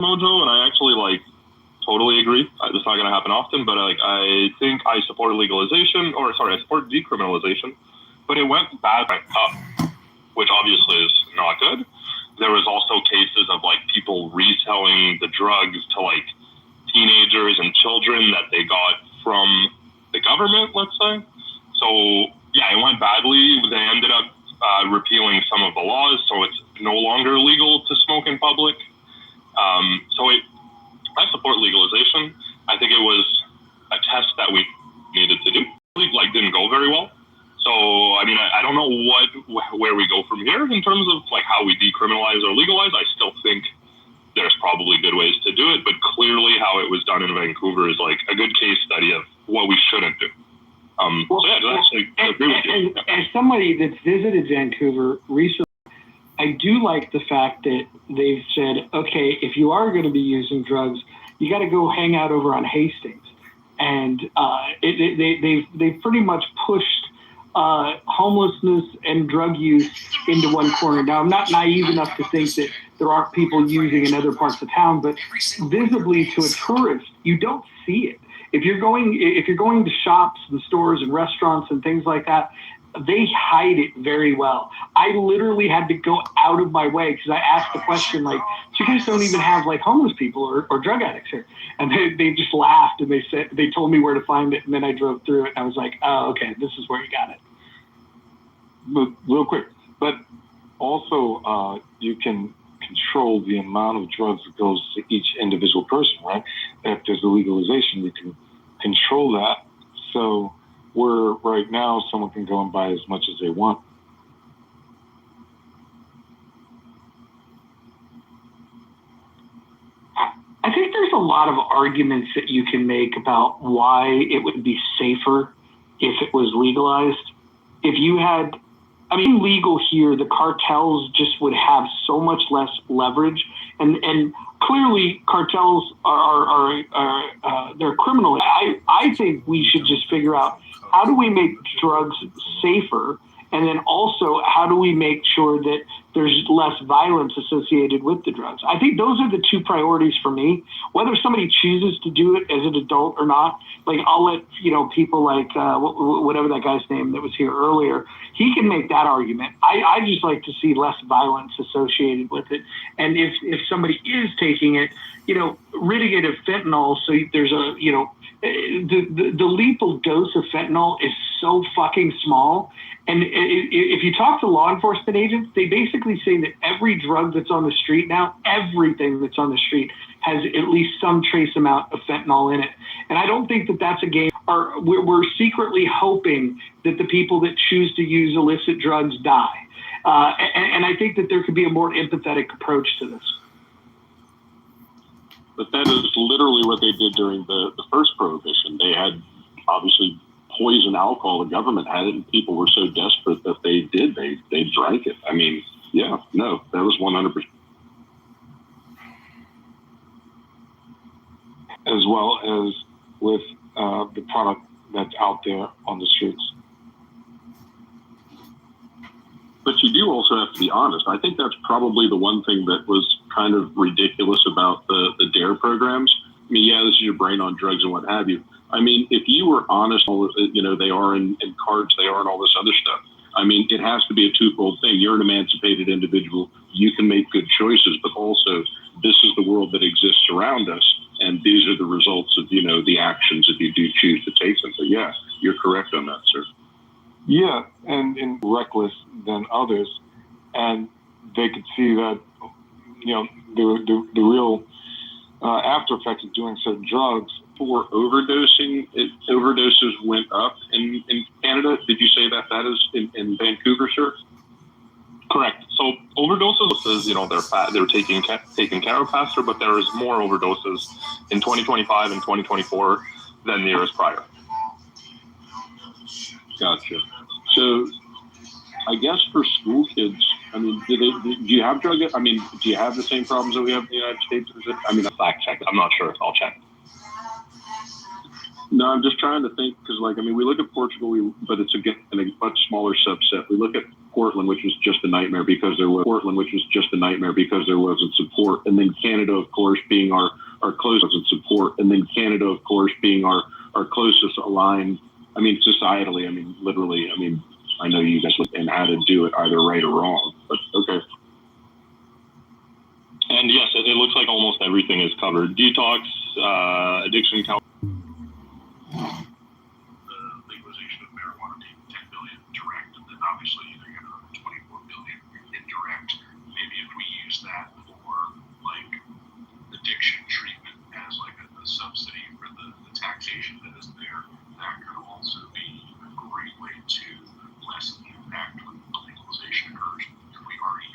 Mojo, and I actually totally agree. It's not going to happen often, but I think I support legalization, I support decriminalization, but it went bad up, which obviously is not good. There was also cases of people reselling the drugs to teenagers and children that they got from the government, let's say. So yeah, it went badly. They ended up repealing some of the laws, so it's no longer legal to smoke in public. I support legalization. I think it was a test that we needed to do. Didn't go very well. So, I mean, I don't know where we go from here in terms of how we decriminalize or legalize. I still think there's probably good ways to do it, but clearly how it was done in Vancouver is a good case study of what we shouldn't do. I agree with you. As somebody that's visited Vancouver recently, I do like the fact that they've said, okay, if you are going to be using drugs, you got to go hang out over on Hastings. And they've pretty much pushed homelessness and drug use into one corner. Now, I'm not naive enough to think that there aren't people using in other parts of town, but visibly to a tourist, you don't see it. If you're going to shops and stores and restaurants and things like that, they hide it very well. I literally had to go out of my way because I asked the question, you guys don't even have homeless people or drug addicts here. And they just laughed and they told me where to find it. And then I drove through it and I was like, oh, okay, this is where you got it. But real quick, but also you can control the amount of drugs that goes to each individual person, right? If there's a legalization, you can control that. So where right now someone can go and buy as much as they want. I think there's a lot of arguments that you can make about why it would be safer if it was legalized. If you had, legal here, the cartels just would have so much less leverage, and clearly cartels are they're criminal. I think we should just figure out how do we make drugs safer, and then also how do we make sure that there's less violence associated with the drugs. I think those are the two priorities for me. Whether somebody chooses to do it as an adult or not, I'll let people whatever that guy's name that was here earlier, he can make that argument. I just like to see less violence associated with it. And if somebody is taking it, ridding it of fentanyl, so there's a the lethal dose of fentanyl is so fucking small. And if you talk to law enforcement agents, they basically say that every drug that's on the street now, everything that's on the street has at least some trace amount of fentanyl in it. And I don't think that that's a game. We're secretly hoping that the people that choose to use illicit drugs die. And I think that there could be a more empathetic approach to this. But that is literally what they did during the first prohibition. They had obviously poison alcohol. The government had it, and people were so desperate that they drank it. That was 100%. As well as with the product that's out there on the streets. But you do also have to be honest. I think that's probably the one thing that was kind of ridiculous about the DARE programs. This is your brain on drugs and what have you. If you were honest, they are in cards, they are in all this other stuff. It has to be a twofold thing. You're an emancipated individual. You can make good choices, but also this is the world that exists around us. And these are the results of, the actions if you do choose to take them. But yeah, you're correct on that, sir. Yeah, and reckless than others. And they could see that, the real after effects of doing certain drugs. For overdosing, overdoses went up in Canada. Did you say that is in Vancouver, sir? Correct. So overdoses, they're taken care of faster, but there is more overdoses in 2025 and 2024 than the years prior. Gotcha. So, I guess for school kids, do you have do you have the same problems that we have in the United States? Fact check. I'm not sure. I'll check. No, I'm just trying to think because, we look at Portugal, but it's again in a much smaller subset. We look at Portland, which was just a nightmare because there was support, and then Canada, of course, being our closest support, and then Canada, of course, being our closest aligned. I mean, societally, I mean, literally, I mean, I know you guys look and how to do it either right or wrong, but okay. And yes, it looks like almost everything is covered. Detox, addiction counseling. The legalization of marijuana being $10 billion direct, and then obviously you got another $24 billion indirect. Maybe if we use that for like addiction treatment as like a subsidy for the taxation that is there, that could also be a great way to lessen the impact when the legalization occurs. If we already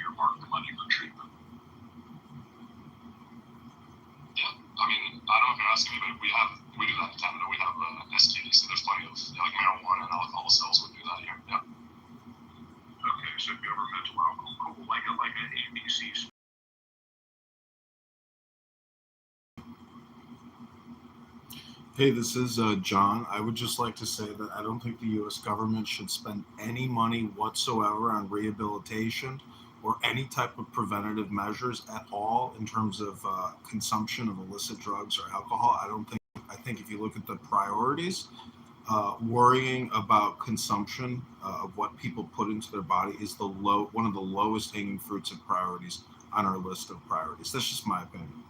earmark the money for treatment. Yeah, I mean, I don't know if you're asking me, but we do that in Canada. We have STDs, so there's plenty of like marijuana and alcohol sales would do that here. Yeah. Okay, so governmental alcohol, cool, like an ABC. Hey, this is John. I would just like to say that I don't think the U.S. government should spend any money whatsoever on rehabilitation or any type of preventative measures at all in terms of consumption of illicit drugs or alcohol. I think if you look at the priorities, worrying about consumption of what people put into their body is one of the lowest hanging fruits of priorities on our list of priorities. That's just my opinion.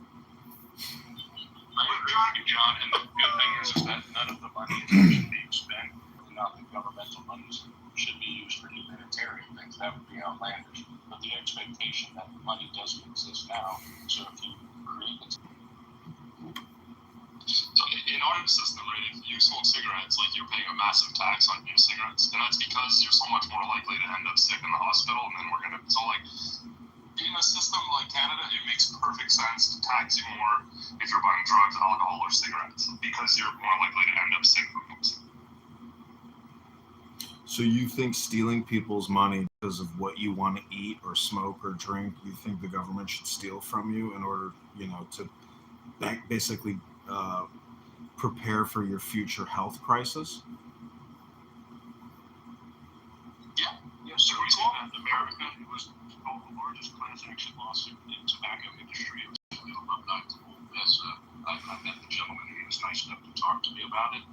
I agree with you, John, and the good thing is that none of the money is actually being spent. Not that governmental monies should be used for humanitarian things. That would be outlandish. But the expectation that the money doesn't exist now, so if you create it. So in our system, right, if you smoke cigarettes, like you're paying a massive tax on new cigarettes, and that's because you're so much more likely to end up sick in the hospital, and then in a system like Canada, it makes perfect sense to tax you more if you're buying drugs, alcohol, or cigarettes, because you're more likely to end up sick from those. So you think stealing people's money because of what you want to eat or smoke or drink, you think the government should steal from you in order, to basically prepare for your future health crisis? Yeah, so we saw that in America, it was called the largest class action lawsuit in the tobacco industry. It was really unbelievable. I met the gentleman, and he was nice enough to talk to me about it.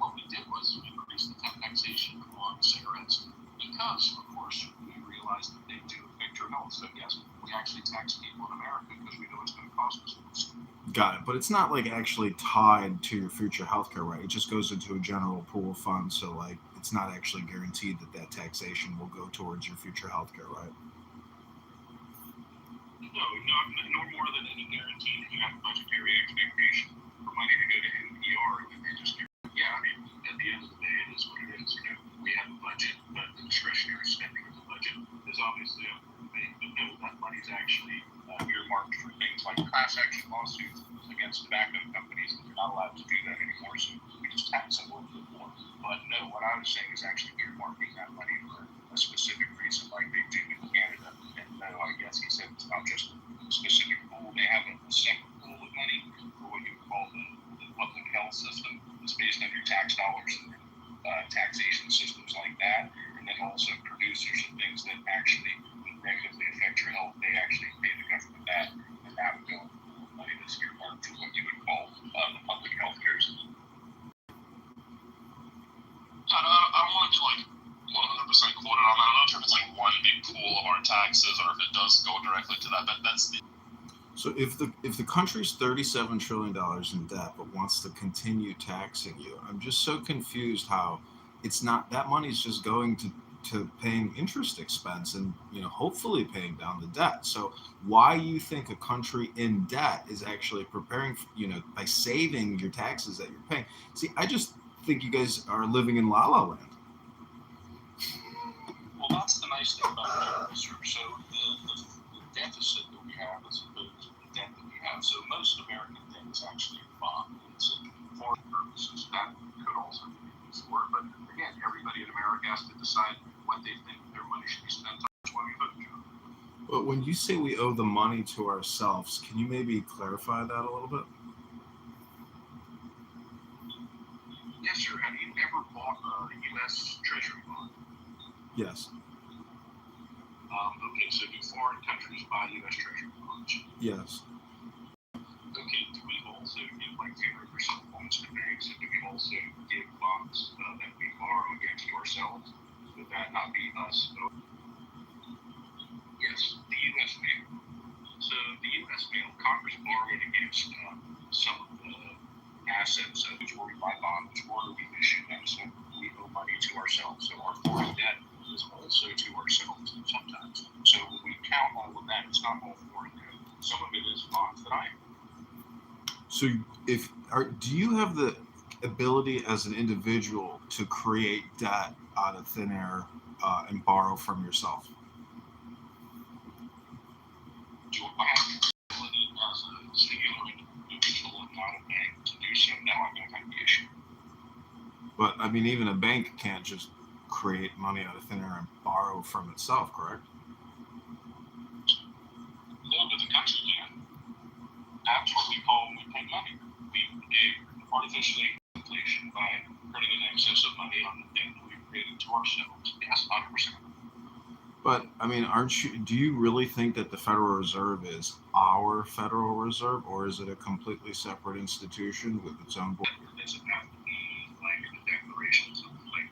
What we did was we increased the taxation on cigarettes because, of course, we realized that they do affect your health. So yes, we actually tax people in America because we know it's going to cost us. Got it. But it's not like actually tied to your future healthcare, right? It just goes into a general pool of funds. So like it's not actually guaranteed that taxation will go towards your future healthcare, right? No more than any guarantee that you have a budgetary expectation for money to go to NPR. And they just, yeah, I mean, at the end of the day, it is what it is. We have a budget, but the discretionary spending of the budget is obviously up for debate. But no, that money's actually earmarked for things like class action lawsuits against tobacco companies, and you're not allowed to do that anymore, so we just tax them a little bit more. But no, what I was saying is actually earmarking that money for a specific reason like they do in Canada. And no, I guess he said it's not just a specific pool. They have a separate pool of money for what you would call the public health system. It's based on your tax dollars and taxation systems like that. And then also producers and things that actually negatively affect your health. They actually pay the government that, and that would go into the pool of money that's earmarked for what you would call the public health care system. I don't want to be like 100% quoted on that. I'm not sure if it's like one big pool of our taxes or if it does go directly to that. But that's the. So if the country's $37 trillion in debt but wants to continue taxing you, I'm just so confused how it's not that money's just going to paying interest expense and hopefully paying down the debt. So why you think a country in debt is actually preparing by saving your taxes that you're paying? See, I just think you guys are living in La La Land. Well, that's the nice thing about it, sir. So the deficit that we have is opposed to the debt that we have. So most American debt is actually bond. It's for purposes. That could also be used for it. But again, everybody in America has to decide what they think their money should be spent on. That's why we vote. But when you say we owe the money to ourselves, can you maybe clarify that a little bit? Yes, sir. Have you ever bought a U.S. Treasury bond? Yes. Okay, so do foreign countries buy U.S. Treasury bonds? Yes. Okay, do we also give like 0% bonds to banks, and do we also give bonds that we borrow against ourselves? Would that not be us? Yes, the U.S. mail. So the U.S. mail, Congress borrowed against some of the assets which were we buy bonds, which were we issue them, so we owe money to ourselves. So our foreign debt is also to ourselves sometimes. So when we count all of that, it's not all foreign debt. Some of it is bonds that I own. So, do you have the ability as an individual to create debt out of thin air and borrow from yourself? Do I have the ability as a singular individual and not a bank to do so? Now I'm going to have the issue. But I mean, even a bank can't just create money out of thin air and borrow from itself, correct? No, but the country can. That's what we call when we pay money. We artificially inflation by putting an excess of money on the debt that we created to ourselves. Yes, 100%. But I mean, do you really think that the Federal Reserve is our Federal Reserve, or is it a completely separate institution with its own board? Does it have to be like in the declarations of like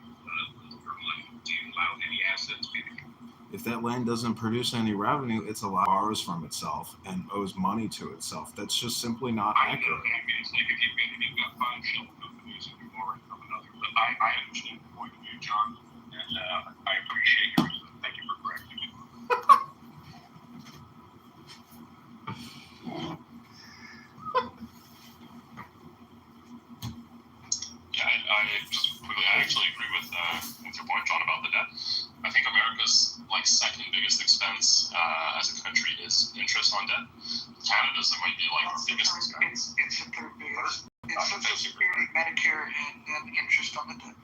your money? Do you allow any assets to be? If that land doesn't produce any revenue, it's allowed borrows from itself and owes money to itself. That's just simply not I know accurate. that means like if you've got 5 shell companies and you're borrowing from another. But I understand the point of view, John, and I appreciate your input. Thank you for correcting me. Yeah, I just quickly, I actually agree with your point, John, about the debt. I think America's like second biggest expense as a country is interest on debt. Canada's might be like the biggest expense. It's the third biggest. It's Social Security, Medicare, and then interest on the debt.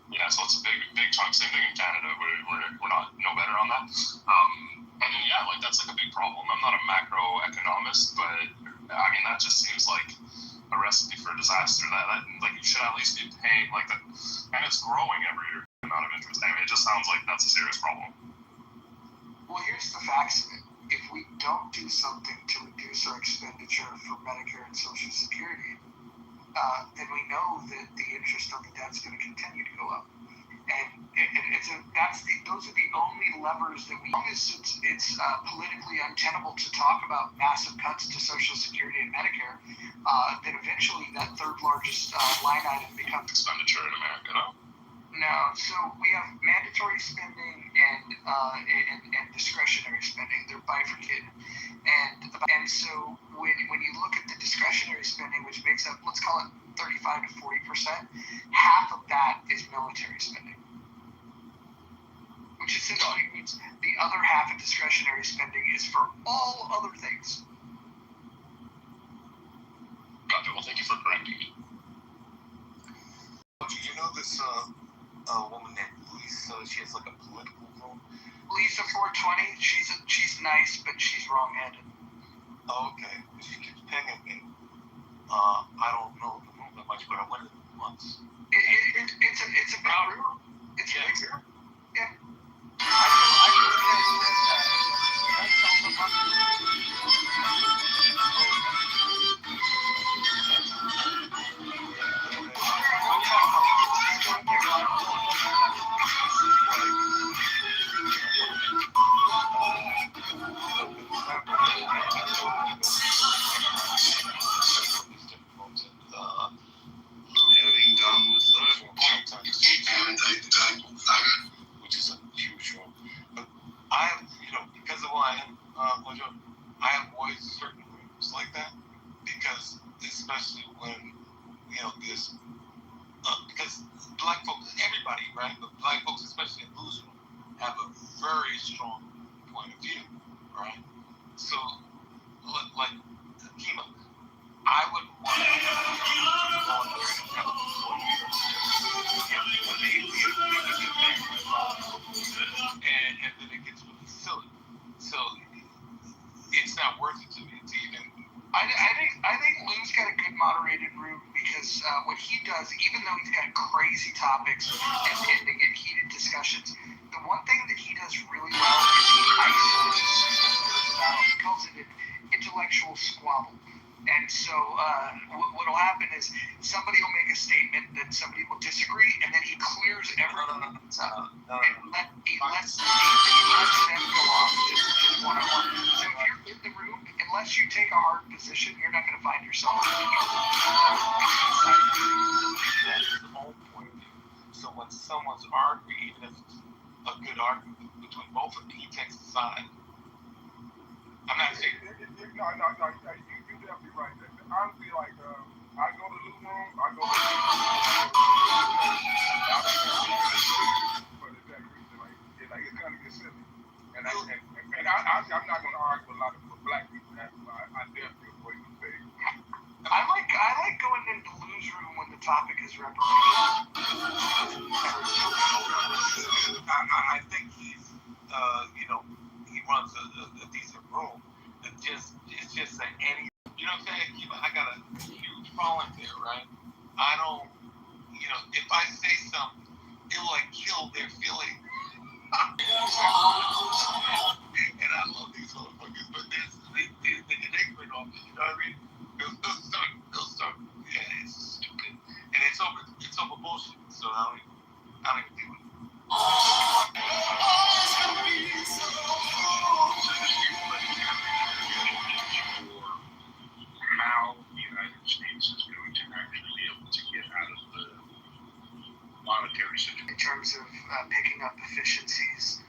Yeah, so it's a big chunk. Same thing in Canada. We're not no better on that. And then yeah, like that's like a big problem. I'm not a macroeconomist, but I mean that just seems like a recipe for disaster. That like you should at least be paying like that, and it's growing every year. Amount of interest. I mean, it just sounds like that's a serious problem. Well, here's the facts of it. If we don't do something to reduce our expenditure for Medicare and Social Security, then we know that the interest on the debt is going to continue to go up. And those are the only levers that as long as it's politically untenable to talk about massive cuts to Social Security and Medicare, then eventually that third largest line item becomes Expenditure in America, no? No, so we have mandatory spending and discretionary spending. They're bifurcated, and so when you look at the discretionary spending, which makes up, let's call it 35 to 40%, half of that is military spending, which essentially means the other half of discretionary spending is for all other things. Gotcha. Well, thank you for correcting me. Do you know this woman named Lisa? She has like a political room. Lisa 420, she's nice, but she's wrong-headed. Oh, okay. She keeps pinging me. I don't know the room that much, but I went in once. It's a big room. It's a big room. Yeah. Having done with which is a huge room. But I have, because of who I am, I avoid certain rooms like that because, especially when, this, because black folks, everybody, right? But black folks, especially in Boozer, have a very strong point of view, right? So, like, Kima, I wouldn't want to go in there and have a and then it gets really silly. So it's not worth it to me to even. I think Lou's got a good moderated room because what he does, even though he's got crazy topics and they get heated discussions, one thing that he does really well is he isolates the battle. He calls it an intellectual squabble. And so what will happen is somebody will make a statement that somebody will disagree, and then he clears everyone and he lets them go off just one-on-one. So if you're in the room, unless you take a hard position, you're not going to find yourself. That's the whole point of view. So when someone's arguing, even if it's a good argument between both of them, he takes a side. I'm not saying. No, you definitely right. Honestly, like, I go to the room, I go to the for exact reason. Like it's kind of get silly. And I'm not going to argue with a lot of black people. I definitely avoid the thing. I like going into Lou's room when the topic is reparations. I think he's, he runs a decent room. It's just that any, you know what I'm saying? I got a huge following there, right? I don't, if I say something, it'll like kill their feeling. And I love these motherfuckers, but they quit off, you know what I mean? They'll start, yeah, it's stupid. And it's over bullshit, so I don't even deal with it. How the United States is going to actually be able to get out of the monetary situation. In terms of picking up efficiencies,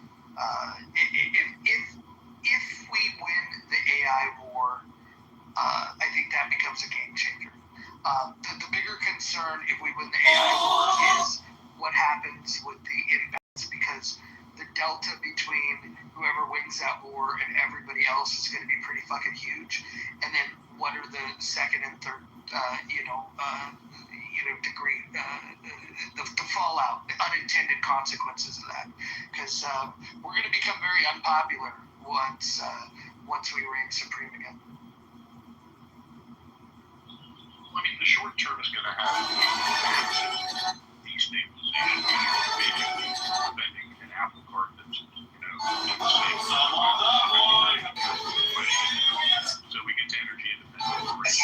if we win the AI war, I think that becomes a game changer. The bigger concern if we win the AI war is what happens with the imbalance, because the delta between whoever wins that war and everybody else is going to be pretty fucking huge. And then what are the second and third, degree, the fallout, the unintended consequences of that? Because we're going to become very unpopular once we reign supreme again. I mean, the short term is going to have destabilization, maybe preventing an apple cart that's, in the same so we get to energy independence.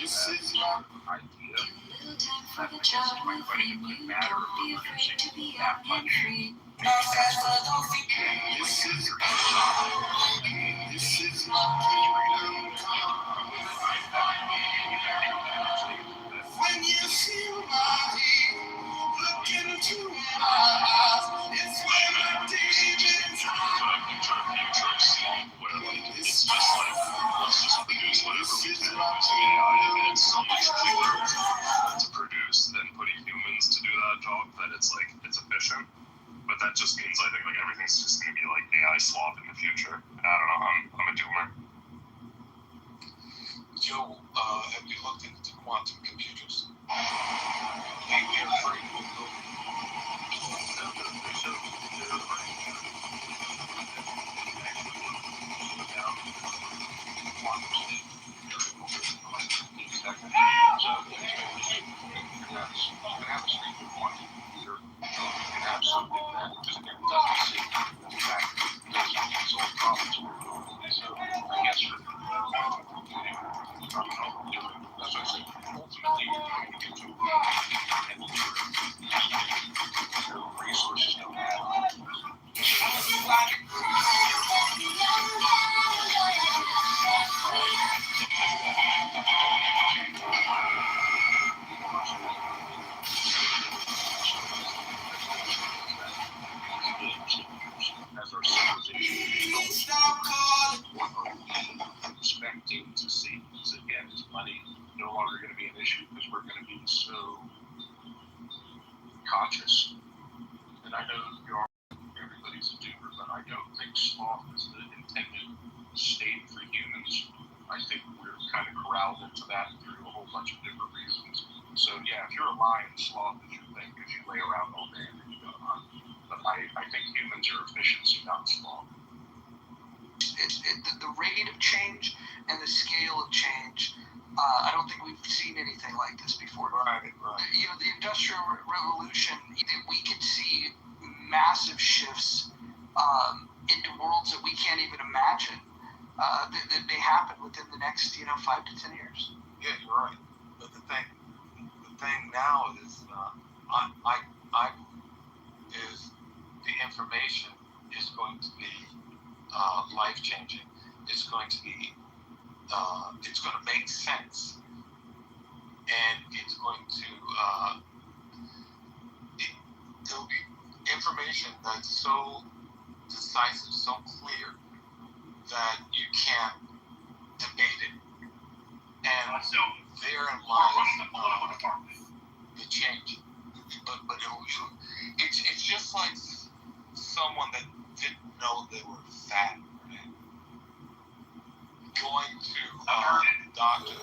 This is your idea. For the job within you, don't be afraid to be up and free. This is when you feel my heat, look into my eyes. It's when the demons hide. It's just like, let's just produce whatever we can using AI, and it's so much cheaper to produce than putting humans to do that job that it's efficient. But that just means I think everything's just going to be AI slop in the future. And I don't know, I'm a doomer. Joe, have you looked into quantum computers? They're afraid of it. As our civilization, what are we expecting to see? Because again, is money no longer going to be an issue because we're going to be so conscious? And I know everybody's a doomer, but I don't think sloth is the intended state for humans. I think we're kind of corralled into that through a whole bunch of different reasons. So yeah, if you're a lion, sloth is your thing because you lay around all day and then you go hunt. But I think humans are efficiency, not sloth. the rate of change and the scale of change. I don't think we've seen anything like this before. Right. You know, the Industrial Revolution, we could see massive shifts into worlds that we can't even imagine that may happen within the next, 5 to 10 years. Yeah, you're right. But the thing now is, is the information is going to be life changing. It's going to be, it's going to make sense, and it's going to, it'll be information that's so decisive, so clear that you can't debate it. And therein lies the change. But it's just like someone that didn't know they were fat, right? Going to the doctor.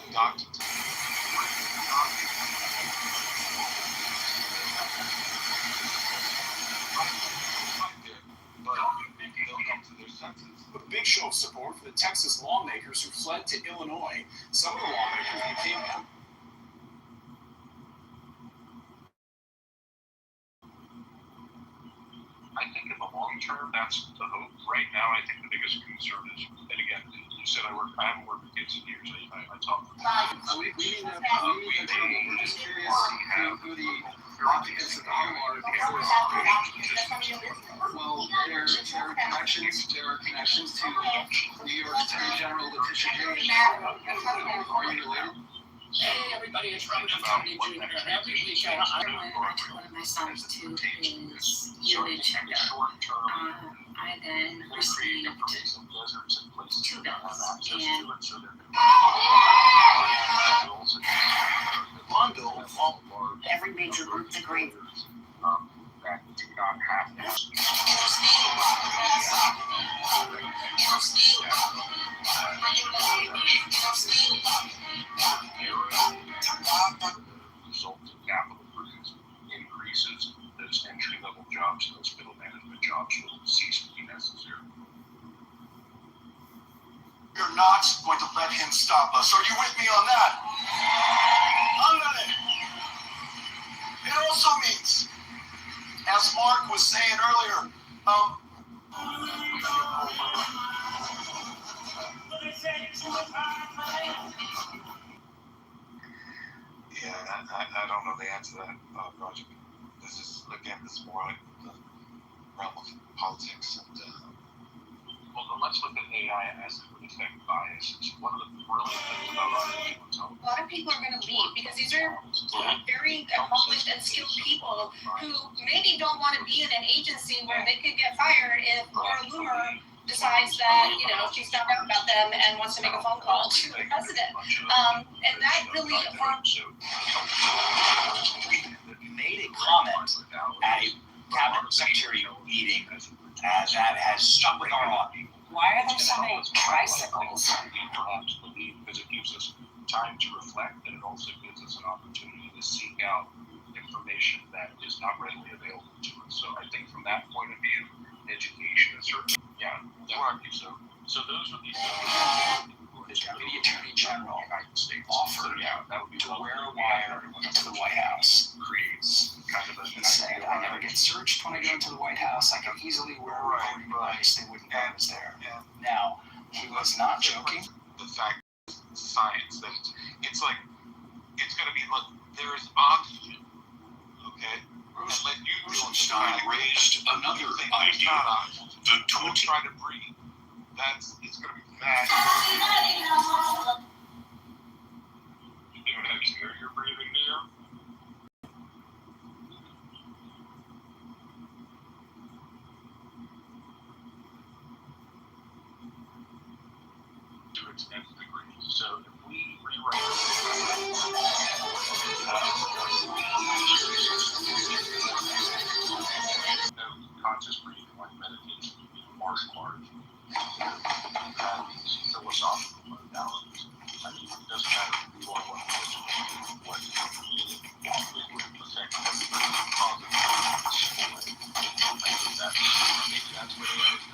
But they'll come to their senses. A big show of support for the Texas lawmakers who fled to Illinois. Some of the lawmakers became I think in the long term, that's the hope. Right now, I think the biggest concern is, and again, you said I haven't worked with kids in years. I talk with them. we need that trouble. We're just curious who the occupants of the home are. Well, there are connections to New York Attorney General Letitia James. Are you related? Hey everybody, it's Robert F. Kennedy Jr. Every week I took one of my sons to his UH I then received 2 bills, and one bill, every major group agreed. That do not have resulting capital produced increases those entry-level jobs, those middle management jobs will cease to be necessary. You're not going to let him stop us. Are you with me on that? I'm not in. It also means, as Mark was saying earlier, Yeah, I don't know the answer to that, Roger. This is more like the realm of politics and. Well, then let's look at AI as it would affect biases. One of the brilliant things about artificial intelligence. A lot of people are going to leave because these are very accomplished and skilled people who maybe don't want to be in an agency where they could get fired if Laura Loomer decides that, she's found out about them and wants to make a phone call to the president. And that really made a comment at a cabinet secretary meeting that has stuck with our lot. Why are there so many tricycles? Perhaps believe, because it gives us time to reflect, and it also gives us an opportunity to seek out information that is not readily available to us. So I think from that point of view, education is certainly, so those would be The Deputy Attorney General offered to wear a wire into the White House. creates kind of He said, I never get searched when I go into the White House. I can easily wear a voting device. They wouldn't know I was there. Now, he was not joking. The fact is science, that it's like, it's going to be, look, there's oxygen, okay? Rosenstein raised another idea. The Don't try to breathe. It's going to be bad. You even have to hear your breathing here. To extent degree. So if we conscious breathing, like meditation, martial arts, and philosophical modalities. I mean, it doesn't matter if you are one religion, what it would affect everybody in a positive way. I think that's what it is.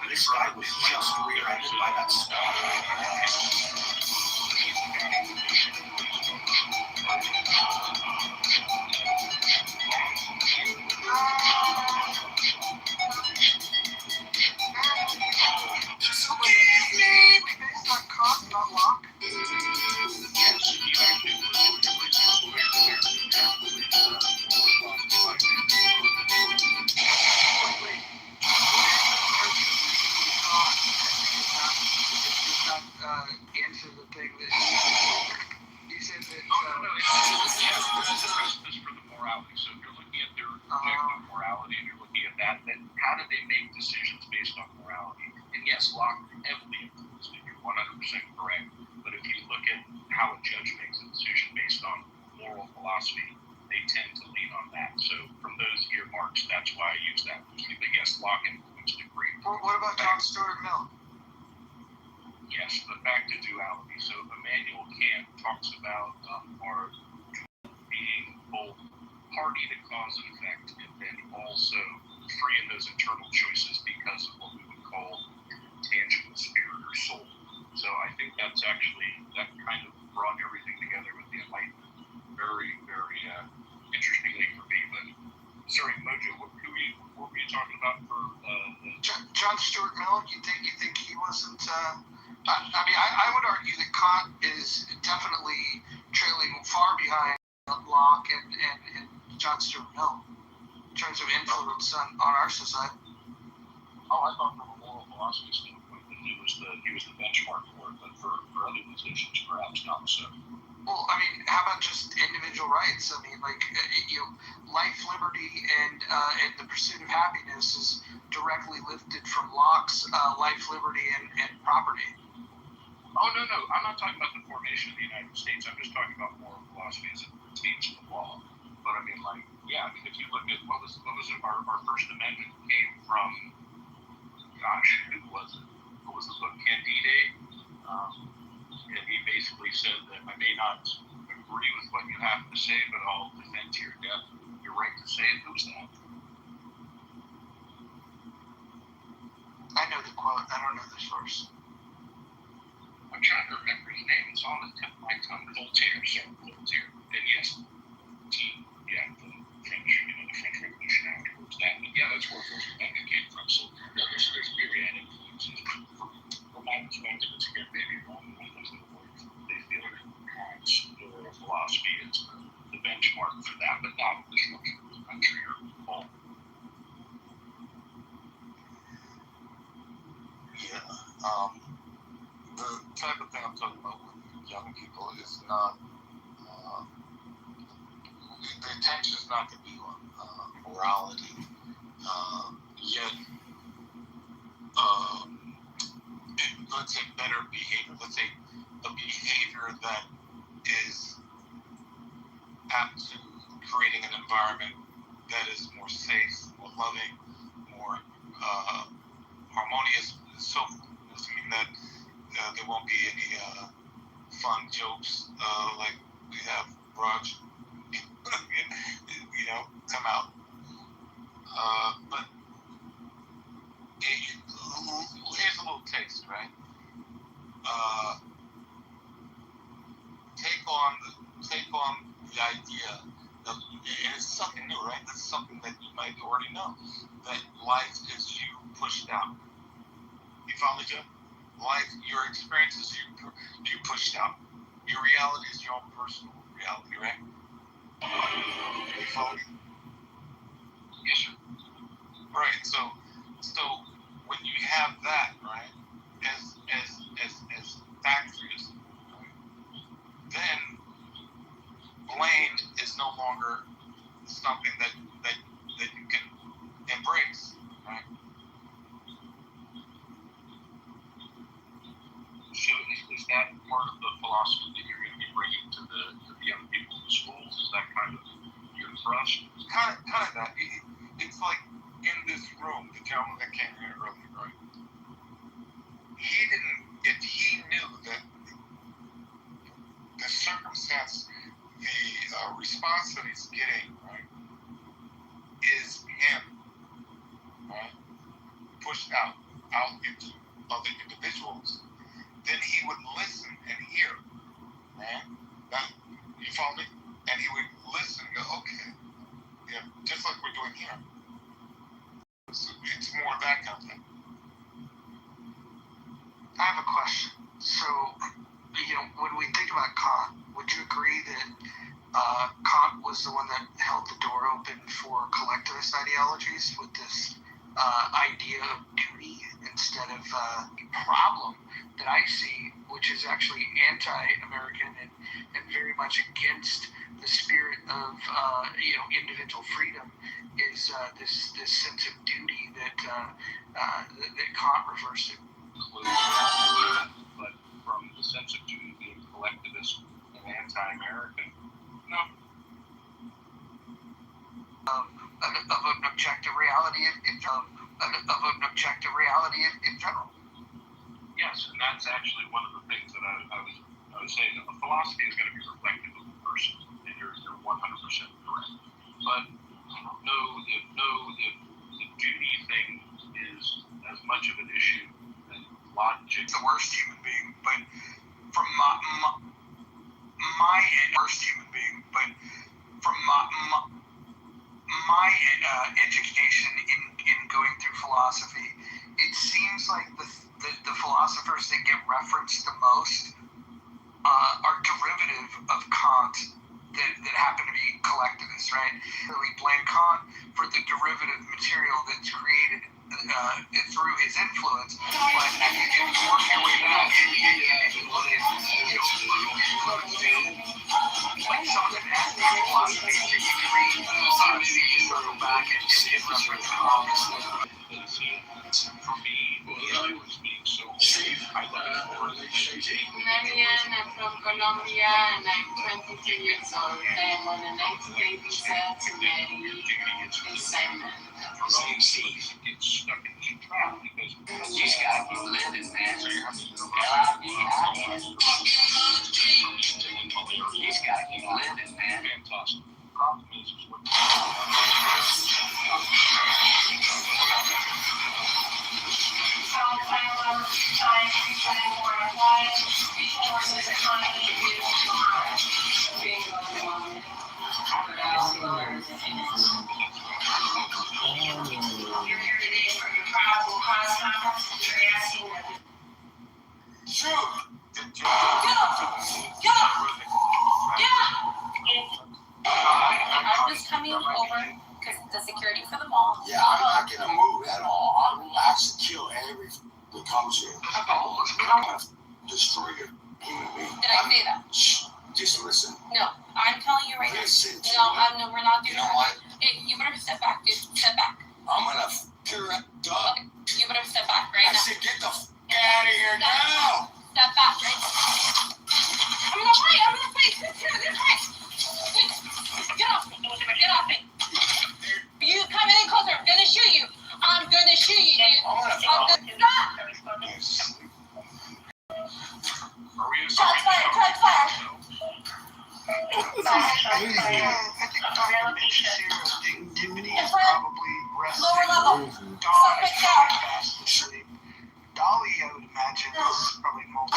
This guy was just rear-ended by that stone. Answer the thing that you said that. This for the morality. So if you're looking at their objective morality and you're looking at that, then how do they make decisions based on morality? And yes, Locke heavily influenced it. You're 100% correct. But if you look at how a judge makes a decision based on moral philosophy, they tend to lean on that. So from those earmarks, that's why I use that. But yes, Locke influenced it greatly. What about John Stuart Mill? Yes, but back to duality. So Immanuel Kant talks about our being both party to cause and effect, and then also free in those internal choices because of what we would call tangible spirit or soul. So I think that kind of brought everything together with the Enlightenment. Very, very interestingly for me. But sorry, Mojo, what were you talking about for John Stuart Mill? You think he wasn't? I would argue that Kant is definitely trailing far behind Locke and John Stuart Mill in terms of influence on our society. Oh, I thought from a moral philosophy standpoint that he was the benchmark for it, but for other positions, perhaps not so. Well, I mean, how about just individual rights? I mean, like life, liberty, and the pursuit of happiness is directly lifted from Locke's life, liberty, and property. Oh, no, I'm not talking about the formation of the United States. I'm just talking about moral philosophy as it pertains to the law. But I mean, if you look at what was our First Amendment came from, who was it? What was the book? Candide. And he basically said that I may not agree with what you have to say, but I'll defend to your death your right to say it. Who's that? I know the quote. I don't know the source. I'm trying to remember his name. It's on the tip of my tongue. Voltaire. And yes, the French Revolution afterwards. That's where First Amendment came from. So there's myriad influences. From my perspective, it's again maybe wrong when it comes to the word. They feel that Kant's moral philosophy is the benchmark for that, but not the structure of the country or all. Yeah. The type of thing I'm talking about with young people is not, the attention is not going to be on morality, yet, let's say better behavior, let's say a behavior that is apt to creating an environment that is more safe, more loving, more harmonious, so doesn't mean that there won't be any fun jokes like we have Raj, come out. But here's a little taste, right? Take on the idea of, and it's something new, right? This is something that you might already know, that life is you pushed out. You follow me, Jim? Life, your experiences, you pushed out. Your reality is your own personal reality, right? You follow me? Yes, sir. Right. So have that, right, as factories, right, then blame is no longer something that you can embrace, right? So is that part of the philosophy that you're going to be bringing to the young people in the schools? Is that kind of your thrust? Kind of that. It's like in this room, the gentleman that came here earlier, right? If he knew that the circumstance, the response that he's getting, right, is him, right, pushed out into other individuals, then he would listen and hear, right? That, you follow me? And he would listen and go, okay, yeah, just like we're doing here. It's more that kind of thing. I have a question. So, when we think about Kant, would you agree that Kant was the one that held the door open for collectivist ideologies with this idea of duty instead of problem that I see, which is actually anti-American and very much against the spirit of individual freedom, is this sense of duty that Kant refers to. But from the sense of duty being collectivist and anti-American, no. Of an objective reality in general. Yes, and that's actually one of the things that I was saying. A philosophy is going to be reflective of the person, and you're 100% correct. But I don't know if the duty thing is as much of an issue as logic. The worst human being, but from my worst human being, but from my education in going through philosophy, it seems like the philosophers that get referenced the most are derivative of Kant that happen to be collectivists, right? We blame Kant for the derivative material that's created through his influence, but if you work your way back and you look at like some of the nasty philosophies that you can read, you circle back and reference Kant. For me, I was being so I love it. Marianne, I'm from Colombia and I'm 22 years old. I'm on a 1980 visa to marry in Simon. Get stuck in this trap because You just gotta keep living, man. You just gotta keep living, man. fantastic. Problem is what I'm just coming over because the security for the mall. Yeah, I'm not gonna move at all. I will actually kill everything that comes here. I'm gonna destroy your human being. Did I say that? Shh, just listen. No, I'm telling you right Listen to now. No, we're not doing You know that. what? Hey, you better step back, dude. Step back. I'm gonna tear that up. Okay, you better step back right I now. said, get the out of here now. Step back, right? I'm gonna fight. This way. Get off me. You come any closer. I'm gonna shoot you. Dude. Stop. Touch fire. Dignity is probably Lower level. Dolly, I would imagine, is probably most.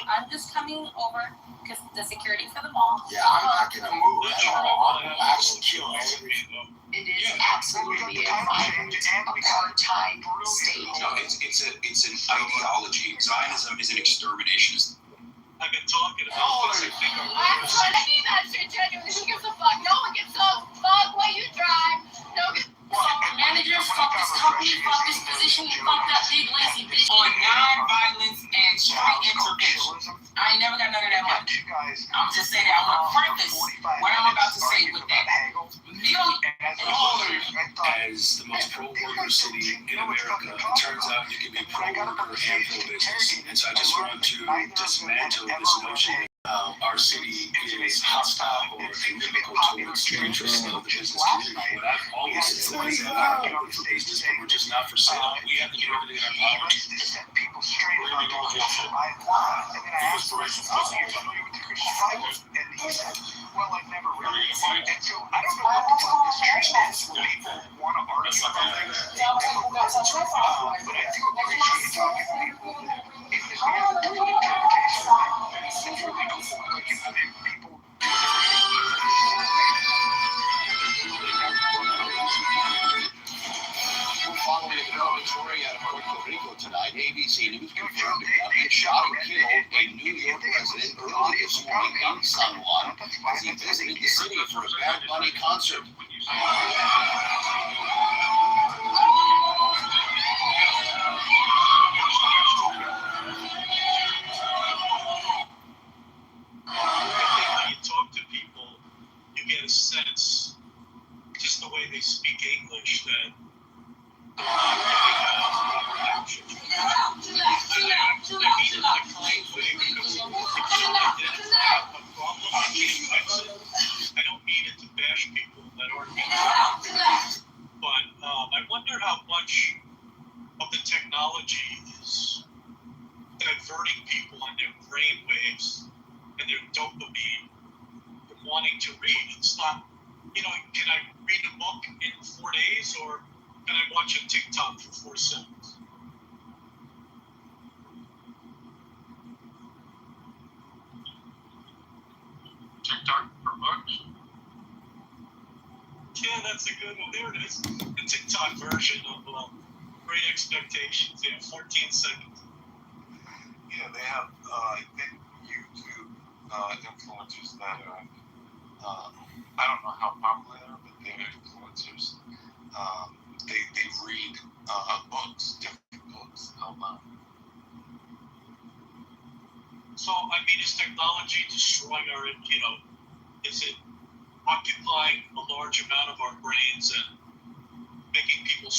I'm just coming over because the security for the mall. Yeah, I'm not gonna move at all. I will actually kill everything. It is absolutely a violent, apartheid state. No, it's an ideology. Zionism is an exterminationist. I've been talking about this. I need that shit genuinely. Who gives a fuck? No one gives a fuck what you drive. No this notion our city is hostile or inimical towards the interests of the business community. What I've always said is that we're open for business, but we're just not for sale. We have to do everything in our power to set people straight about the and then I asked him, are you familiar with the Christian Bible? And he said, well, I've never read it. And so I don't know what the fuck this church is. People want to argue about things. But I do appreciate talking to people that if they have a different interpretation of it, it's really cool. I mean, people. Following a development story out of Puerto Rico tonight, ABC News confirmed a gunman shot and killed a New York resident early this morning in San Juan as he visited the city for a Bad Bunny concert. When you talk to people, you get a sense, just the way they speak English, that I don't mean it to bash people that aren't but I wonder how much of the technology is diverting people on their brain waves and their dopamine from wanting to read. It's not, can I read a book in 4 days, or can I watch a TikTok for 4 seconds? TikTok for books? Yeah, that's a good one. There it is. The TikTok version of Great Expectations. 14 seconds. Yeah, they have, I think, YouTube influencers that are, I don't know how popular they are, but they're influencers. They read books, different books out loud. So, is technology destroying our, is it occupying a large amount of our brains and making people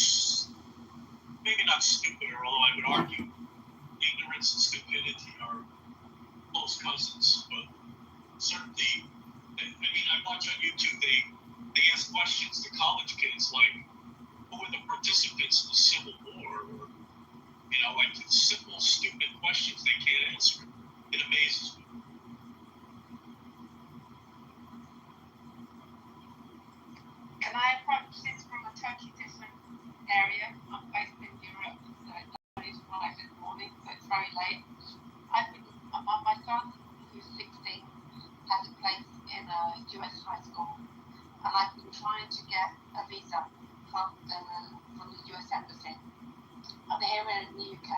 maybe not stupider, although I would argue ignorance and stupidity are close cousins, but certainly, I watch on YouTube, they ask questions to college kids like, who were the participants in the Civil War? Or, like the simple, stupid questions they can't answer. It amazes me. Can I approach this from a totally different area? I'm based in Europe, so it's 5 in the morning, so it's very late. My son, who's 16, has a place in a US high school, and I've been trying to get a visa from the US Embassy. I'm here in the UK,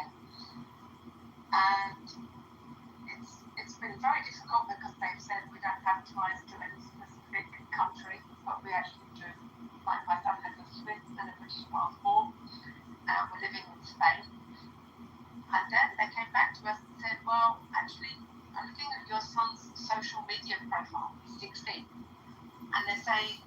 and it's been very difficult because they've said we don't have ties to any specific country, but we actually do. My son has a Swiss and a British passport, and we're living in Spain. And then they came back to us and said, well, actually, I'm looking at your son's social media profile. He's 16, and they're saying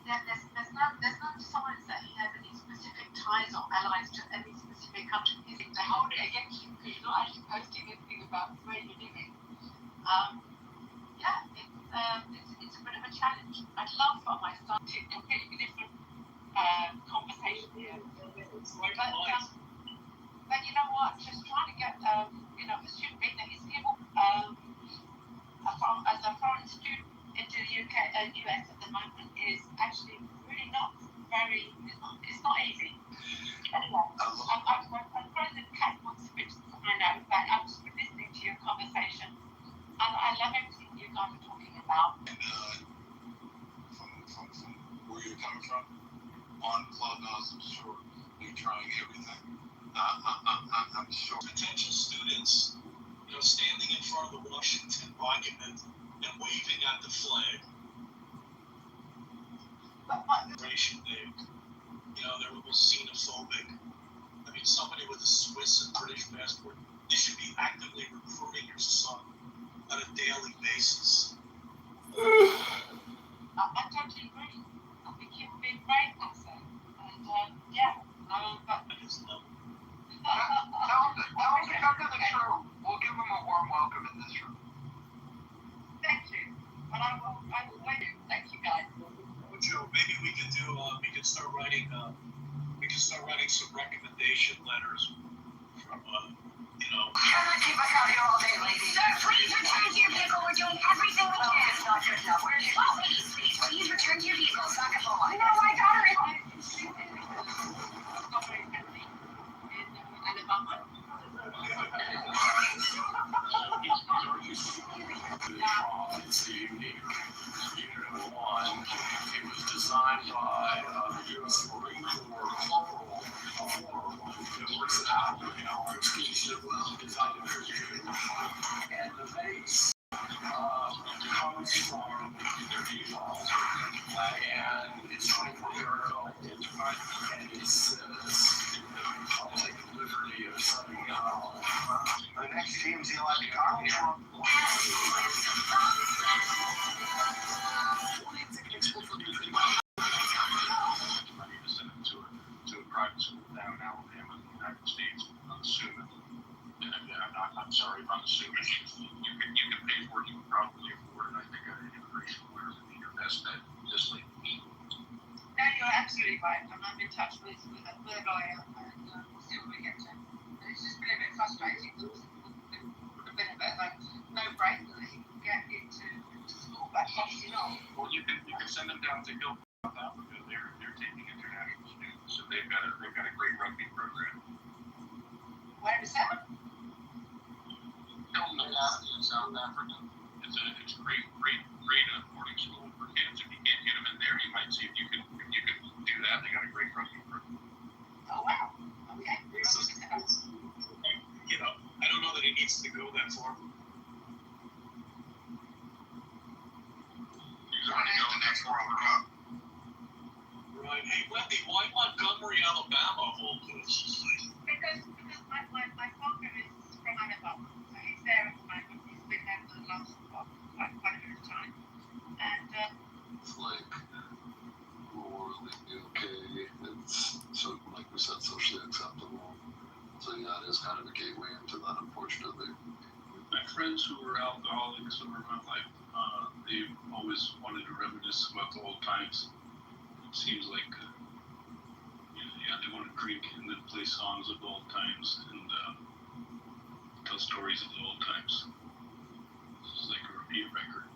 there's no signs that he has any specific ties or allies to any specific country. They hold it against you because you're not actually posting anything about where you're living. It's a bit of a challenge. I'd love for my son to completely different conversation here. But you know what? Just trying to get assuming that he's able as a foreign student into the US at the moment is actually really not very. It's not easy. Anyway, I'm frozen cat wants to finish. I know, but I'm just listening to your conversation, and I love everything you guys are talking about. From where you're coming from, on Clubhouse, I'm sure you're trying everything. I'm sure. Potential students, standing in front of the Washington Monument and waving at the flag. They're almost xenophobic. Somebody with a Swiss and British passport, they should be actively recruiting your son on a daily basis. I totally agree. I think you've been very concerned. And but Tell him to come to the show. We'll give him a warm welcome could do. We could start writing. We could start writing some recommendation letters from, you know. You cannot keep us out here all day, lady. Sir, please return to your vehicle. We're doing everything we can. It's not good enough. Where's your please return to your vehicle. It's not gonna lie. No, my daughter is. Alabama. It was designed by the U.S. Marine Corps and the base comes from their default, and it's 24-hour identified, and it says, I'll take the liberty of setting up. The next team's elected Donald Trump. I need to send it to a private school down in Alabama in the United States. I'm assuming. I'm sorry if I'm assuming. You can pay for it. You can probably afford it. I think an immigration lawyer would be your best bet. Just like me. No, you're absolutely right. And I'm in touch with a lawyer, and we'll see what we get to. It's just been a bit frustrating. It would have been a bit like no-brainer that he can get into school back obviously not. Well, you can send them down to Hill, South Africa. They're taking international students, so they've got a great rugby program. Where is that? Hilton in South Africa. It's a great boarding school for kids. If you can't get them in there, you might see if you can do that. They got a great rugby program. Oh wow. Okay. You know, I don't know that he needs to go that far. He's already going that far over top. Right. Hey, Wendy, why Montgomery, Alabama, of all places? Because my father is from Alabama, so he's there at the moment. He's been there for the last quite a bit of time, and it's like morally okay. It's so, like we said, socially acceptable. So yeah, it is kind of a gateway into that, unfortunately. My friends who were alcoholics over my life, they've always wanted to reminisce about the old times. It seems like, they want to drink and then play songs of the old times and tell stories of the old times. This is like a repeat record.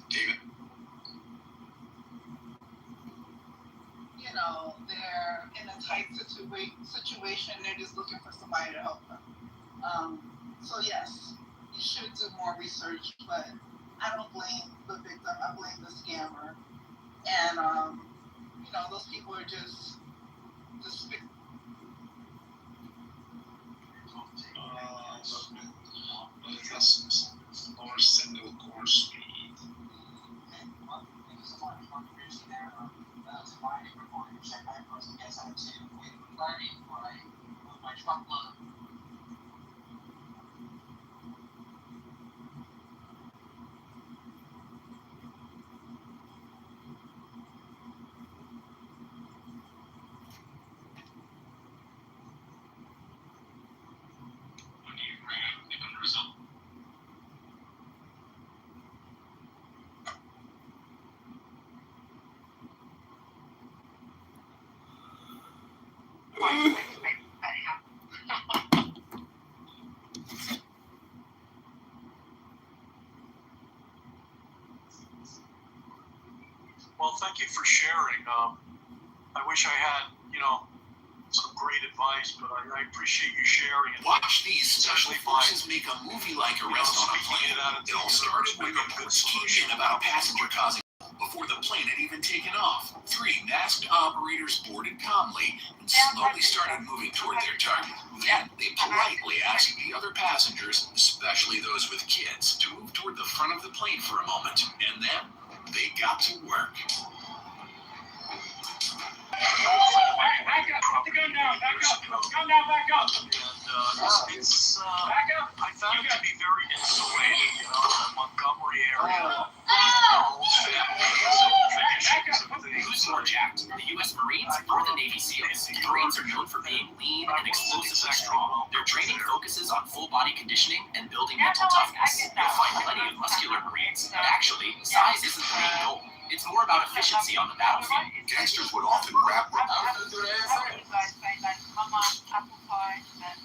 David. You know, they're in a tight situation. They're just looking for somebody to help them. So yes, you should do more research, but I don't blame the victim. I blame the scammer. And those people are just Lower single core speed. Well, thank you for sharing. I wish I had, some great advice, but I appreciate you sharing it. Watch these special forces make a movie-like arrest on a plane. It all started when reports came in about a passenger causing before before the plane had even taken off. 3 masked operators boarded calmly and slowly started moving toward their target. Then they politely asked the other passengers, especially those with kids, to move toward the front of the plane for a moment. And then they got to work. Back up, put the gun down, back up, put the gun down, back up. And it's back up. I found it to be very insulated, you know, the Montgomery area. Who's more jacked, the U.S. Marines or the Navy SEALs? The Marines are known for being lean and explosively strong. Their training focuses on full-body conditioning and building mental toughness. You'll find plenty of muscular Marines, but actually, size isn't the main goal. It's more about efficiency on the battlefield. Gangsters would often rap Come on, apple pie, and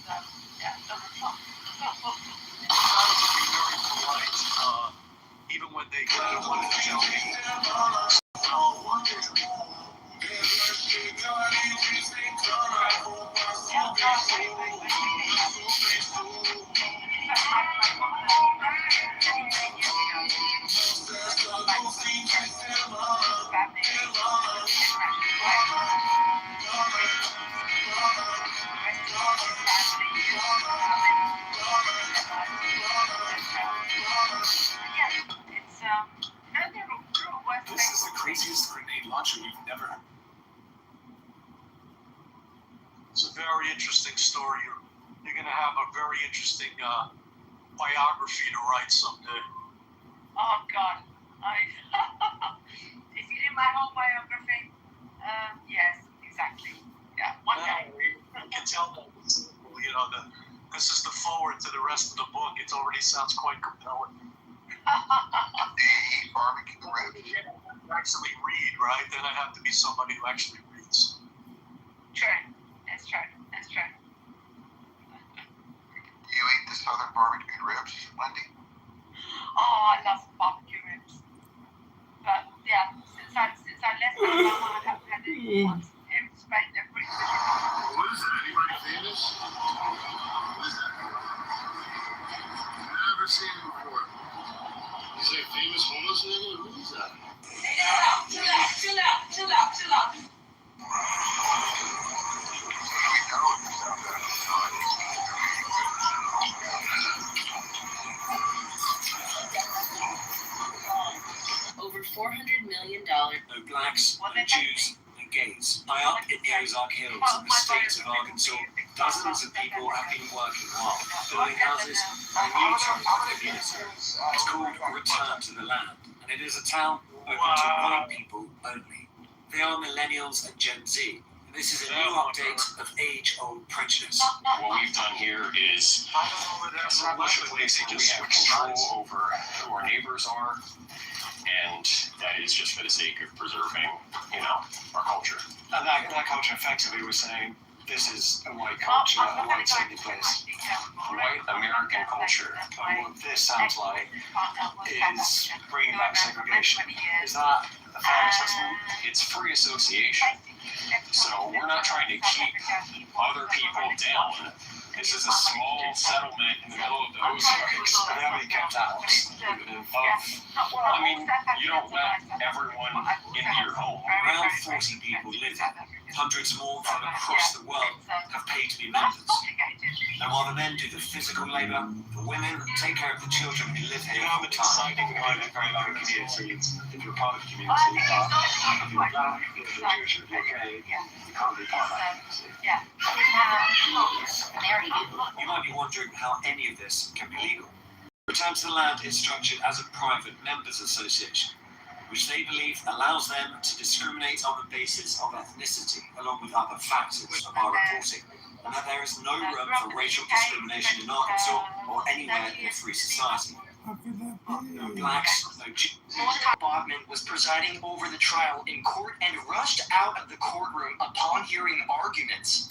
Even when they wanted to tell me. This is the craziest grenade launcher you've never heard. It's a very interesting story. You're going to have a very interesting biography to write someday. oh God, if you do my whole biography, yes, exactly. Yeah, one day. You can tell that, you know, this is the forward to the rest of the book. It already sounds quite compelling. Barbecue ribs. Actually read, right? Then I'd have to be somebody who actually reads. True. That's true. That's true. You eat the southern barbecued ribs, Wendy? Oh, I love barbecue ribs. But yeah, since I left Alabama, I haven't had it once. In Spain, they're pretty good. What is that? Anybody famous? What is that? Never seen him before. He's like famous homeless nigga? Who is that? Chill out. Over $400 million. No blacks, no Jews, no gays. High up in the Ozark Hills in the state of Arkansas, dozens of people have been working hard, building houses and a new type of community. It's called Return to the Land, and it is a town open to white people only. They are millennials and Gen Z. And this is a new update of age-old prejudice. What we've done here is establish a place where we have control over who our neighbors are, and that is just for the sake of preserving, our culture. And that culture effectively was saying, this is a white culture, a white friendly place. White American culture. And what this sounds like is bringing back segregation. Is that a fair assessment? It's free association. So we're not trying to keep other people down. This is a small settlement in the middle of the Ozarks. They have been kept out. You don't let everyone into your home. Around 40 people live here. Hundreds more from across the world have paid to be members. And while the men do the physical labour, the women take care of the children who live here all the time. Exciting to find a very large community. If you're part of the community, if you're black, if you're Jewish, if you're gay, you can't be part of that community. You might be wondering how any of this can be legal. Return to the Land is structured as a private members association, which they believe allows them to discriminate on the basis of ethnicity, along with other factors of our reporting, and that there is no room for racial discrimination in Arkansas or anywhere in a free society. No blacks, no Jews. Bogman was presiding over the trial in court and rushed out of the courtroom upon hearing arguments.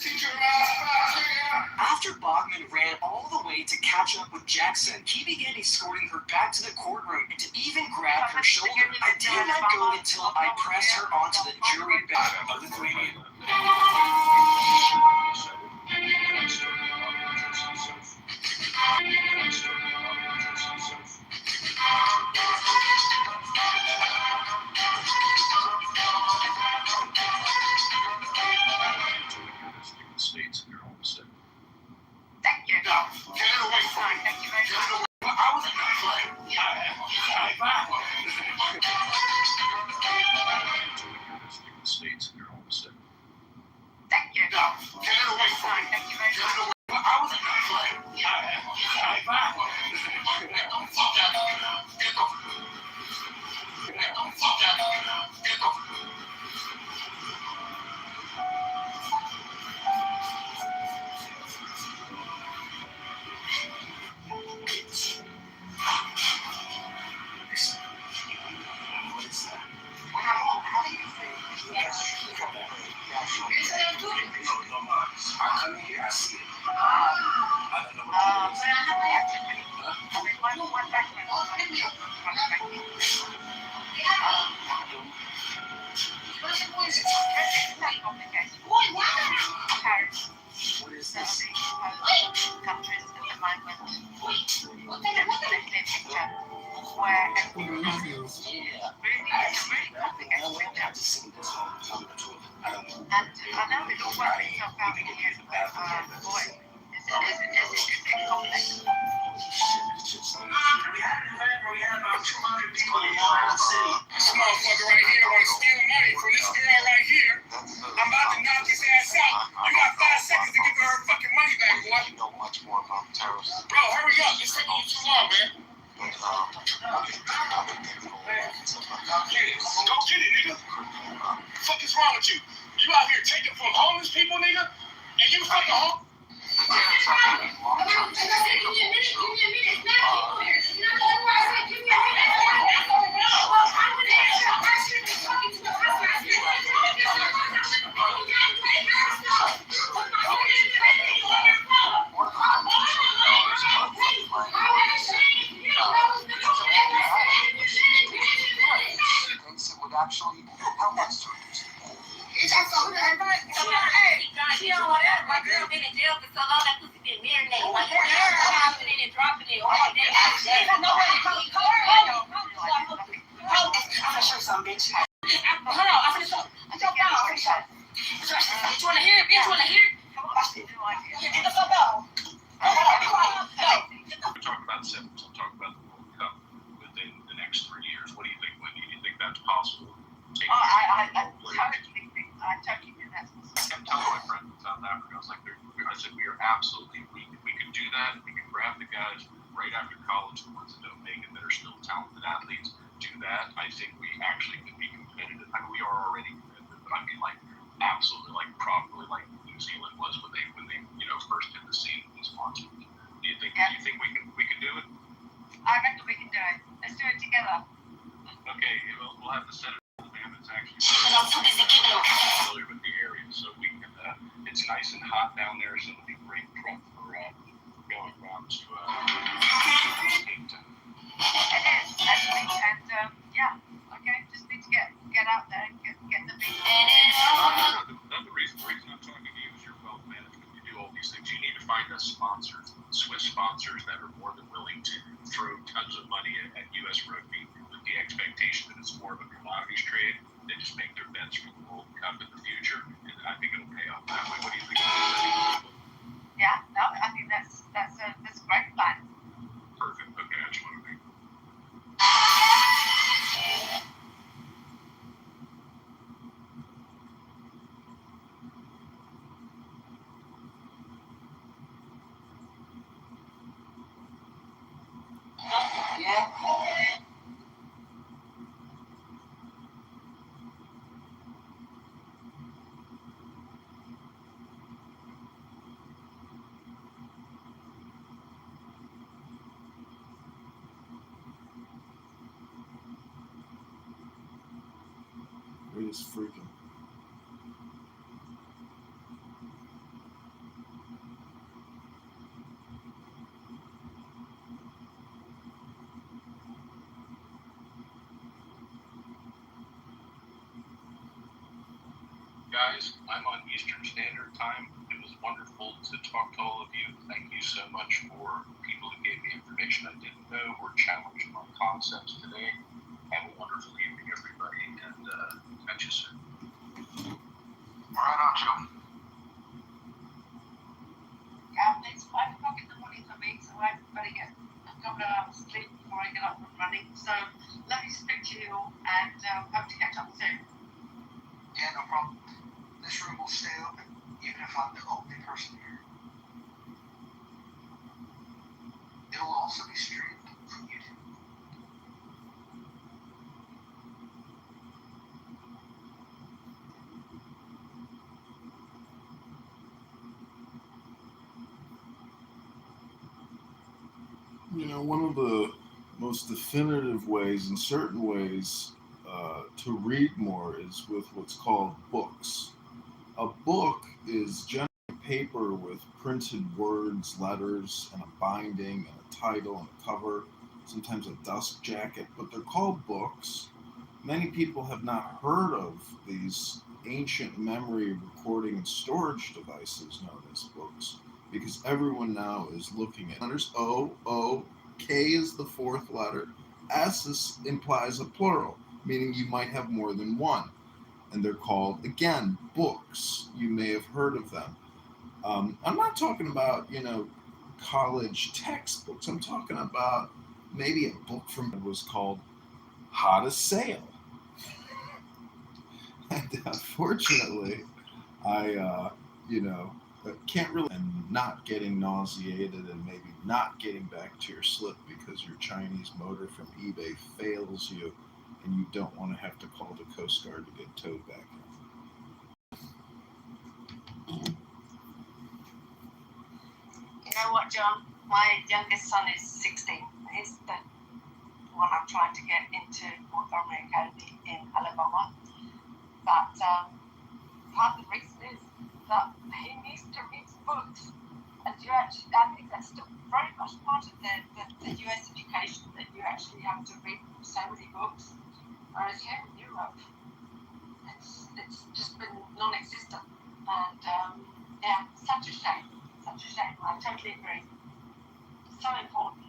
After Bogman ran all the way to catch up with Jackson, he began escorting her back to the courtroom and to even grab her shoulder. I did not go until I pressed her onto the jury bench of Lithuania. Yeah. I went down to see this whole coming to it. I don't know. And I know it all works itself out in the end, but boy, is it complex? This motherfucker right here want to steal money from this girl right here. I'm about to knock his ass out. You got 5 seconds to give her her fucking money back, boy. You know much more about terrorism. Bro, hurry up. It's taking you too long, man. But Go get it, nigga. The fuck is wrong with you? You out here taking from homeless people, nigga? And you fucking home? Would actually help us to reduce the debt. My girl been in jail for so long that pussy been marinated. My girl dropping it and dropping it all day. I'm gonna show you something, bitch. Hold on, I'm finna show. I jumped down, I'm finna show. Bitch, wanna hear it? Bitch, wanna hear it? Get the fuck out. We're talking about settings. I'm talking about the World Cup within the next 3 years. What do you think, Wendy? Do you think that's possible? I totally think that's possible. I kept telling my friend in South Africa, I said, we are absolutely, we could do that. We could grab the guys right after college, the ones that don't make it, that are still talented athletes, do that. I think we actually could be competitive. I mean, we are already competitive, but I mean, like, absolutely, like, properly, like New Zealand was when they first did the scene with these monsters. Do you think we can do it? I reckon we can do it. Let's do it together. Okay, we'll have to set it up. It's actually familiar with the area, so we can. It's nice and hot down there, so it'll be great prep for going around to Cape Town. It is, actually, and yeah, okay, just need to get out there and get the big. The reason I'm talking to you is your wealth management. You do all these things. You need to find us sponsors, Swiss sponsors that are more than willing to throw tons of money at U.S. rugby with the expectation that it's more of a commodities trade. They just make their bets for the World Cup in the future, and I think it'll pay off that way. What do you think? Yeah, no, I think that's a great plan. Perfect. Okay, I just want to make. Yeah. It is freaking. Guys, I'm on Eastern Standard Time. It was wonderful to talk to all of you. Thank you so much for people who gave me information I didn't know or challenged my concepts today. Have a wonderful evening, everybody, and catch you soon. Right on, Joe. Yeah, it's 5 o'clock in the morning for me, so I better get a couple of hours sleep before I get up and running. So let me speak to you and hope to catch up soon. Yeah, no problem. This room will stay open, even if I'm the only person here. It will also be streamed from YouTube. You know, one of the most definitive ways, in certain ways, to read more is with what's called books. A book is generally paper with printed words, letters, and a binding, and a title, and a cover, sometimes a dust jacket, but they're called books. Many people have not heard of these ancient memory recording and storage devices known as books, because everyone now is looking at letters O, K is the fourth letter, implies a plural, meaning you might have more than one. And they're called, again, books. You may have heard of them. I'm not talking about, college textbooks. I'm talking about maybe a book from it was called How to Sail. And unfortunately, I, can't really, and not getting nauseated and maybe not getting back to your slip because your Chinese motor from eBay fails you and you don't want to have to call the Coast Guard to get towed back. You know what, John? My youngest son is 16. He's the one I'm trying to get into Montgomery Academy in Alabama. But part of the reason is that he needs to read books. And I think that's still very much part of the US education, that you actually have to read so many books. Whereas here in Europe, it's just been non-existent. And yeah, such a shame. Such a shame. I totally agree. So important.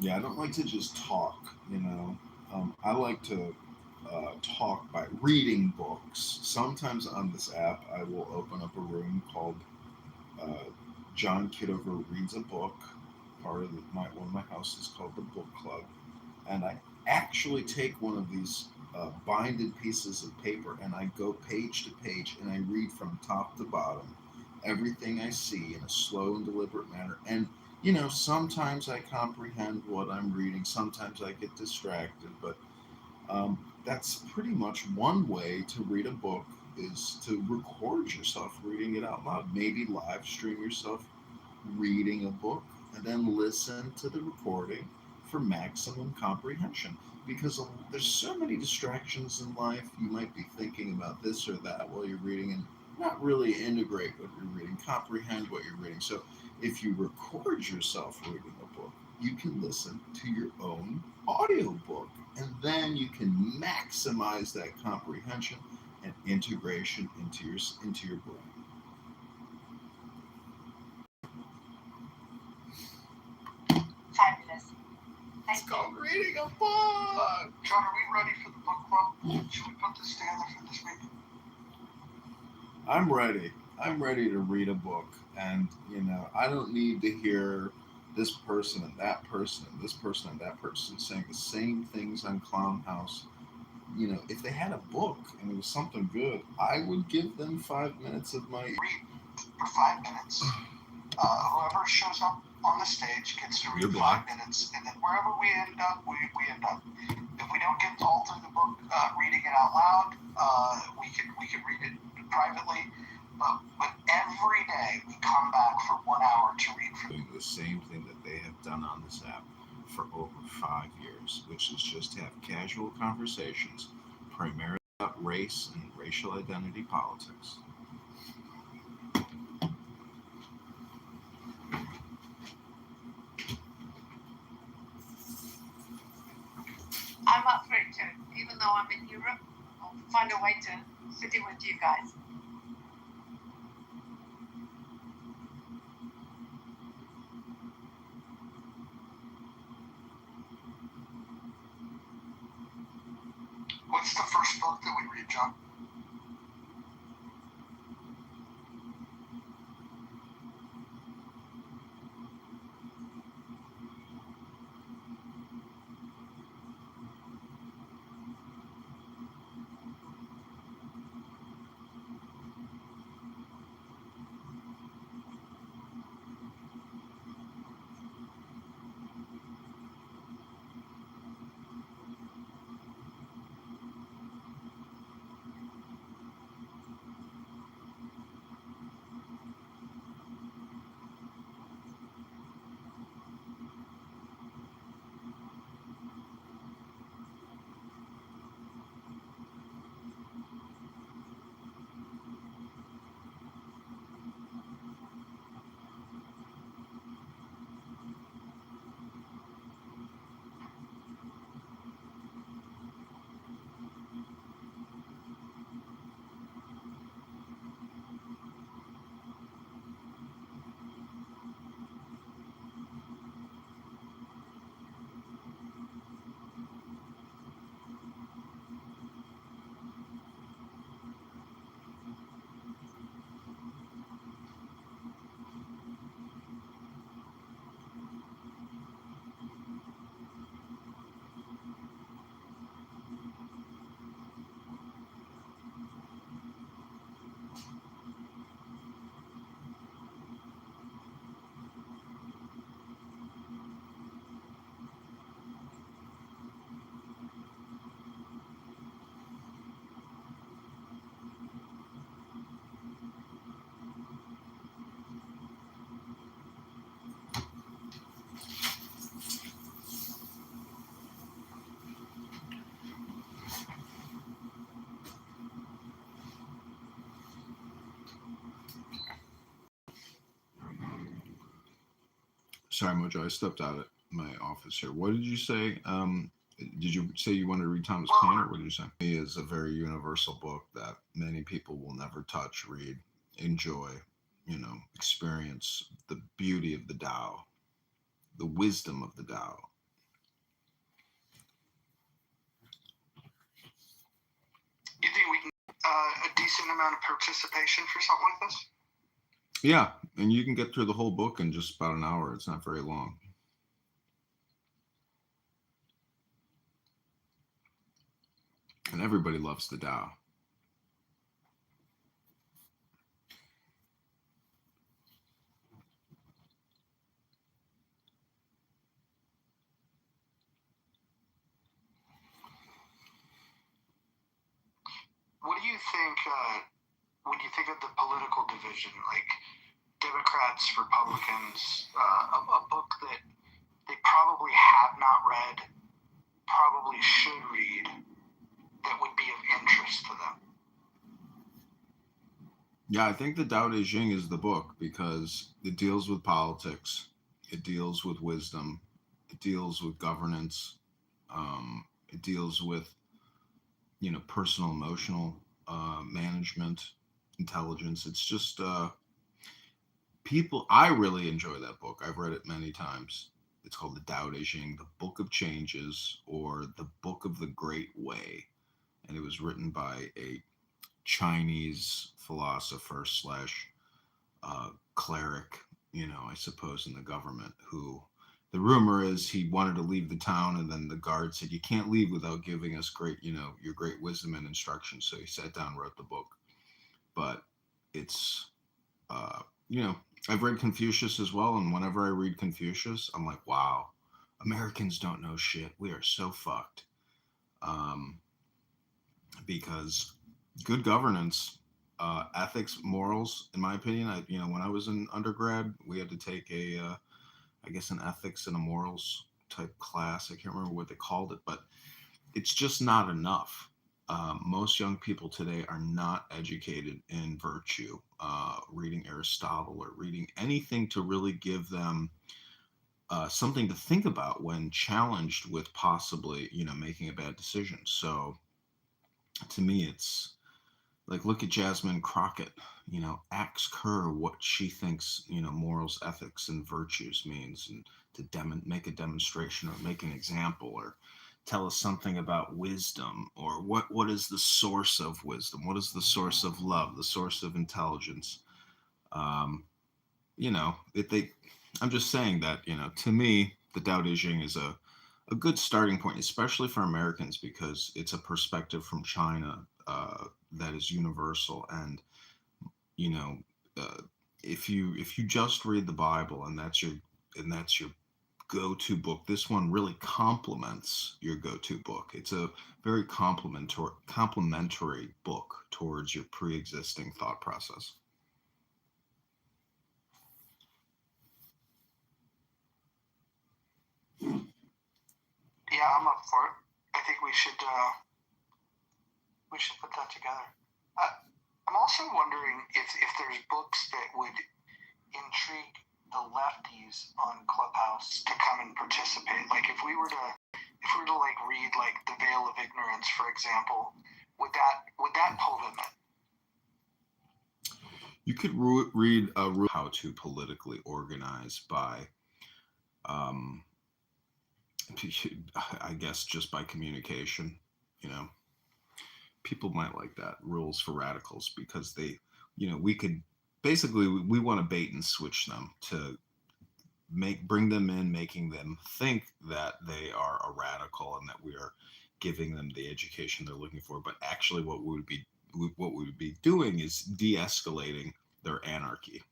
Yeah, I don't like to just talk, I like to talk by reading books. Sometimes on this app, I will open up a room called John Kitover Reads a Book. Part of one of my houses called the Book Club. And I actually take one of these binded pieces of paper and I go page to page and I read from top to bottom everything I see in a slow and deliberate manner. And sometimes I comprehend what I'm reading, sometimes I get distracted, but that's pretty much one way to read a book, is to record yourself reading it out loud. Maybe live stream yourself reading a book and then listen to the recording for maximum comprehension. Because there's so many distractions in life. You might be thinking about this or that while you're reading and not really integrate what you're reading, comprehend what you're reading. So if you record yourself reading a book, you can listen to your own audiobook, and then you can maximize that comprehension and integration into your brain. Fabulous. It's called reading a book. John, are we ready for the book club? Should we put this together for this week? I'm ready. I'm ready to read a book, and I don't need to hear this person and that person and this person and that person saying the same things on Clown House. If they had a book and it was something good, I would give them 5 minutes of my read for 5 minutes. Whoever shows up on the stage gets to read 5 minutes, and then wherever we end up, we end up. If we don't get all through the book reading it out loud, we can read it privately. But every day we come back for 1 hour to read. Doing the same thing that they have done on this app for over 5 years, which is just to have casual conversations, primarily about race and racial identity politics. I'm up for it too. Even though I'm in Europe, I'll find a way to fit in with you guys. What's the first book that we read, John? Sorry, Mojo, I stepped out of my office here. What did you say? Did you say you wanted to read Thomas Paine, or what did you say? He is a very universal book that many people will never touch, read, enjoy, experience the beauty of the Tao, the wisdom of the Tao. You think we can a decent amount of participation for something like this? Yeah, and you can get through the whole book in just about an hour. It's not very long. And everybody loves the Tao. What do you think when you think of the political division, like Democrats, Republicans, a book that they probably have not read, probably should read, that would be of interest to them? Yeah, I think the Tao Te Ching is the book because it deals with politics, it deals with wisdom, it deals with governance, it deals with personal emotional management, intelligence. It's just I really enjoy that book. I've read it many times. It's called the Tao Te Ching, the Book of Changes, or the Book of the Great Way, and it was written by a Chinese philosopher slash cleric, I suppose, in the government, who the rumor is he wanted to leave the town, and then the guard said, "You can't leave without giving us great, your great wisdom and instruction." So he sat down and wrote the book. But it's, I've read Confucius as well, and whenever I read Confucius, I'm like, wow, Americans don't know shit. We are so fucked. Because good governance, ethics, morals, in my opinion, when I was in undergrad, we had to take I guess an ethics and a morals type class. I can't remember what they called it, but it's just not enough. Most young people today are not educated in virtue, reading Aristotle or reading anything to really give them something to think about when challenged with possibly, making a bad decision. So to me, it's like, look at Jasmine Crockett, ask her what she thinks, morals, ethics, and virtues means, and to make a demonstration or make an example, or tell us something about wisdom, or what is the source of wisdom? What is the source of love, the source of intelligence? I'm just saying that, to me, the Tao Te Ching is a good starting point, especially for Americans, because it's a perspective from China that is universal. And if you just read the Bible and that's your go-to book, this one really complements your go-to book. It's a very complementary book towards your pre-existing thought process. Yeah, I'm up for it. I think we should put that together. I'm also wondering if there's books that would intrigue the lefties on Clubhouse to come and participate. Like if we were to like read like The Veil of Ignorance, for example, would that pull them in? You could read How to Politically Organize by I guess just by communication, people might like that. Rules for Radicals, because they, we could basically, we want to bait and switch them to bring them in, making them think that they are a radical and that we are giving them the education they're looking for. But actually what we would be doing is de-escalating their anarchy.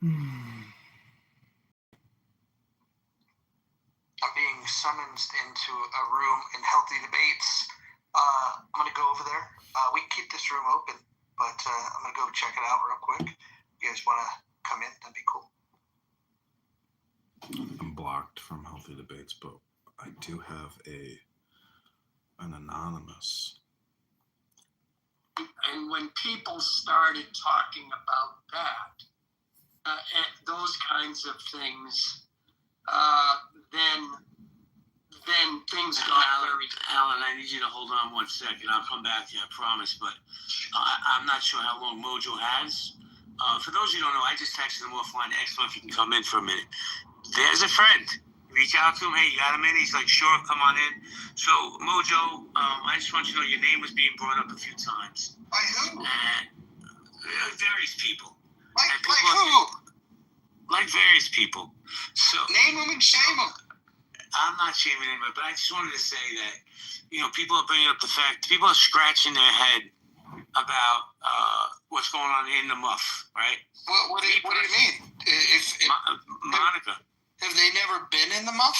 I'm being summoned into a room in Healthy Debates. I'm going to go over there. We can keep this room open, but I'm going to go check it out real quick. If you guys want to come in, that'd be cool. I'm blocked from Healthy Debates, but I do have a and anonymous. And when people started talking about that, and those kinds of things, then things got very. Alan, I need you to hold on 1 second. I'll come back to you, I promise. But I'm not sure how long Mojo has. For those of you who don't know, I just texted him offline. Excellent, if you can come in for a minute. There's a friend. Reach out to him. Hey, you got him in? He's like, sure, come on in. So, Mojo, I just want you to know your name was being brought up a few times. By who? Various people. Like who? Like various people. So name them and shame them. I'm not shaming anybody, but I just wanted to say that, people are bringing up the fact, people are scratching their head about what's going on in the muff, right? What do you mean? Monica. Have they never been in the muff?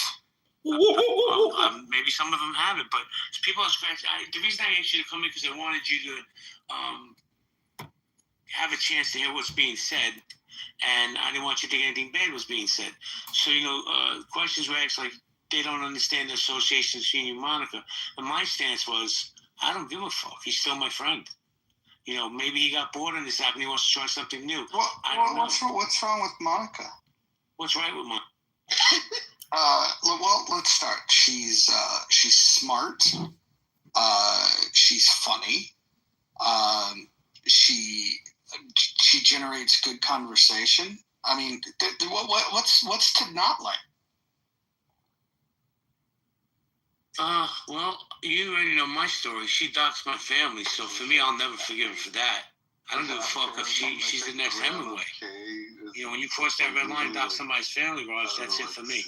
Maybe some of them haven't, but people are scratching. The reason I asked you to come in because I wanted you to have a chance to hear what's being said, and I didn't want you to think anything bad was being said. So, questions were asked like, they don't understand the association between you and Monica. And my stance was, I don't give a fuck. He's still my friend. Maybe he got bored on this app and he wants to try something new. What's wrong with Monica? What's right with Monica? Well, let's start. She's smart. She's funny. She generates good conversation. I mean, what's to not like? Well, you already know my story. She doxed my family, so for me, I'll never forgive her for that. I don't give a fuck if she's the next Hemingway. When you cross that red line, dox somebody's family, Raj, that's it for me.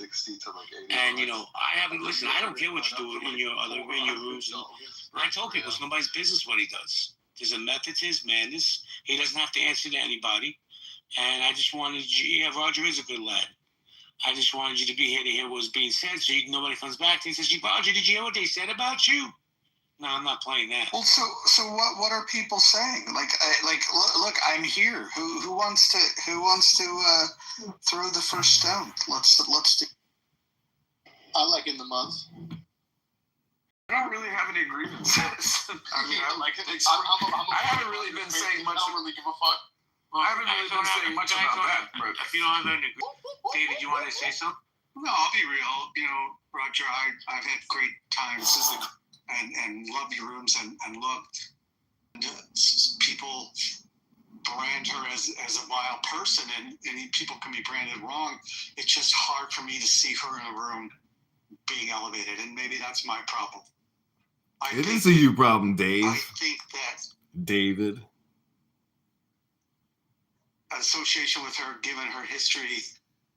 And I haven't listened. I don't care what you do in your rooms. And I told people it's nobody's business what he does. There's a method to his madness. He doesn't have to answer to anybody. And I just wanted you. Yeah, Roger is a good lad. I just wanted you to be here to hear what was being said, so nobody comes back to you and says, Roger, did you hear what they said about you? No, I'm not playing that. Well, so what are people saying? Look, I'm here. Who wants to throw the first stone? Let's do. I like in the month. I don't really have any grievances. I mean, I like it. I haven't really been saying much. I don't really give a fuck. Well, I haven't really been saying much about that. But if you don't have any, David, you want to say something? No, I'll be real. Roger, I've had great times and loved your rooms and loved people brand her as a wild person, and people can be branded wrong. It's just hard for me to see her in a room being elevated, and maybe that's my problem. It is a you problem, Dave. I think that David. Association with her, given her history,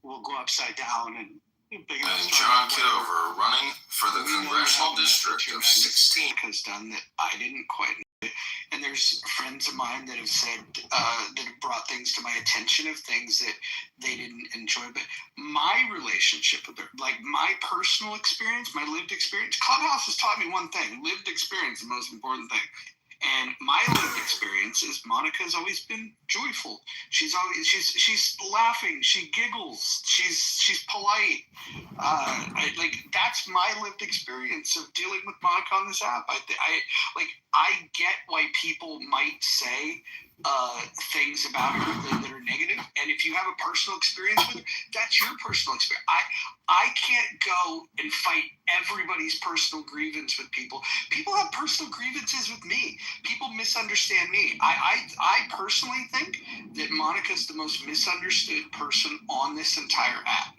will go upside down. And John Kitover running for the congressional district of 16 has done that I didn't quite know. And there's friends of mine that have said that have brought things to my attention of things that they didn't enjoy. But my relationship with her, like my personal experience, my lived experience, Clubhouse has taught me one thing: lived experience, the most important thing. And my lived experience is Monica's always been joyful. She's laughing. She giggles. She's polite. That's my lived experience of dealing with Monica on this app. I get why people might say things about her that are negative. And if you have a personal experience with her, that's your personal experience. I can't go and fight everybody's personal grievance with people. People have personal grievances with me. People misunderstand me. I personally think that Monica's the most misunderstood person on this entire app.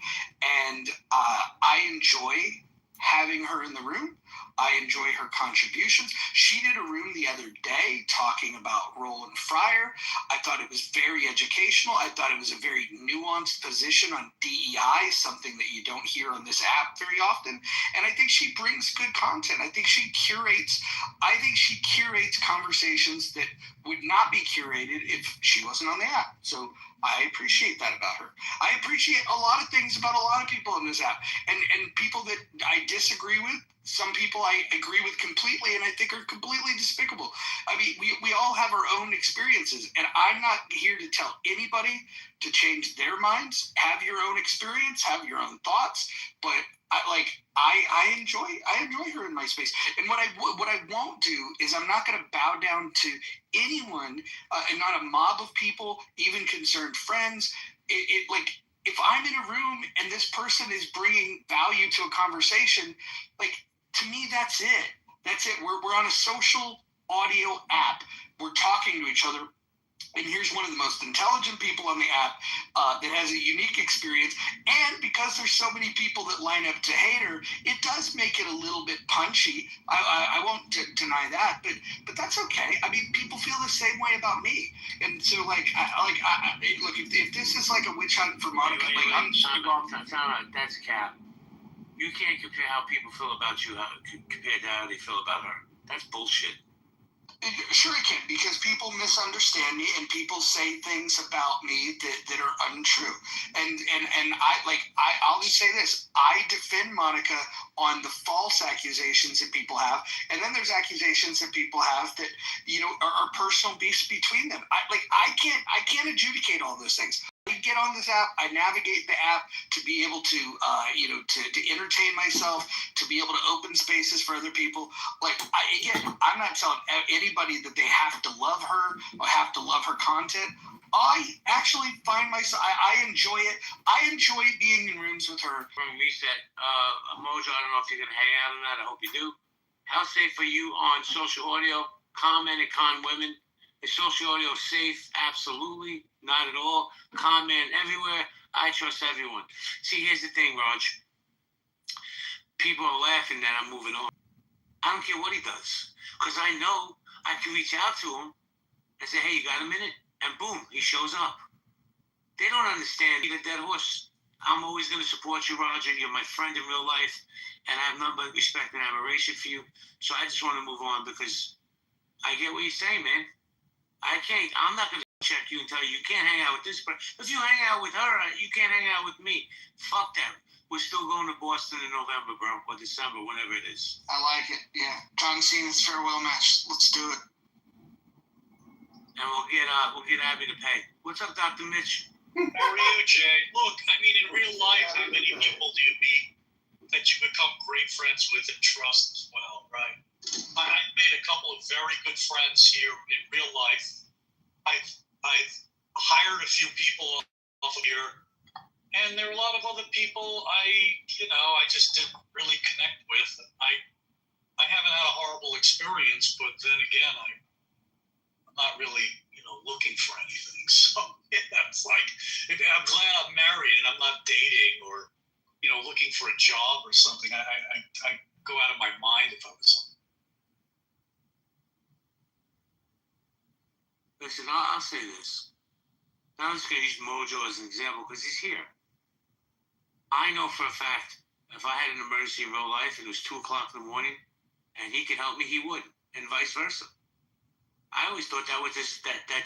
And I enjoy having her in the room. I enjoy her contributions. She did a room the other day talking about Roland Fryer. I thought it was very educational. I thought it was a very nuanced position on DEI, something that you don't hear on this app very often. And I think she brings good content. I think she curates conversations that would not be curated if she wasn't on the app. So I appreciate that about her. I appreciate a lot of things about a lot of people on this app. And people that I disagree with, some people I agree with completely and I think are completely despicable. I mean, we all have our own experiences, and I'm not here to tell anybody to change their minds. Have your own experience, have your own thoughts, but I enjoy her in my space. And what I won't do is I'm not going to bow down to anyone, and not a mob of people, even concerned friends. Like, if I'm in a room and this person is bringing value to a conversation, like, to me, that's it. That's it. We're on a social audio app. We're talking to each other. And here's one of the most intelligent people on the app that has a unique experience. And because there's so many people that line up to hate her, it does make it a little bit punchy. I won't deny that, but that's okay. I mean, people feel the same way about me. And so, look, if this is like a witch hunt for Monica, that's cap. You can't compare how people feel about you compared to how they feel about her. That's bullshit. Sure I can, because people misunderstand me and people say things about me that are untrue. And I'll just say this. I defend Monica on the false accusations that people have. And then there's accusations that people have that, are personal beefs between them. I can't adjudicate all those things. I get on this app, I navigate the app to be able to, to entertain myself, to be able to open spaces for other people. I'm not telling anybody that they have to love her or have to love her content. I actually find myself, I enjoy it. I enjoy being in rooms with her. From Reset, Mojo, I don't know if you're going to hang out or not. I hope you do. How safe are you on social audio? Con men and con women. Is social audio safe? Absolutely not at all. Con man everywhere. I trust everyone. See, here's the thing, Raj. People are laughing that I'm moving on. I don't care what he does, because I know I can reach out to him and say, hey, you got a minute? And boom, he shows up. They don't understand. He's a dead horse. I'm always going to support you, Roger. You're my friend in real life, and I have nothing but respect and admiration for you. So I just want to move on, because I get what you're saying, man. I'm not going to check you and tell you can't hang out with this person. If you hang out with her, you can't hang out with me. Fuck that. We're still going to Boston in November, bro, or December, whenever it is. I like it. Yeah. John Cena's farewell match. Let's do it. And we'll get Abby to pay. What's up, Dr. Mitch? How are you, Jay? Look, I mean, in real life, how many people do you meet that you become great friends with and trust as well, right? I've made a couple of very good friends here in real life. I've hired a few people off of here, and there are a lot of other people I just didn't really connect with. I haven't had a horrible experience, but then again, I'm not really looking for anything. So it's like, I'm glad I'm married and I'm not dating or looking for a job or something. I go out of my mind if I was something. Listen, I'll say this. Now I'm just going to use Mojo as an example because he's here. I know for a fact if I had an emergency in real life and it was 2 o'clock in the morning and he could help me, he would, and vice versa. I always thought that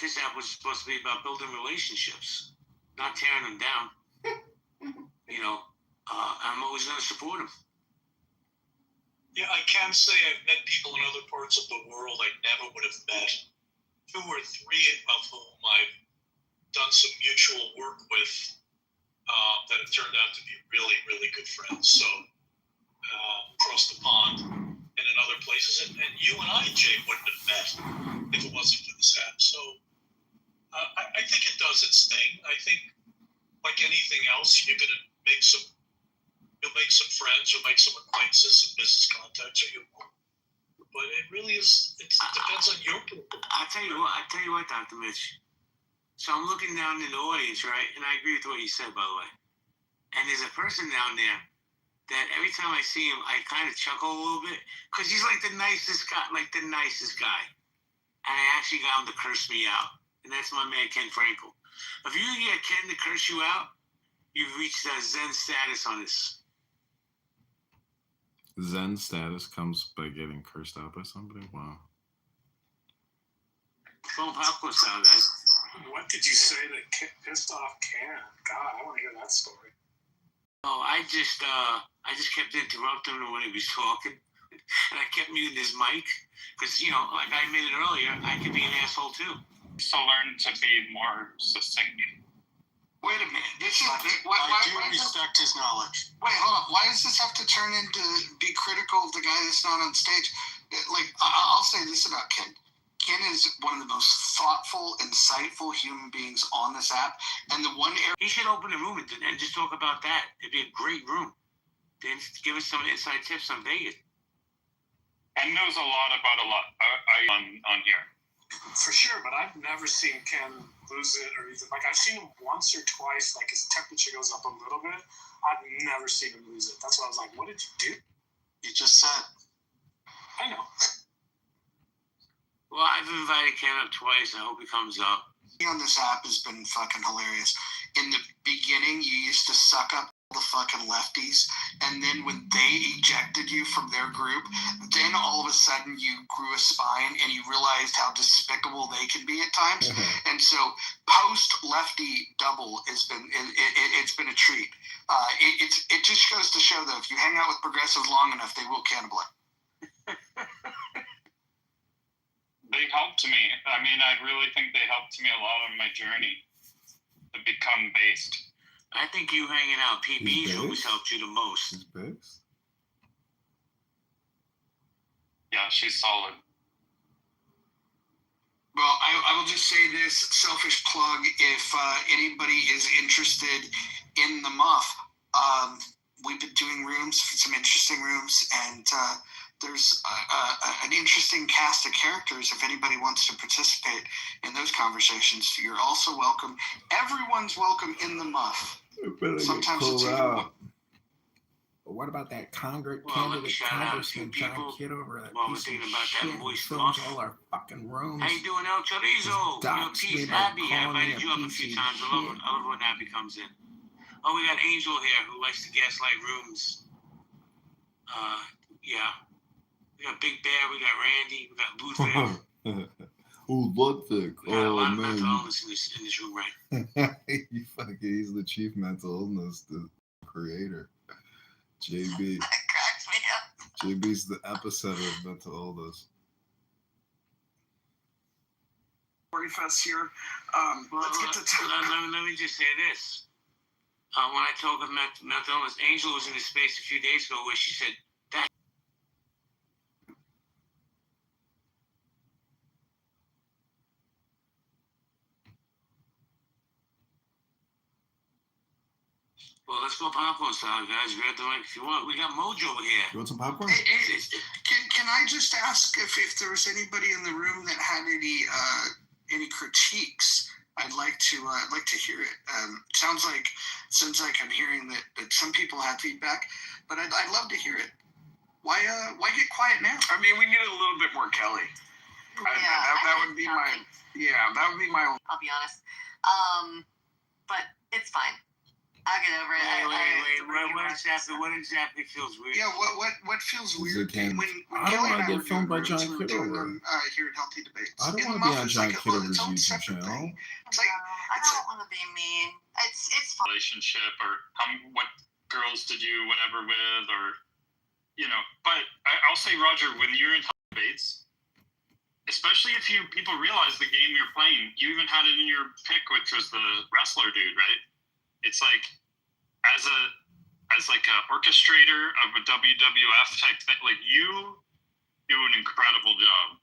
this app was supposed to be about building relationships, not tearing them down. I'm always going to support him. Yeah, I can say I've met people in other parts of the world I never would have met. 2 or 3 of whom I've done some mutual work with that have turned out to be really, really good friends. So across the pond and in other places. And you and I, Jay, wouldn't have met if it wasn't for this app. So I think it does its thing. I think, like anything else, you'll make some friends, you'll make some acquaintances, some business contacts, or you won't. But it really is. It depends on your people. I tell you what, Dr. Mitch. So I'm looking down in the audience, right? And I agree with what you said, by the way. And there's a person down there that every time I see him, I kind of chuckle a little bit because he's like the nicest guy, And I actually got him to curse me out, and that's my man Ken Frankel. If you get Ken to curse you out, you've reached a Zen status on this. Zen status comes by getting cursed out by somebody? Wow. Phone popcorn sound, guys. What did you say that pissed off Ken? God, I want to hear that story. Oh, I just kept interrupting him when he was talking, and I kept muting his mic because like I admitted earlier, I could be an asshole too. So learn to be more succinct. Wait a minute. This is I do respect his knowledge. Wait, hold on. Why does this have to turn into be critical of the guy that's not on stage? Like, I'll say this about Ken. Ken is one of the most thoughtful, insightful human beings on this app. And the one area... He should open a room and just talk about that. It'd be a great room. Then give us some inside tips on Vegas. And knows a lot about a lot on here. For sure, but I've never seen Ken lose it or even like I've seen him once or twice. Like his temperature goes up a little bit. I've never seen him lose it. That's why I was like, "What did you do?" You just said. I know. Well, I've invited Ken up twice. I hope he comes up. On this app has been fucking hilarious. In the beginning, you used to suck up the fucking lefties, and then when they ejected you from their group, then all of a sudden you grew a spine and you realized how despicable they can be at times. And so post lefty double has been it's been a treat. It just goes to show though, if you hang out with progressives long enough, they will cannibalize. They helped me. I mean, I really think they helped me a lot on my journey to become based. I think you hanging out PB's always helped you the most. His base? Yeah, she's solid. Well, I will just say this selfish plug. If anybody is interested in the Muff, we've been doing rooms, some interesting rooms, and there's an interesting cast of characters. If anybody wants to participate in those conversations, you're also welcome. Everyone's welcome in the Muff. Sometimes it's even... But what about that Congressman Congressman John Kitover? That well, we're piece thinking of about shit that voice films muff. all our fucking rooms. How you doing, El Chorizo? Peace, Abby. I invited you up a few times. I love when Abby comes in. Oh, we got Angel here who likes to gaslight rooms. Yeah. We got Big Bear, we got Randy, we got Ludwig. Oh, Ludwig. We got a lot of man. mental illness in this room, right? He's the chief mental illness, the creator. JB. JB's the epicenter of mental illness. Fest here. Let's get to let me just say this. When I talk of mental illness, Angel was in this space a few days ago where she said, that. Well, let's go popcorn style, guys. Grab the mic if you want. We got Mojo here. You want some popcorn? Hey, can I just ask if there was anybody in the room that had any critiques? I'd like to hear it. Sounds like I'm hearing that some people had feedback, but I'd love to hear it. Why get quiet now? I mean, we needed a little bit more Kelly. That would be my. I'll be honest. But it's fine. I'll get over it. Wait. What exactly feels weird? Yeah, what feels weird? I don't want to get filmed by John Kitover. Here at Healthy Debates. I don't want to be on John Kitover's YouTube channel. I don't want to be mean. It's fun. Relationship or what girls to do whatever with, or But I'll say, Roger, when you're in debates, especially if people realize the game you're playing, you even had it in your pick, which was the wrestler dude, right? It's like as like an orchestrator of a WWF type thing, like you do an incredible job.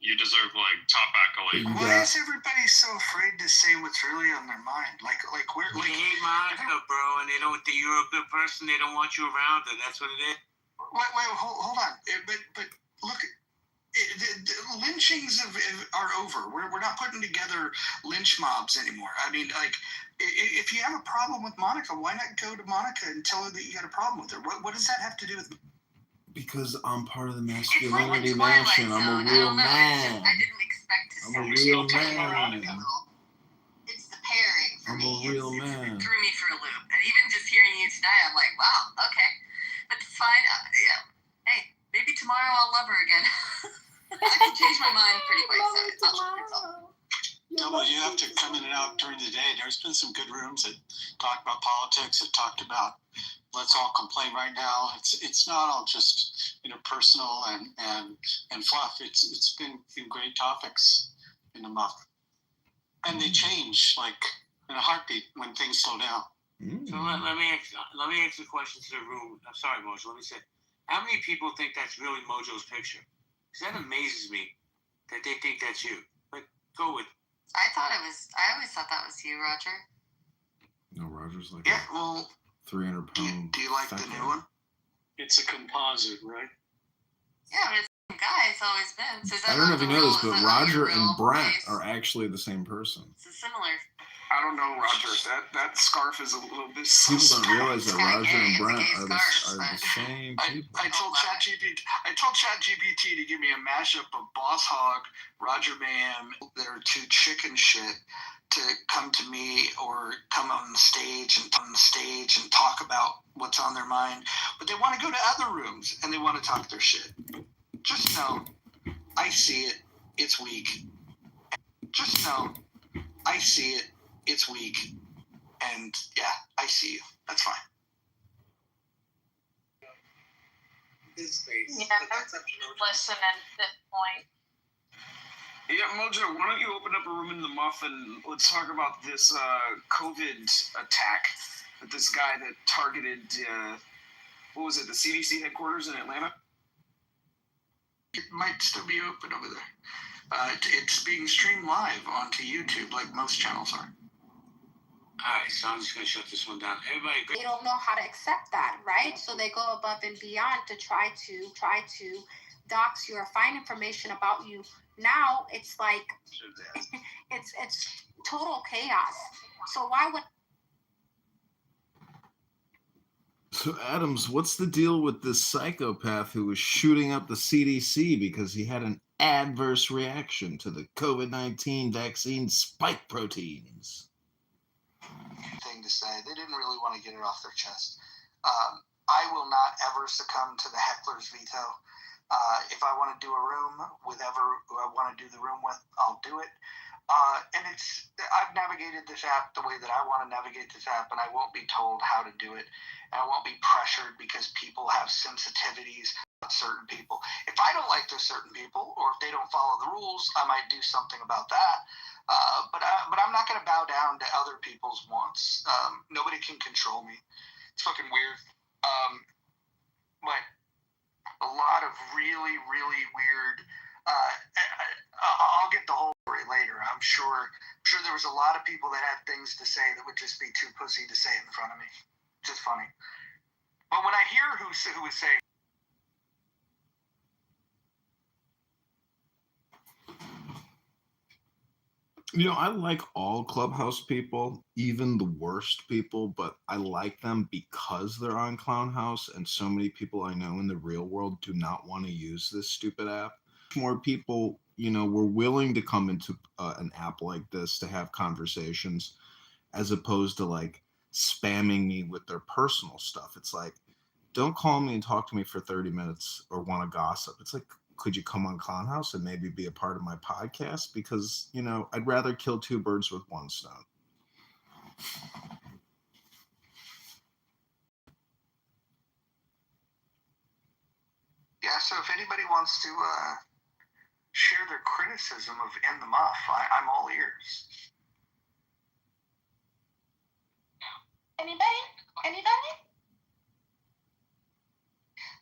You deserve top accolades. Why is everybody so afraid to say what's really on their mind? They hate Monica, bro, and you're a good person. They don't want you around her. That's what it is. Wait, hold on. But look. The lynchings are over. We're not putting together lynch mobs anymore. I mean, if you have a problem with Monica, why not go to Monica and tell her that you got a problem with her? What does that have to do with me? Because I'm part of the masculinity mansion. I'm a real man. I didn't expect to I'm a real man. It's the pairing for I'm me. A real man. It threw me for a loop. And even just hearing you tonight, I'm like, wow, okay. But it's fine. Hey, maybe tomorrow I'll love her again. I can change my mind pretty quick, so it's all. Double, you have to come in and out during the day. There's been some good rooms that talked about politics, that talked about let's all complain right now. It's not all just personal and fluff. It's been great topics in the Muff, and they change. in a heartbeat when things slow down. So let me ask the question to the room. I'm sorry, Mojo. Let me say, how many people think that's really Mojo's picture? Because that amazes me that they think that's you. But go with. I always thought that was you, Roger. No, Roger's like Yeah, well, 300 pound. do you like the new one? It's a composite, right? Yeah, but it's the same guy. It's always been. So I don't know if you know this, but Roger and Brent are actually the same person. It's similar. I don't know, Roger. That scarf is a little bit. People don't realize that Roger and Brent are the same people. I told ChatGPT to give me a mashup of Boss Hog, Roger Mayhem, their two chicken shit, to come to me or come on stage and talk about what's on their mind. But they want to go to other rooms and they want to talk their shit. Just know, I see it. It's weak. Just know, I see it. It's weak. And yeah, I see you. That's fine. His face. Yeah, listen at this point. Yeah, Mojo, why don't you open up a room in the Muff and let's talk about this COVID attack with this guy that targeted, what was it, the CDC headquarters in Atlanta? It might still be open over there. It's being streamed live onto YouTube like most channels are. Alright, so I'm just gonna shut this one down. Everybody, they don't know how to accept that, right? So they go above and beyond to try to dox you or find information about you. Now it's like it's total chaos. So why would? So Adams, what's the deal with this psychopath who was shooting up the CDC because he had an adverse reaction to the COVID-19 vaccine spike proteins? Thing to say. They didn't really want to get it off their chest. I will not ever succumb to the heckler's veto. If I want to do a room with who I want to do the room with, I'll do it. And I've navigated this app the way that I want to navigate this app, and I won't be told how to do it. And I won't be pressured because people have sensitivities about certain people. If I don't like those certain people, or if they don't follow the rules, I might do something about that. But I'm not going to bow down to other people's wants. Nobody can control me. It's fucking weird. But a lot of really, really weird. I'll get the whole story later. I'm sure there was a lot of people that had things to say that would just be too pussy to say it in front of me. Just funny. But when I hear who was saying. You know, I like all Clubhouse people, even the worst people, but I like them because they're on Clownhouse, and so many people I know in the real world do not want to use this stupid app. More people, you know, were willing to come into an app like this to have conversations as opposed to like spamming me with their personal stuff. It's like, don't call me and talk to me for 30 minutes or want to gossip. It's like, could you come on Clownhouse and maybe be a part of my podcast? Because, you know, I'd rather kill two birds with one stone. Yeah, so if anybody wants to share their criticism of In the Muff, I'm all ears. Anybody?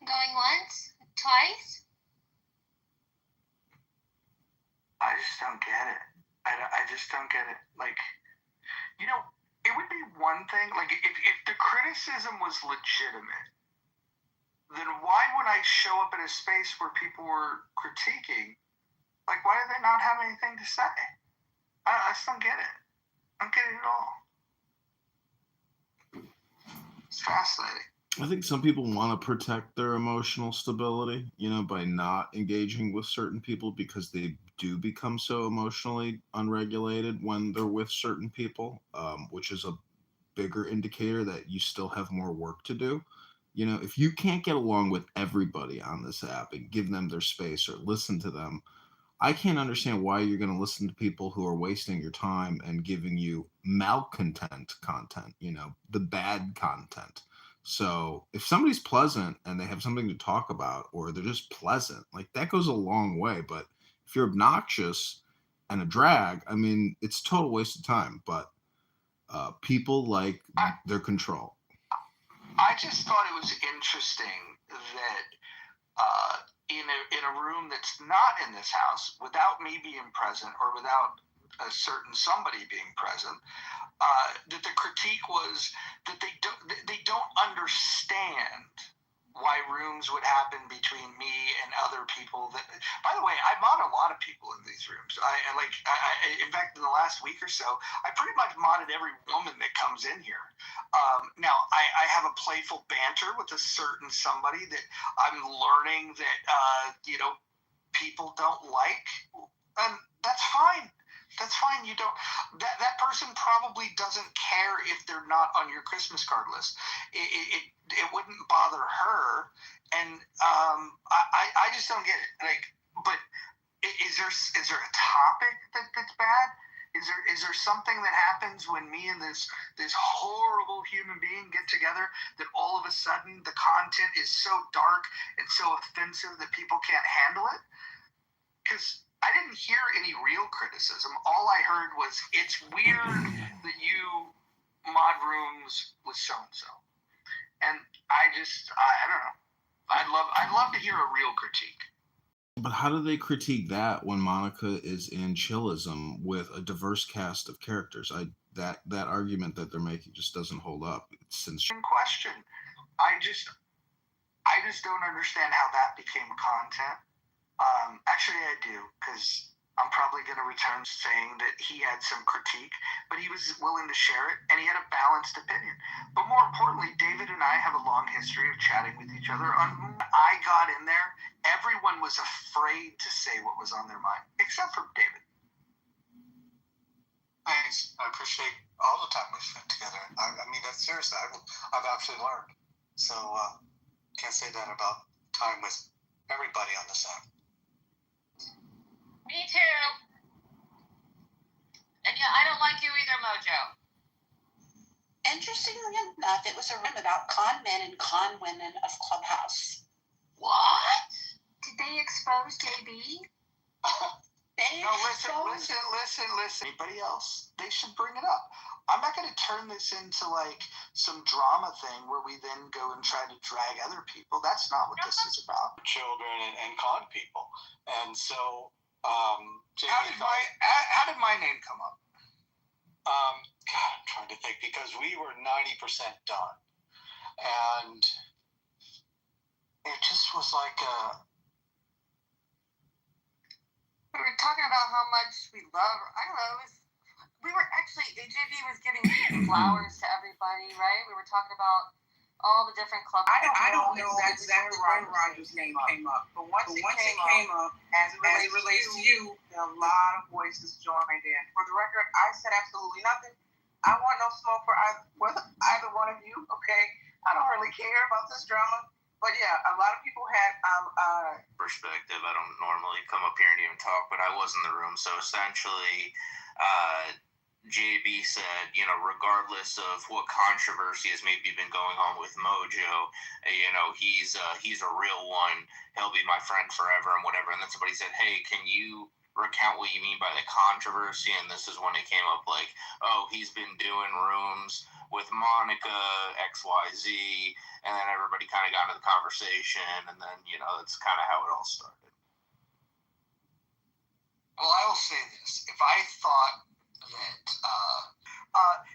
Going once? Twice? I just don't get it. I just don't get it. Like, you know, it would be one thing, like, if the criticism was legitimate, then why would I show up in a space where people were critiquing? Like, why do they not have anything to say? I just don't get it. I don't get it at all. It's fascinating. I think some people want to protect their emotional stability, you know, by not engaging with certain people because they do become so emotionally unregulated when they're with certain people, which is a bigger indicator that you still have more work to do. You know, if you can't get along with everybody on this app and give them their space or listen to them, I can't understand why you're going to listen to people who are wasting your time and giving you malcontent content, you know, the bad content. So if somebody's pleasant and they have something to talk about, or they're just pleasant, like that goes a long way. But if you're obnoxious and a drag, I mean, it's a total waste of time. But People like their control. I just thought it was interesting that in a room that's not in this house, without me being present or without a certain somebody being present, that the critique was that they don't understand why rooms would happen between me and other people. That, by the way, I mod a lot of people in these rooms. In fact, in the last week or so, I pretty much modded every woman that comes in here. Now, I have a playful banter with a certain somebody that I'm learning that people don't like, and that's fine. That's fine. You don't. That person probably doesn't care if they're not on your Christmas card list. It wouldn't bother her, and I just don't get it. Like, but is there a topic that's bad? Is there something that happens when me and this horrible human being get together that all of a sudden the content is so dark and so offensive that people can't handle it? Because I didn't hear any real criticism. All I heard was, it's weird that you mod rooms with so-and-so. And I don't know. I'd love to hear a real critique. But how do they critique that when Monica is in chillism with a diverse cast of characters? That argument that they're making just doesn't hold up. It's in question. I just don't understand how that became content. Actually, I do, because I'm probably going to return saying that he had some critique, but he was willing to share it, and he had a balanced opinion. But more importantly, David and I have a long history of chatting with each other. When I got in there, everyone was afraid to say what was on their mind, except for David. Thanks. I appreciate all the time we spent together. I mean, that's seriously, I've actually learned. So, can't say that about time with everybody on the set. Me too. And yeah, I don't like you either, Mojo. Interestingly enough, it was a room about con men and con women of Clubhouse. What? Did they expose JB? No, listen. Anybody else? They should bring it up. I'm not going to turn this into like some drama thing where we then go and try to drag other people. That's not what this is about. Children and con people. And so, how did my name come up? God, I'm trying to think, because we were 90% done. And it just was like we were talking about how much we love, I don't know, we were actually, JB was giving flowers to everybody, right? We were talking about all the different clubs. I don't know exactly when Roger's name came up, but once it came up, as it relates to you, a lot of voices joined in. For the record, I said absolutely nothing. I want no smoke for either one of you, okay? I don't really care about this drama. But yeah, a lot of people had perspective. I don't normally come up here and even talk, but I was in the room. So essentially, JB said, regardless of what controversy has maybe been going on with Mojo, he's a real one. He'll be my friend forever and whatever. And then somebody said, hey, can you recount what you mean by the controversy? And this is when it came up like, oh, he's been doing rooms with Monica, XYZ, and then everybody kind of got into the conversation, and then, that's kind of how it all started. Well, I will say this. If I thought that,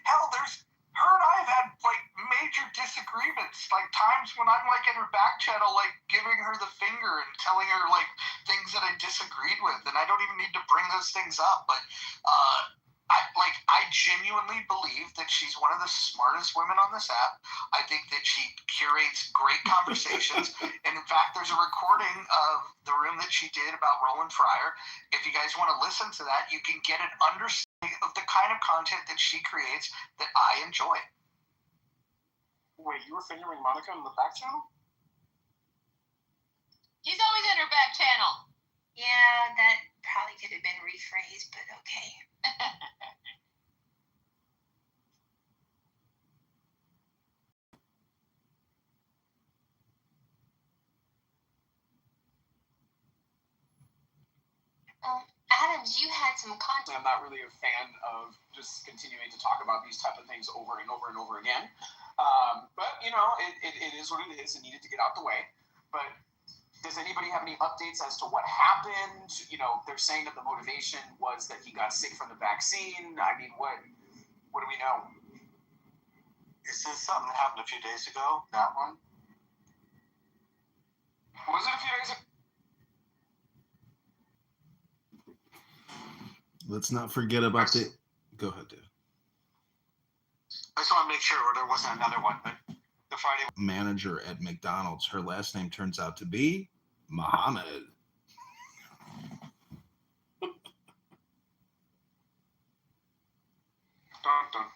hell, there's her and I have had, like, major disagreements, like, times when I'm, like, in her back channel, like, giving her the finger and telling her, like, things that I disagreed with, and I don't even need to bring those things up, but, I genuinely believe that she's one of the smartest women on this app. I think that she curates great conversations. And in fact, there's a recording of the room that she did about Roland Fryer. If you guys want to listen to that, you can get an understanding of the kind of content that she creates that I enjoy. Wait, you were fingering Monica in the back channel? He's always in her back channel. Yeah, that probably could have been rephrased, but okay. Adam Raj, you had some content. I'm not really a fan of just continuing to talk about these type of things over and over and over again. But, you know, it is what it is. It needed to get out the way. But does anybody have any updates as to what happened? You know, they're saying that the motivation was that he got sick from the vaccine. I mean, what do we know? Is this something that happened a few days ago? That one? Was it a few days ago? Let's not forget about the. Go ahead, Dave. I just want to make sure there wasn't another one, but the Friday manager at McDonald's. Her last name turns out to be Muhammad. Dun, dun, dun.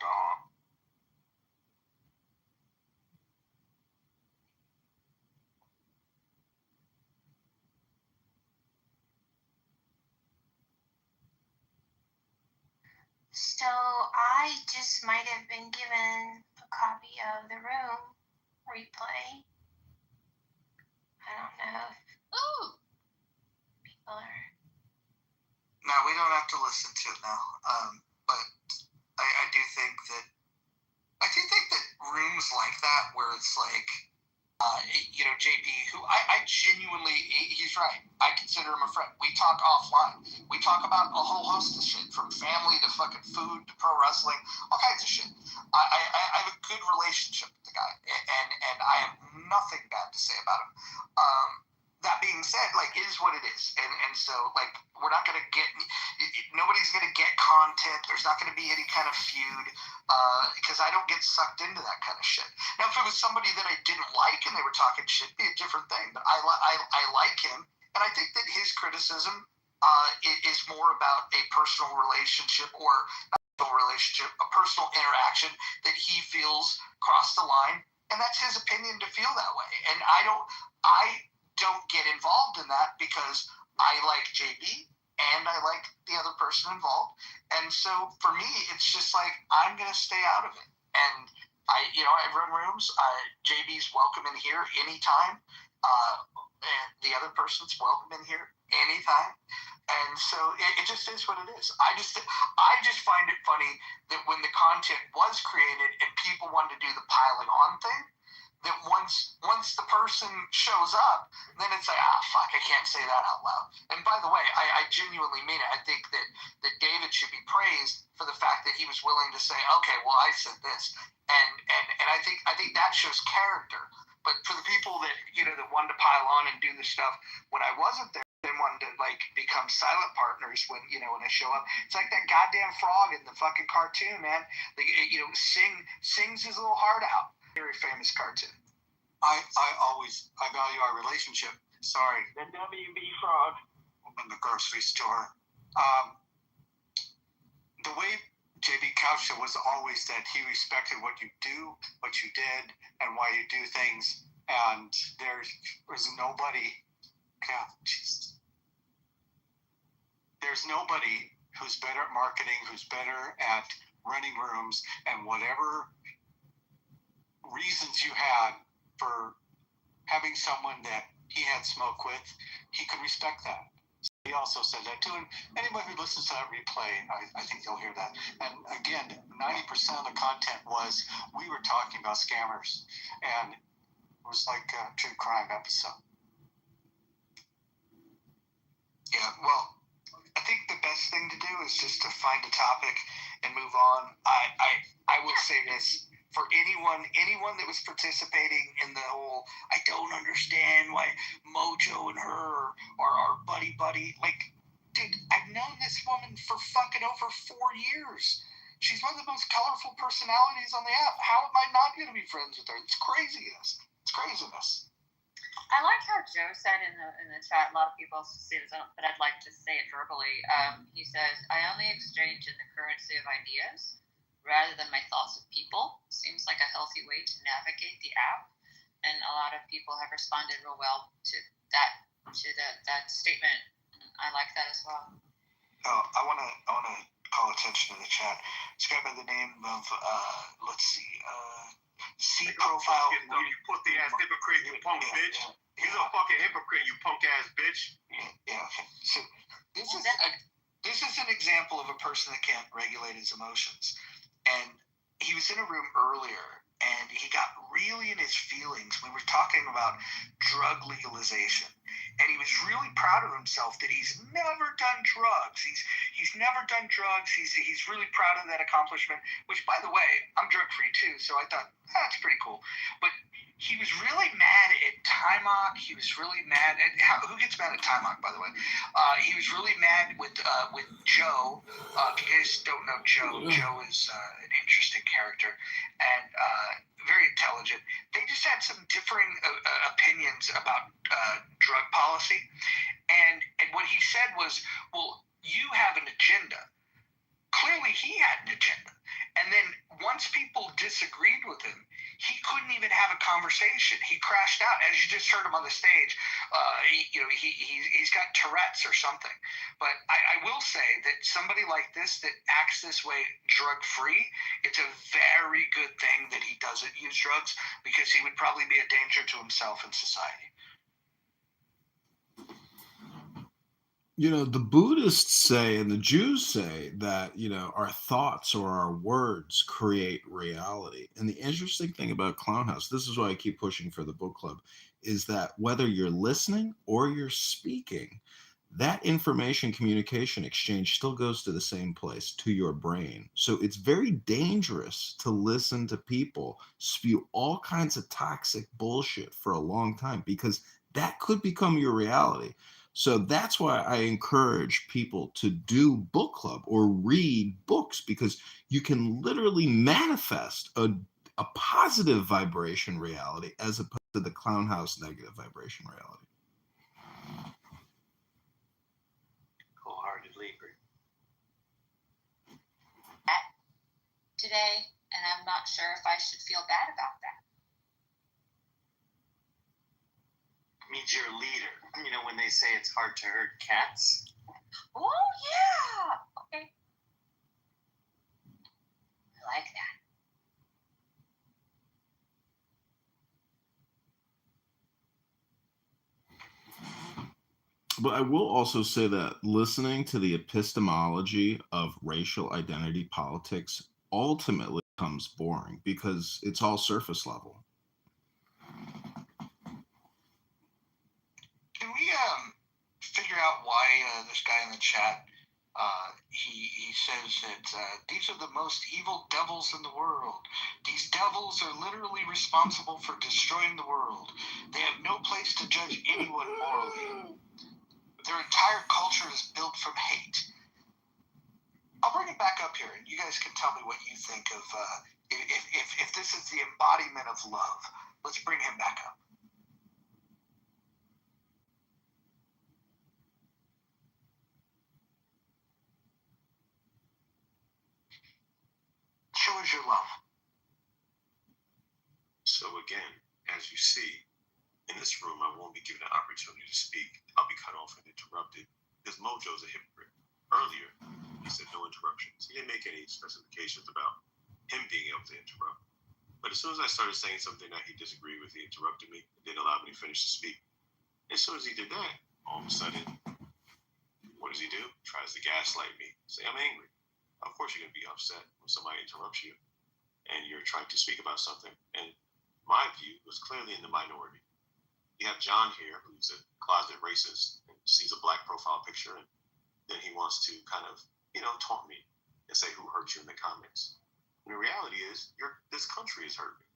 So I just might have been given a copy of the room replay. I don't know if people are. No, we don't have to listen to it now. But I do think that rooms like that where it's like, JP, who I genuinely, he's right. I consider him a friend. We talk offline. We talk about a whole host of shit, from family to fucking food to pro wrestling, all kinds of shit. I have a good relationship with the guy, and I have nothing bad to say about him. That being said, like, it is what it is. And so, like, we're not going to get, nobody's going to get content. There's not going to be any kind of feud, because I don't get sucked into that kind of shit. Now, if it was somebody that I didn't like and they were talking shit, it'd be a different thing. But I like him, and I think that his criticism is more about a personal relationship, or not a relationship, a personal interaction that he feels crossed the line, and that's his opinion to feel that way. And I don't get involved in that because I like JB and I like the other person involved. And so for me, it's just like, I'm going to stay out of it. And I run rooms. JB's welcome in here anytime. And the other person's welcome in here anytime. And so it just is what it is. I just find it funny that when the content was created and people wanted to do the piling on thing, that once the person shows up, then it's like, fuck, I can't say that out loud. And by the way, I genuinely mean it. I think that David should be praised for the fact that he was willing to say, okay, well, I said this. And I think that shows character. But for the people that, that wanted to pile on and do the stuff when I wasn't there, they wanted to, like, become silent partners when I show up. It's like that goddamn frog in the fucking cartoon, man. Like, sings his little heart out. Very famous cartoon. I value our relationship. Sorry. The WB frog. In the grocery store. The way JB couched it was always that he respected what you do, what you did, and why you do things. And there was nobody. God, Jesus. There's nobody who's better at marketing, who's better at running rooms, and whatever reasons you had for having someone that he had smoke with, he could respect that. So he also said that too, and anyone who listens to that replay, I think they'll hear that. And again, 90% of the content was, we were talking about scammers, and it was like a true crime episode. Yeah, well, I think the best thing to do is just to find a topic and move on. I would say this. For anyone that was participating in the whole, I don't understand why Mojo and her are buddy. Like, dude, I've known this woman for fucking over 4 years. She's one of the most colorful personalities on the app. How am I not going to be friends with her? It's craziness. It's craziness. I like how Joe said in the chat, a lot of people say this, but I'd like to say it verbally. He says, I only exchange in the currency of ideas rather than my thoughts of people. Seems like a healthy way to navigate the app, and a lot of people have responded real well to that statement. I like that as well. Oh, I want to call attention to the chat. This guy by the name of C profile. You pussy ass hypocrite, you punk bitch. He's a fucking hypocrite, you punk ass bitch. Yeah. Okay. So this is This is an example of a person that can't regulate his emotions. And he was in a room earlier, and he got really in his feelings. We were talking about drug legalization, and he was really proud of himself that he's never done drugs. He's never done drugs. He's really proud of that accomplishment, which, by the way, I'm drug-free too, so I thought, that's pretty cool. But he was really mad at Timok. He was really mad at who gets mad at Timok, by the way. He was really mad with Joe. If you guys don't know Joe, Joe is an interesting character and very intelligent. They just had some differing opinions about drug policy, and what he said was, "Well, you have an agenda." Clearly, he had an agenda, and then once people disagreed with him, he couldn't even have a conversation. He crashed out, as you just heard him on the stage. He's got Tourette's or something. But I will say that somebody like this that acts this way drug-free, it's a very good thing that he doesn't use drugs, because he would probably be a danger to himself and society. You know, the Buddhists say and the Jews say that, you know, our thoughts or our words create reality. And the interesting thing about Clown House, this is why I keep pushing for the book club, is that whether you're listening or you're speaking, that information communication exchange still goes to the same place, to your brain. So it's very dangerous to listen to people spew all kinds of toxic bullshit for a long time, because that could become your reality. So that's why I encourage people to do book club or read books, because you can literally manifest a positive vibration reality as opposed to the Clown House negative vibration reality. Wholeheartedly agree. Today, and I'm not sure if I should feel bad about that. Means you're a leader. You know, when they say it's hard to herd cats. Oh, yeah. Okay. I like that. But I will also say that listening to the epistemology of racial identity politics ultimately becomes boring, because it's all surface level. Can we figure out why this guy in the chat, he says that these are the most evil devils in the world. These devils are literally responsible for destroying the world. They have no place to judge anyone morally. Their entire culture is built from hate. I'll bring it back up here, and you guys can tell me what you think of if this is the embodiment of love. Let's bring him back up. Show us your love. So again, as you see, in this room, I won't be given an opportunity to speak. I'll be cut off and interrupted, because Mojo's a hypocrite. Earlier, he said no interruptions. He didn't make any specifications about him being able to interrupt. But as soon as I started saying something that he disagreed with, he interrupted me, didn't allow me to finish to speak. As soon as he did that, all of a sudden, what does he do? Tries to gaslight me, say I'm angry. Of course you're going to be upset when somebody interrupts you and you're trying to speak about something. And my view was clearly in the minority. You have John here, who's a closet racist and sees a black profile picture, and then he wants to kind of, taunt me and say who hurt you in the comments. And the reality is, this country is hurting me.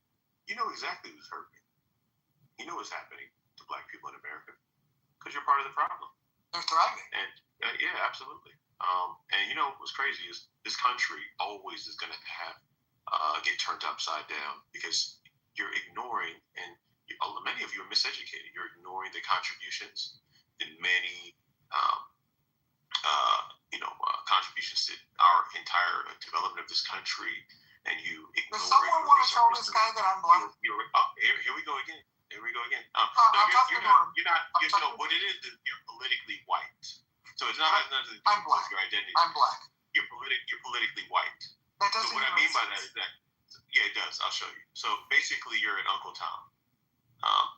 You know exactly who's hurting me. You know what's happening to black people in America, because you're part of the problem. They're thriving. And yeah, absolutely. And you know what's crazy is this country always is going to have get turned upside down, because you're ignoring, and many of you are miseducated. You're ignoring the contributions that many contributions to our entire development of this country, and you ignore. Does someone want to tell this guy that I'm black? Here we go again. Here we go again. You're not. What it is, you're politically white. So it's not nothing to do with your identity. I'm black. You're politically white. That doesn't. So what I mean by that is that, yeah, it does. I'll show you. So basically, you're an Uncle Tom.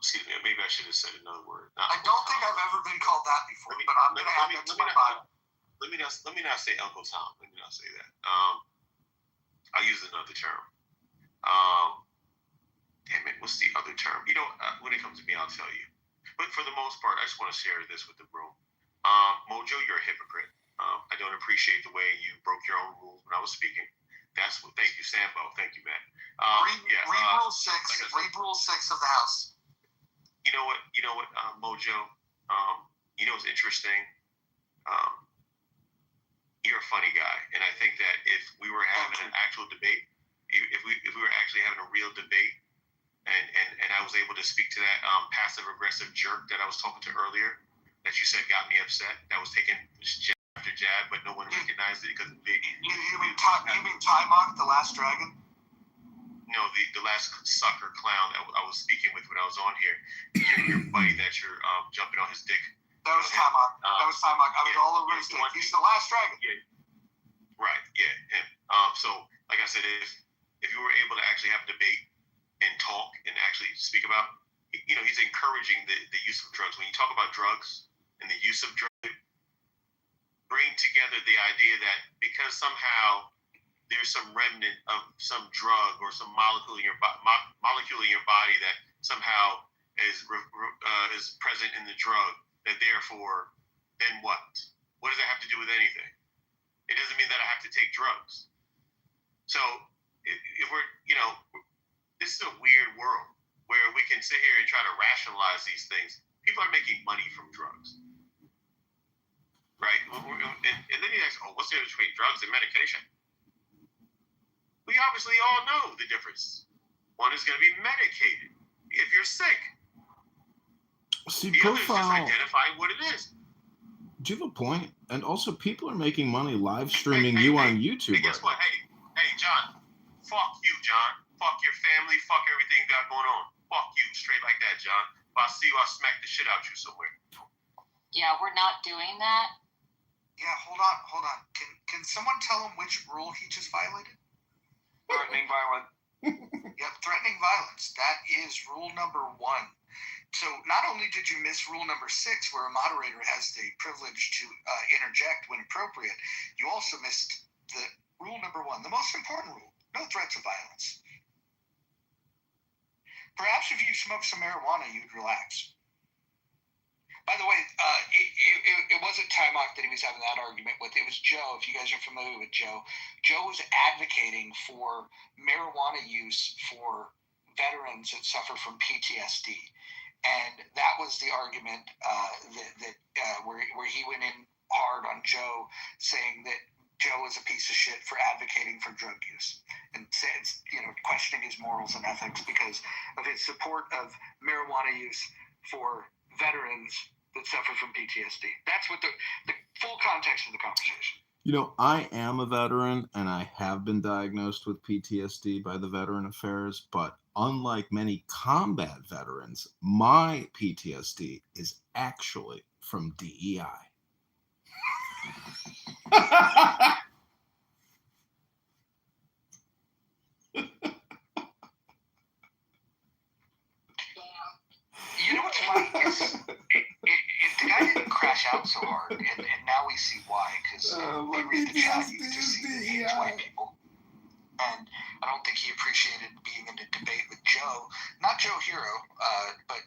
Excuse me. Maybe I should have said another word. I don't think I've ever been called that before, but I'm going to add that to my bio. let me not say Uncle Tom. Let me not say that. I'll use another term. Damn it, what's the other term? When it comes to me, I'll tell you. But for the most part, I just want to share this with the room. Mojo, you're a hypocrite. I don't appreciate the way you broke your own rules when I was speaking. Thank you, Sambo. Thank you, man. Read Rule 6. Read Rule 6 of the House. You know what, Mojo? What's interesting? You're a funny guy, and I think that if we were having an actual debate, if we were actually having a real debate, and I was able to speak to that passive aggressive jerk that I was talking to earlier, that you said got me upset, that was taking jab after jab, but no one recognized it because you mean Timok, the last dragon? No, the last sucker clown that I was speaking with when I was on here. Your buddy that you're jumping on his dick. That was Timok. I was all over his dick. He's the last dragon. Yeah. Right. Yeah. Him. So, like I said, if you were able to actually have a debate and talk and actually speak about, he's encouraging the use of drugs. When you talk about drugs and the use of drugs, bring together the idea that because somehow there's some remnant of some drug or some molecule in your body that somehow is present in the drug, that therefore, then what? What does that have to do with anything? It doesn't mean that I have to take drugs. So if we're, this is a weird world where we can sit here and try to rationalize these things. People are making money from drugs, right? And then you ask, what's the difference between drugs and medication? We obviously all know the difference. One is going to be medicated if you're sick. See, the other is just Profile, identifying what it is. do you have a point? And also, people are making money live streaming you on YouTube. Hey, guess what? Hey, John. Fuck you, John. Fuck your family. Fuck everything you got going on. Fuck you. Straight like that, John. If I see you, I'll smack the shit out you somewhere. Yeah, we're not doing that. Yeah, hold on. Can someone tell him which rule he just violated? Threatening violence. Yep, threatening violence. That is rule number 1. So not only did you miss rule number 6, where a moderator has the privilege to interject when appropriate, you also missed the rule number 1, the most important rule: no threats of violence. Perhaps if you smoked some marijuana, you'd relax. By the way, it wasn't Timok that he was having that argument with. It was Joe. If you guys are familiar with Joe, Joe was advocating for marijuana use for veterans that suffer from PTSD. And that was the argument where he went in hard on Joe, saying that Joe is a piece of shit for advocating for drug use and questioning his morals and ethics because of his support of marijuana use for veterans that suffer from PTSD. That's what the full context of the conversation. I am a veteran and I have been diagnosed with PTSD by the Veteran Affairs, but unlike many combat veterans, my PTSD is actually from DEI. You know what's funny is the guy didn't crash out so hard, and now we see why. Because we read the chat, you can just see that he hates white people, and I don't think he appreciated being in a debate with Joe. Not Joe Hero, but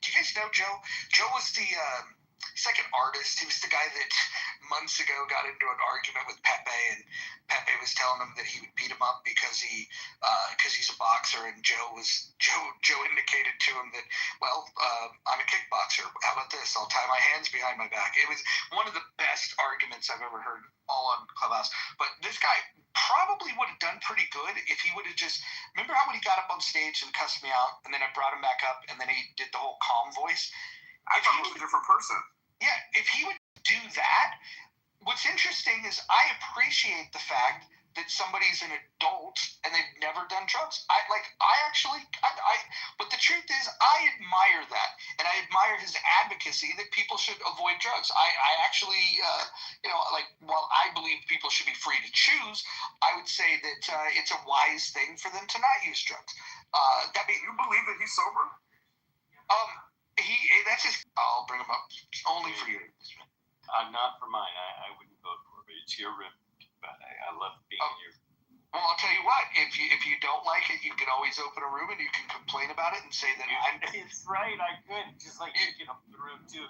do you guys know Joe? Joe was he's like an artist. He was the guy that months ago got into an argument with Pepe, and Pepe was telling him that he would beat him up because he's a boxer, and Joe indicated to him that, I'm a kickboxer. How about this? I'll tie my hands behind my back. It was one of the best arguments I've ever heard, all on Clubhouse. But this guy probably would have done pretty good if he would have just, remember how when he got up on stage and cussed me out, and then I brought him back up, and then he did the whole calm voice? I thought he was a different person. Yeah, if he would do that, what's interesting is I appreciate the fact that somebody's an adult and they've never done drugs. But the truth is, I admire that, and I admire his advocacy that people should avoid drugs. I actually, while I believe people should be free to choose, I would say that it's a wise thing for them to not use drugs. You believe that he's sober? That's his. I'll bring him up only for you. Not for mine. I wouldn't vote It's your room, but I love being in your. Well, I'll tell you what. If you don't like it, you can always open a room and you can complain about it and say that It's right. I could just like you can open the room too.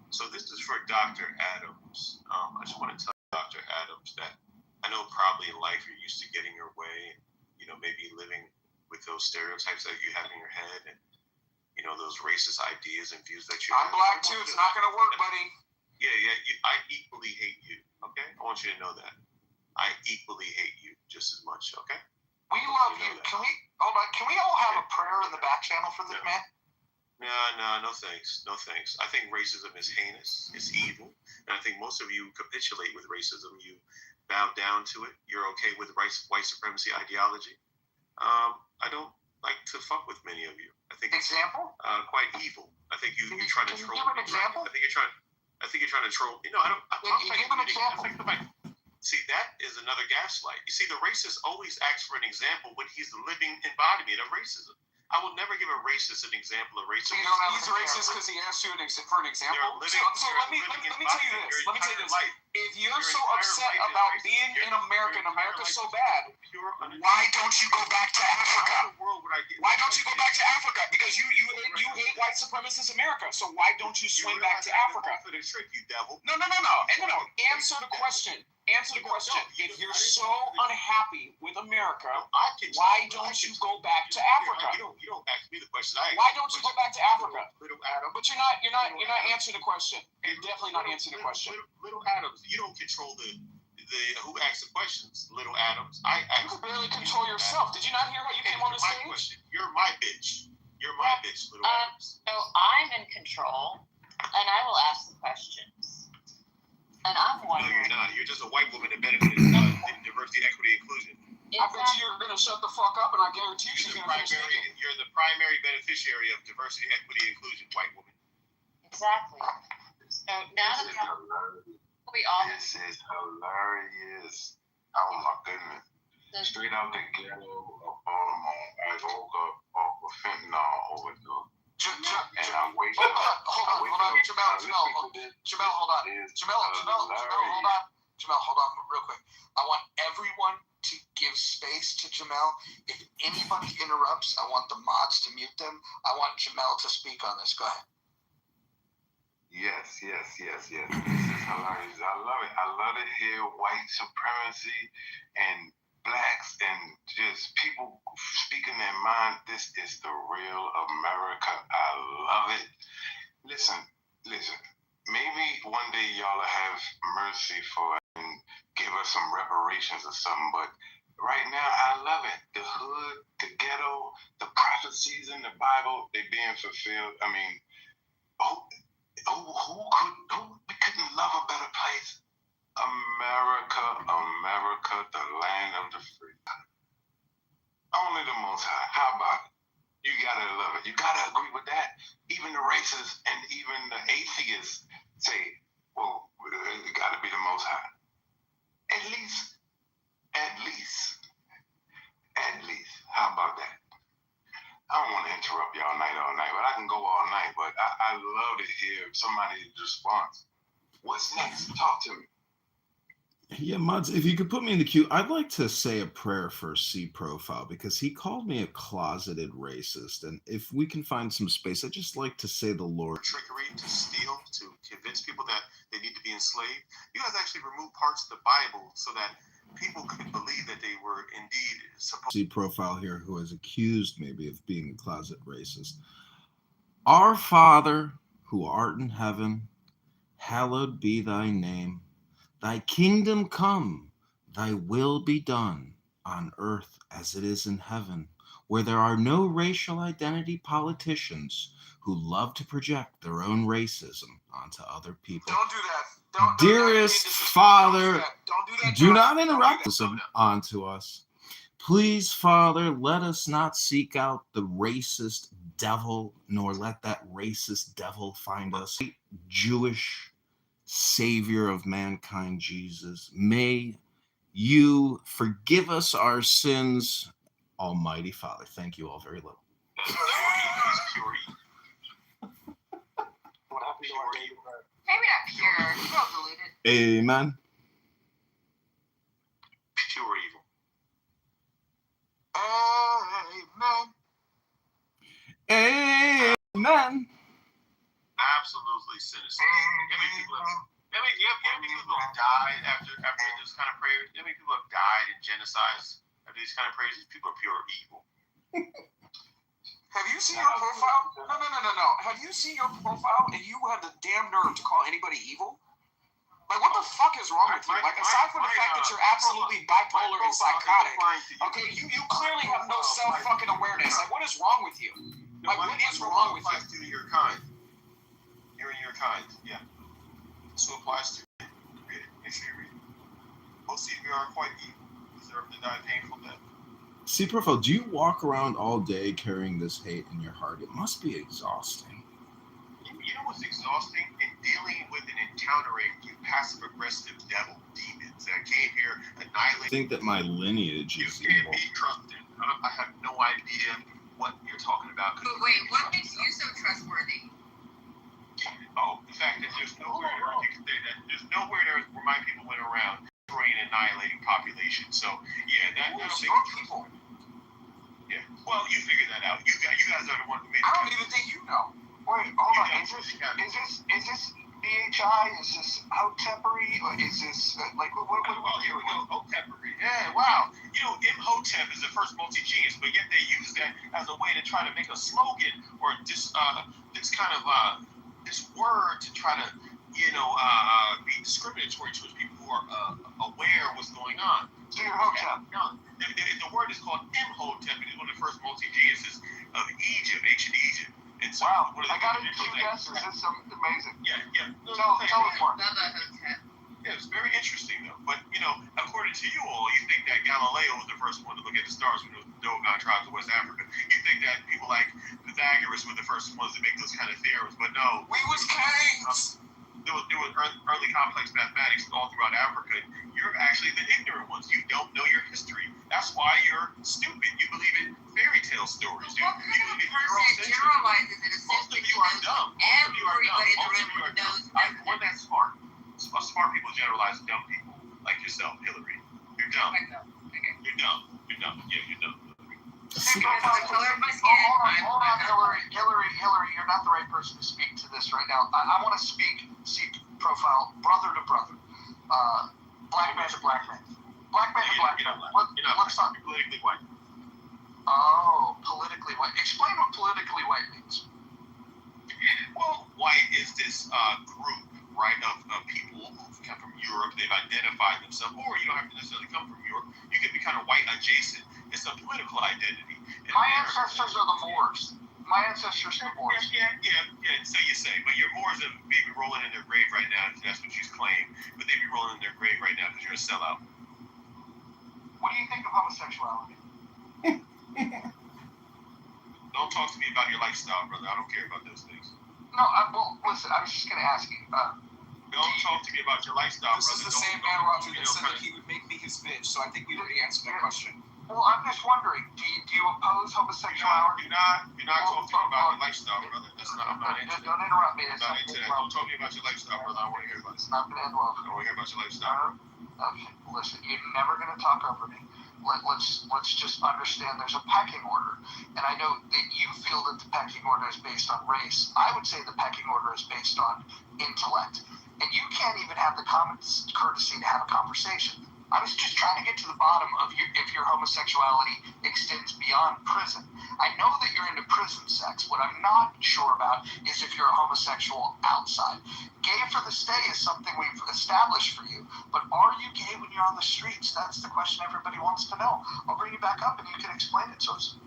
So this is for Dr. Adams. I just want to tell Dr. Adams that I know probably in life you're used to getting your way, you know, maybe living with those stereotypes that you have in your head and, you know, those racist ideas and views that you have. I'm black too. It's not going to work, buddy. Yeah. I equally hate you, okay? I want you to know that. I equally hate you just as much, okay? We love you. Can we all have a prayer in the back channel for this man? No thanks. No thanks. I think racism is heinous. It's evil. And I think most of you capitulate with racism. You bow down to it. You're okay with white supremacy ideology. I don't like to fuck with many of you. I think it's quite evil. I think you're trying to troll. Can you give an example? I think you're trying to troll. You know, I don't. Can you give an example? See, that is another gaslight. You see, the racist always asks for an example when he's the living embodiment of racism. I will never give a racist an example of racism. He's racist because he asked you for an example? So let me tell you this. Let me tell you this. If you're so upset about being in America and America's so bad, why don't you go back to Africa? Why don't you go back to Africa? Because you hate white supremacist America. So why don't you swing back to Africa? No. Answer the question. If you're so unhappy with America, why don't you go back to Africa? You don't ask me the question. Why don't you go back to Africa? But you're not answering the question. You're definitely not answering the question. Little Adams, you don't control the who asks the questions. Little Adams, you can barely control yourself. Did you not hear how you came on the stage? You're my bitch. You're my bitch, Little Adams. So I'm in control, and I will ask the questions. And I'm wondering. No, you're not. You're just a white woman that benefited from diversity, equity, inclusion. I bet you're going to shut the fuck up, and I guarantee she's going to finish speaking. You're the primary beneficiary of diversity, equity, inclusion, white woman. Exactly. So now that we all. This is hilarious. Oh my goodness. Straight out the ghetto of Baltimore, I woke up off of fentanyl overdose. And I wake up. Hold on, Jamel, hold on. Jamel, hold on real quick. I want everyone to give space to Jamel. If anybody interrupts, I want the mods to mute them. I want Jamel to speak on this. Go ahead. Yes. This is hilarious. I love it. I love to hear white supremacy and blacks and just people speaking their mind. This is the real America. I love it. Listen. Maybe one day y'all will have mercy for us and give us some reparations or something. But right now, I love it. The hood, the ghetto, the prophecies in the Bible, they being fulfilled. I mean, we couldn't love a better place? America, the land of the free. Only the Most High. How about it? You gotta love it. You gotta agree with that. Even the racists and even the atheists say, well, it gotta be the Most High. At least. How about that? I don't want to interrupt y'all all night, but I can go all night. But I love to hear somebody's response. What's next? Talk to me. Yeah, Mods, if you could put me in the queue, I'd like to say a prayer for C Profile because he called me a closeted racist. And if we can find some space, I'd just like to say the Lord. Trickery, to steal, to convince people that they need to be enslaved. You guys actually removed parts of the Bible so that people could believe that they were indeed supposed. C Profile here who has accused maybe of being a closet racist. Our Father, who art in heaven, hallowed be thy name. Thy kingdom come, thy will be done on earth as it is in heaven, where there are no racial identity politicians who love to project their own racism onto other people. Don't do that. Dearest Father, do not interrupt us onto us. Please, Father, let us not seek out the racist devil, nor let that racist devil find us. Jewish Savior of mankind, Jesus, may you forgive us our sins, Almighty Father. Thank you all very much. Maybe not pure. Amen. men. Absolutely cynicism. How many people have died after this kind of prayers? How many people have died in genocides after these kind of prayers? These people are pure evil. Have you seen your profile? No. Have you seen your profile and you have the damn nerve to call anybody evil? Like, what the fuck is wrong with you? Like, aside from the fact that you're absolutely bipolar and psychotic, okay, you clearly have no self-fucking awareness. Like, what is wrong with you? Like, what is wrong with you? To your kind. You're in your kind, yeah. So applies to read it. Make sure you read it. Most of you are quite evil. Deserve to die a painful death. See, Profile, do you walk around all day carrying this hate in your heart? It must be exhausting. You know what's exhausting? In dealing with and encountering you passive-aggressive devil demons that came here annihilating. I think that my lineage is you can't evil. be trusted. I have no idea what you're talking about. But wait, what makes you so trustworthy? Oh, the fact that there's nowhere on Earth you can say that. There's nowhere on Earth where my people went around destroying and annihilating populations. So, yeah, that'll make people. Yeah. Well, you figure that out. You guys are the one who made it. I don't even think you know. Wait, hold on. Is this BHI? Is this Hotepery? Or is this like what are we here doing? we go. Hotepery. Yeah, wow. You know, Imhotep is the first multi-genius, but yet they use that as a way to try to make a slogan or this kind of this word to try to be discriminatory towards people who are aware of what's going on. So you're Hotep. No, the word is called Imhotep. It is one of the first multi-geniuses of Egypt, ancient Egypt. And so, wow, I got it 2 guesses. That's amazing. Yeah. Tell us more. Yeah, it's very interesting though. But according to you all, you think that Galileo was the first one to look at the stars when it was the Dogon tribes of West Africa. You think that people like Pythagoras were the first ones to make those kind of theorems, but no. We was kings. There was early complex mathematics all throughout Africa. You're actually the ignorant ones. You don't know your history. That's why you're stupid. You believe in fairy tale stories. What kind of person generalizes it as most of you are dumb. Everybody in the room knows We're that smart. Smart people generalize dumb people like yourself, Hillary. You're dumb. You're dumb. Yeah, you're dumb. Hold on, Hillary, you're not the right person to speak to this right now. I want to see Profile, brother to brother, black man to black man, black man to black man. Let's talk politically white. Oh, politically white. Explain what politically white means. Well, white is this group, right, of people who've come from Europe. They've identified themselves, or you don't have to necessarily come from Europe. You can be kind of white adjacent. It's a political identity. My ancestors are the Moors. My ancestors are the Moors. Yeah. So you say, but your Moors are maybe rolling in their grave right now. That's what you claim. But they be rolling in their grave right now because you're a sellout. What do you think of homosexuality? Don't talk to me about your lifestyle, brother. I don't care about those things. No, well, listen, I was just going to ask you. Don't talk to me about your lifestyle, this brother. This is the same man, Roger, that said that he would make me his bitch, so I think we already answered that question. Well, I'm just wondering, do you oppose homosexuality? You're not talking about your lifestyle, brother. I'm not into that. Don't interrupt me. I'm not into that. Don't talk to me about your lifestyle, brother. I want to hear about it. It's not going to end well. I want to hear about your lifestyle. Okay, listen, you're never going to talk over me. Let's just understand there's a pecking order. And I know that you feel that the pecking order is based on race. I would say the pecking order is based on intellect. And you can't even have the common courtesy to have a conversation. I was just trying to get to the bottom of if your homosexuality extends beyond prison. I know that you're into prison sex. What I'm not sure about is if you're a homosexual outside. Gay for the stay is something we've established for you. But are you gay when you're on the streets? That's the question everybody wants to know. I'll bring you back up and you can explain it to us.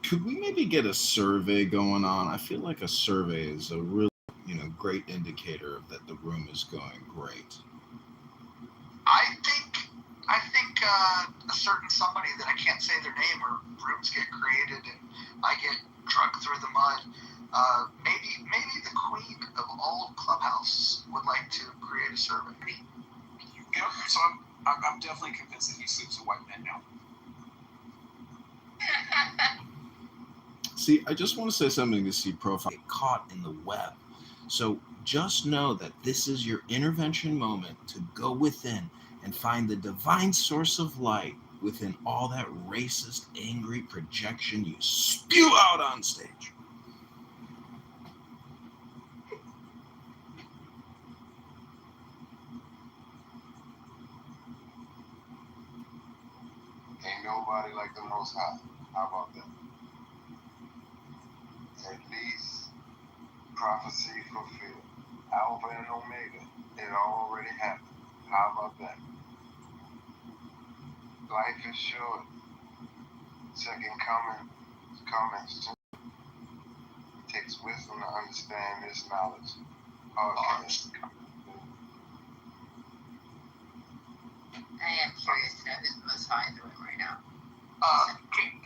Could we maybe get a survey going on? I feel like a survey is a really, great indicator that the room is going great. I think a certain somebody that I can't say their name, or rooms get created and I get drugged through the mud. Maybe the queen of all of Clubhouse would like to create a survey. Yep. So I'm definitely convinced that he sleeps with white men now. See, I just want to say something to see Profile get caught in the web. So just know that this is your intervention moment to go within and find the divine source of light within all that racist, angry projection you spew out on stage. Ain't nobody like the Most High. How about that? At least prophecy fulfilled. Alpha and Omega. It already happened. How about that? Life is short. Second coming is coming soon. It takes wisdom to understand this knowledge. I am curious to know who's the Most High in the room right now.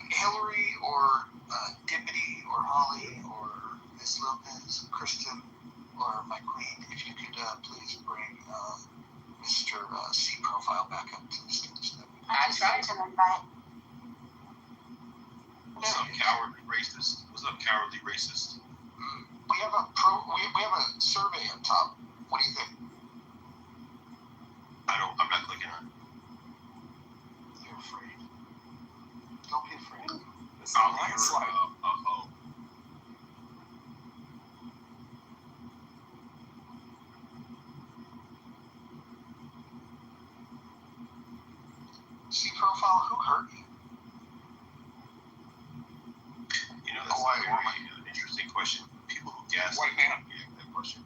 Hillary or Dippity or Holly or Miss Lopez, Kristen or my queen, if you could please bring Mr. C Profile back up to the stage. I tried to invite. What's up, cowardly racist? What's up, cowardly racist? We have a survey up top. What do you think? I'm not clicking on it. You're afraid. Don't be afraid. It's not like a C Profile, who hurt you? You know, that's a very interesting question. People who gas White man. That question.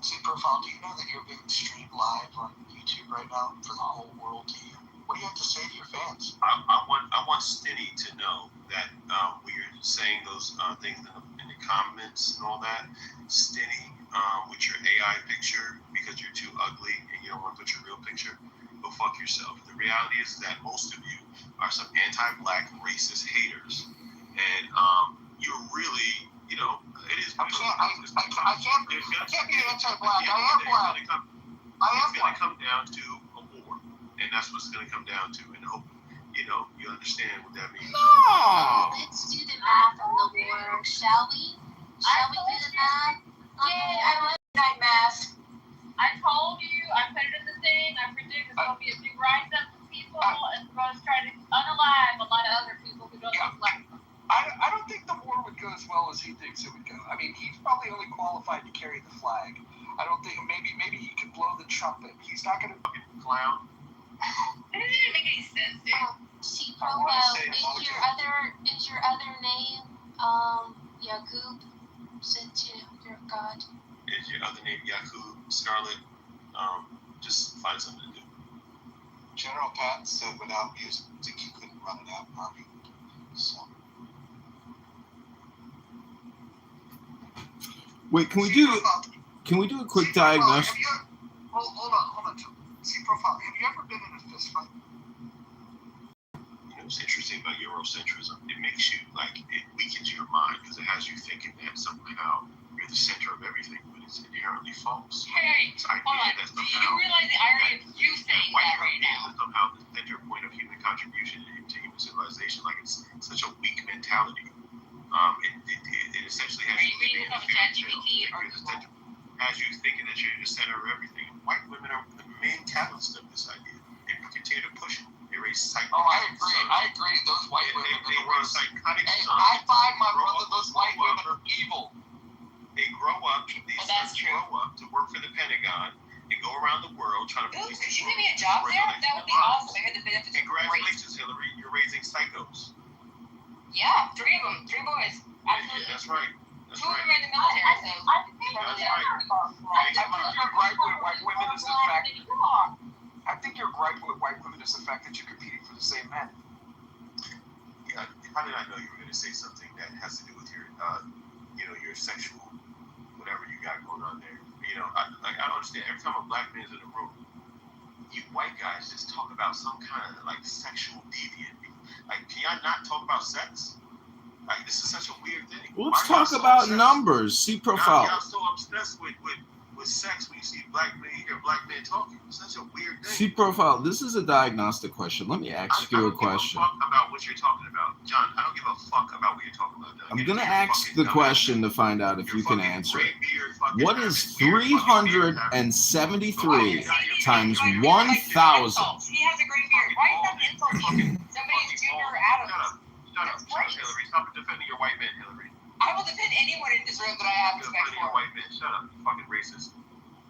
C Profile, do you know that you're being streamed live on YouTube right now for the whole world to hear? What do you have to say to your fans? I want Stinny to know that when you're saying those things in the comments and all that, Stinny, with your AI picture, because you're too ugly and you don't want to put your real picture, go fuck yourself. The reality is that most of you are some anti-black racist haters, and you're really, you know, it is. I can't be anti-black. I am black. It's going to come down to a war, and that's what it's going to come down to. And hope you know you understand what that means. No. Let's do the math on the war, shall we? Shall we do the math? Yeah, I love that math. I told you, I put it in the thing, I predict it's going to be a big rise up of people, and we're going to try to unalive a lot of other people who don't look like them. I don't think the war would go as well as he thinks it would go. I mean, he's probably only qualified to carry the flag. I don't think maybe he could blow the trumpet. He's not going to clown. It doesn't even make any sense, dude. C Profile, is your other name Yakub? Since you're God. Is your other name Yakub, Scarlet? Just find something to do. General Patton said without music you couldn't run an army. So. Wait, can we do a quick diagnosis? Hold on. C Profile, have you ever been in a fist fight? You know what's interesting about Eurocentrism? It makes you it weakens your mind because it has you thinking that somehow you're the center of everything, but it's inherently false. Hey, hold on. Do you realize the irony of you saying that right now? Somehow the center point of human contribution to human civilization, like it's such a weak mentality. It essentially has you thinking that has you thinking that you're the center of everything. White women are the main catalyst of this idea. They continue to push it. They raise psychotic. Oh, I agree. Those white women they raise psychotic. Hey, I find my brother. Those white women are evil. They grow up. Grow up to work for the Pentagon and go around the world trying to. Could you give me a job there? That would be awesome. I heard the benefits. Congratulations, Hillary. You're raising psychos. Yeah, 3 of them, 3 boys. Absolutely. Yeah, that's right. 2 of them are in the military. I think your gripe with white women is the fact. I think your gripe with white women is the fact that you're competing for the same men. Yeah, how did I know you were going to say something that has to do with your, your sexual, whatever you got going on there? You know, I don't understand. Every time a black man's in a room, you white guys just talk about some kind of sexual deviant. Can y'all not talk about sex? This is such a weird thing. Let's talk about numbers. C Profile. Y'all so obsessed with with sex when you see black men, you hear black men talking. It's such a weird thing. See, Profile, this is a diagnostic question. Let me ask you a question. I don't give a fuck about what you're talking about. John, I don't give a fuck about what you're talking about. John. I'm going to ask the question to find out if you can answer it. What is 373 times 1,000? He has a great beard. Why is that insult to you? Somebody's Junior Adams. Shut up, Hillary. Stop defending your white man, Hillary. I will defend anyone in this room that I have respect for. Your white man. Shut up, you fucking racist.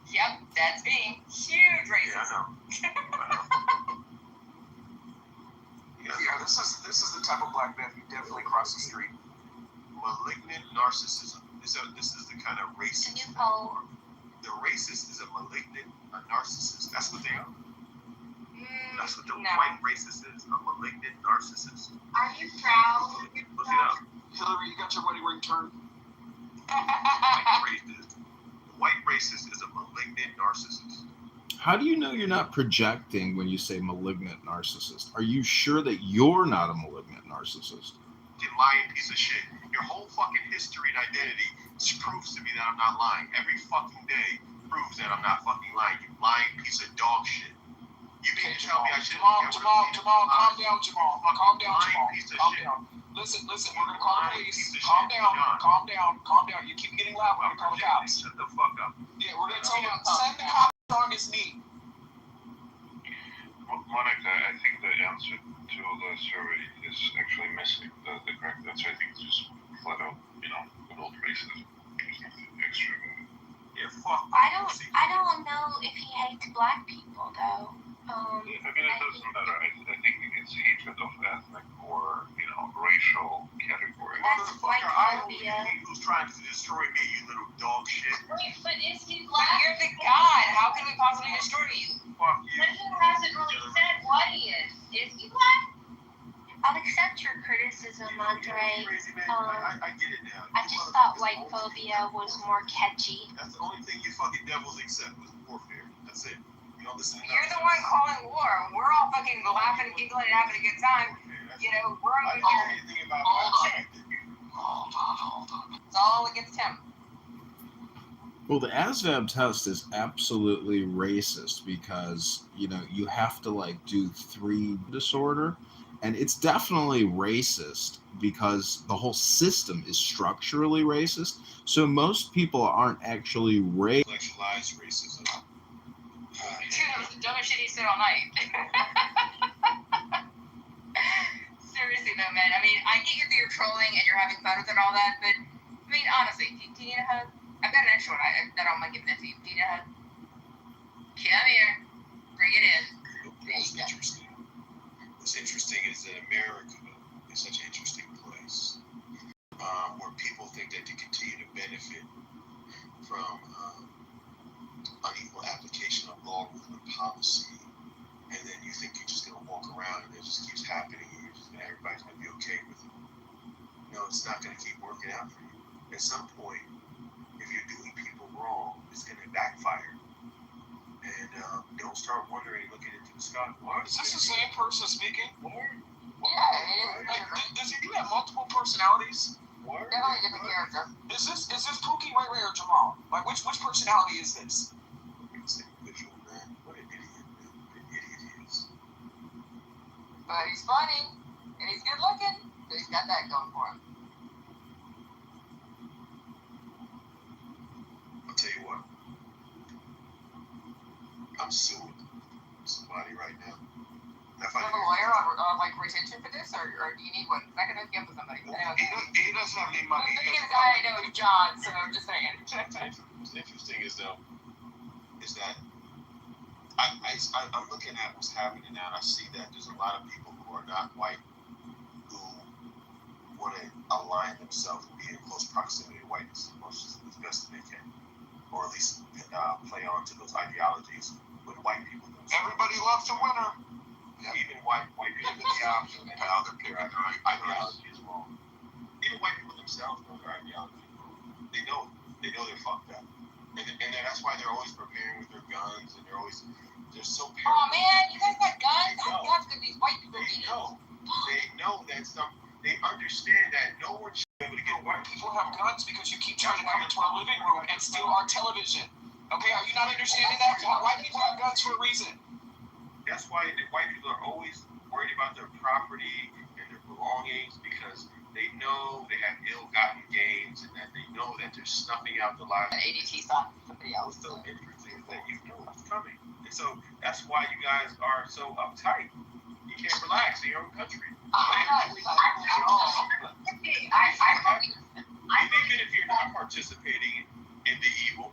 Yep, that's me. Huge racist. Yeah, Yeah, this is the type of black man who definitely crossed the street. Malignant narcissism. This is the kind of racist. The racist is a malignant narcissist. That's what they are. That's what the white racist is. A malignant narcissist. Are you proud? Look it up. Hillary, you got your wedding ring turned? The white racist is a malignant narcissist. How do you know you're not projecting when you say malignant narcissist? Are you sure that you're not a malignant narcissist? You lying piece of shit. Your whole fucking history and identity proves to me that I'm not lying. Every fucking day proves that I'm not fucking lying. You lying piece of dog shit. You mean to tell me I shouldn't? Jamal, calm down, Jamal. Calm down, Jamal. Calm down. Listen, we're gonna call the police. Calm down. You keep getting loud, we're gonna call the cops. Shut the fuck up. Yeah, we're gonna tell them, send the cops on his knee. Monica, I think the answer to the survey is actually missing. The correct answer, I think, is just flat out, good old racism. There's nothing extra about it. Yeah, fuck. I don't know if he hates black people though. It doesn't matter. I think it's hatred of ethnic or racial category. That's white phobia. Who's trying to destroy me, you little dog shit? Wait, but is he But black? you're the god. How can we possibly destroy you? Fuck you. But he hasn't really said what he is. Is he black? I'll accept your criticism, Andre. I get it now. I just thought white phobia was more catchy. That's the only thing you fucking devils accept was warfare. That's it. You don't listen to You're the one calling war. We're all fucking laughing and giggling and having a good time. We're over here. Hold on. It's all against him. Well, the ASVAB test is absolutely racist because, you have to do 3 disorder. And it's definitely racist because the whole system is structurally racist. So most people aren't actually intellectualized racism. Dude, that was the dumbest shit he said all night. Seriously though, man. I mean, I get you're trolling and you're having fun with it and all that, but I mean, honestly, do you need a hug? I've got an extra one that I'm giving it to you. Do you need a hug? Come here. Bring it in. There you go. What's interesting is that America is such an interesting place where people think that they continue to benefit from unequal application of law, rule, and policy, and then you think you're just going to walk around and it just keeps happening and everybody's going to be okay with it. No, it's not going to keep working out for you. At some point, if you're doing people wrong, it's going to backfire. And don't start wondering, looking into the sky. Is this the same person speaking? Yeah, does he have multiple personalities? Definitely a different character. Is this Pookie, Ray Ray, or Jamal? Which personality is this? What an idiot, man. What an idiot he is. But he's funny, and he's good looking, so he's got that going for him. I'll tell you what. I'm suing somebody right now. Do you have a lawyer on retention for this, or do you need one? I can hook you up with somebody. He doesn't have any money. The guy I know is John, so I'm just saying. What's interesting is that I'm looking at what's happening now, and I see that there's a lot of people who are not white who want to align themselves and be in close proximity to whiteness as best as they can, or at least play on to those ideologies with white people. Everybody loves a winner. Even white people get the option and how their ideology is wrong. Even white people themselves know their ideology is wrong. They know they're fucked up. And that's why they're always preparing with their guns, and they're so paranoid. Oh man, you guys got guns? I'm guns with these white people. They know that they understand that no one should be able to get white people have guns because you keep trying to come into our living room and steal our television. Okay, are you not understanding that? White people have guns for a reason. That's why the white people are always worried about their property and their belongings, because they know they have ill-gotten gains and that they know that they're snuffing out the lives. ADT saw somebody else. So interesting is that you know what's coming. And so that's why you guys are so uptight. You can't relax in your own country. Even if you're not participating in the evil,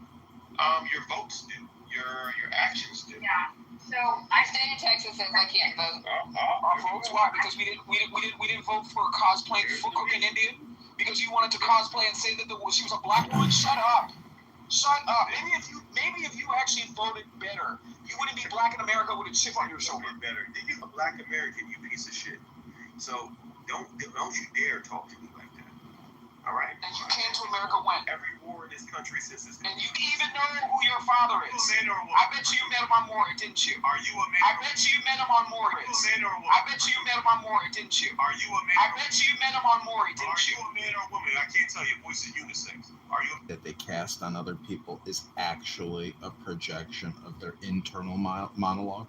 your votes do. Your actions do. Yeah. So I stay in Texas since I can't vote. Our votes? Why? Because we didn't vote for cosplaying for cooking Indian? Because you wanted to cosplay and say that she was a black woman? Shut up. Shut up. Maybe if you actually voted better, you wouldn't be black in America with a chip on your shoulder. Better. You're a black American, you piece of shit. So don't you dare talk to me like that. All right? And you came to America when? Every war in this country since this. And you even know who your father is. I bet you met him on Maury, didn't you? Are you a man? I bet you met him on Maury. I bet you met him on Maury, didn't you? Are you a man? I bet you met him on Maury, didn't you? Are you a man or a woman? I can't tell your voice is unisex. Are you? That they cast on other people is actually a projection of their internal monologue.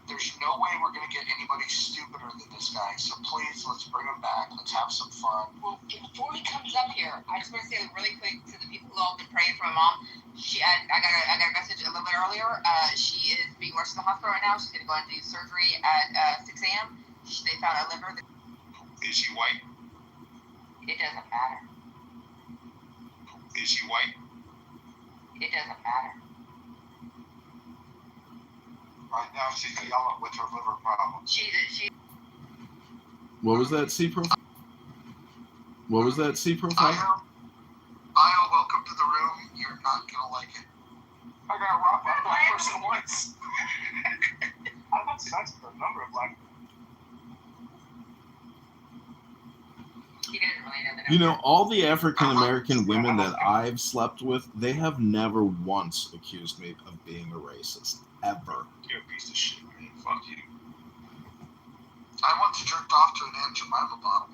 There's no way we're going to get anybody stupider than this guy. So please, let's bring him back. Let's have some fun. Well, before he comes up here, I just want to say really quick to the people who all been praying for my mom. I got a message a little bit earlier. She is being rushed to the hospital right now. She's going to go and do surgery at 6 a.m. They found a liver. Is she white? It doesn't matter. Is she white? It doesn't matter. Right now, she's yelling with her liver problem. What was that C profile? What was that C profile? Io, welcome to the room. You're not going to like it. I got robbed by a black person once. I've had sex with a number of black people. You know, all the African American women that I've slept with, they have never once accused me of being a racist. Ever. You're a piece of shit, man. Fuck you. I once jerked off to an Aunt Jemima bottle.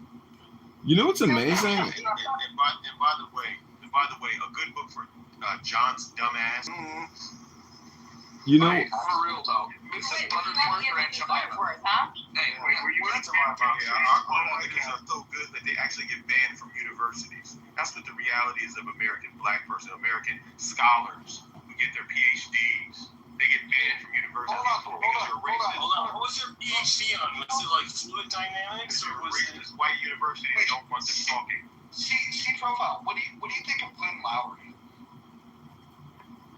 You know what's amazing? And by the way, a good book for John's dumbass. You know. For real though, it's a butterfly for Aunt Jemima. Hey, wait, were you in tomorrow? Our politics are so good that they actually get banned from universities. That's what the reality is of American black person, American scholars who get their PhDs. They get banned from universities because you're racist. Hold on. What was your PhD on? Was it like fluid dynamics or was it racist white university? They don't want them talking. See profile. What do you think of Glenn Lowry?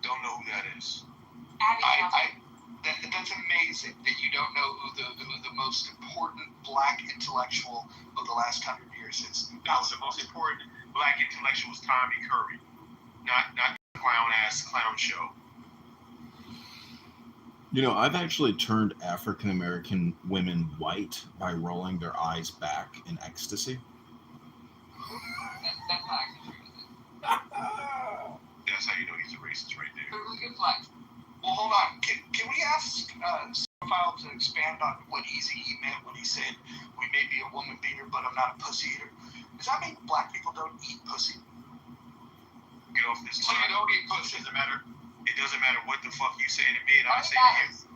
Don't know who that is. That's amazing that you don't know who the most important black intellectual of the last 100 years is. No, the most important black intellectual was Tommy Curry, not clown show. You know, I've actually turned African American women white by rolling their eyes back in ecstasy. That's how you know he's a racist right there. Well, hold on. Can we ask Profile to expand on what Easy meant when he said, "We may be a woman beater, but I'm not a pussy eater"? Does that mean black people don't eat pussy? Get off this line. So you don't eat pussy? It doesn't matter what the fuck you say to me and I say to you.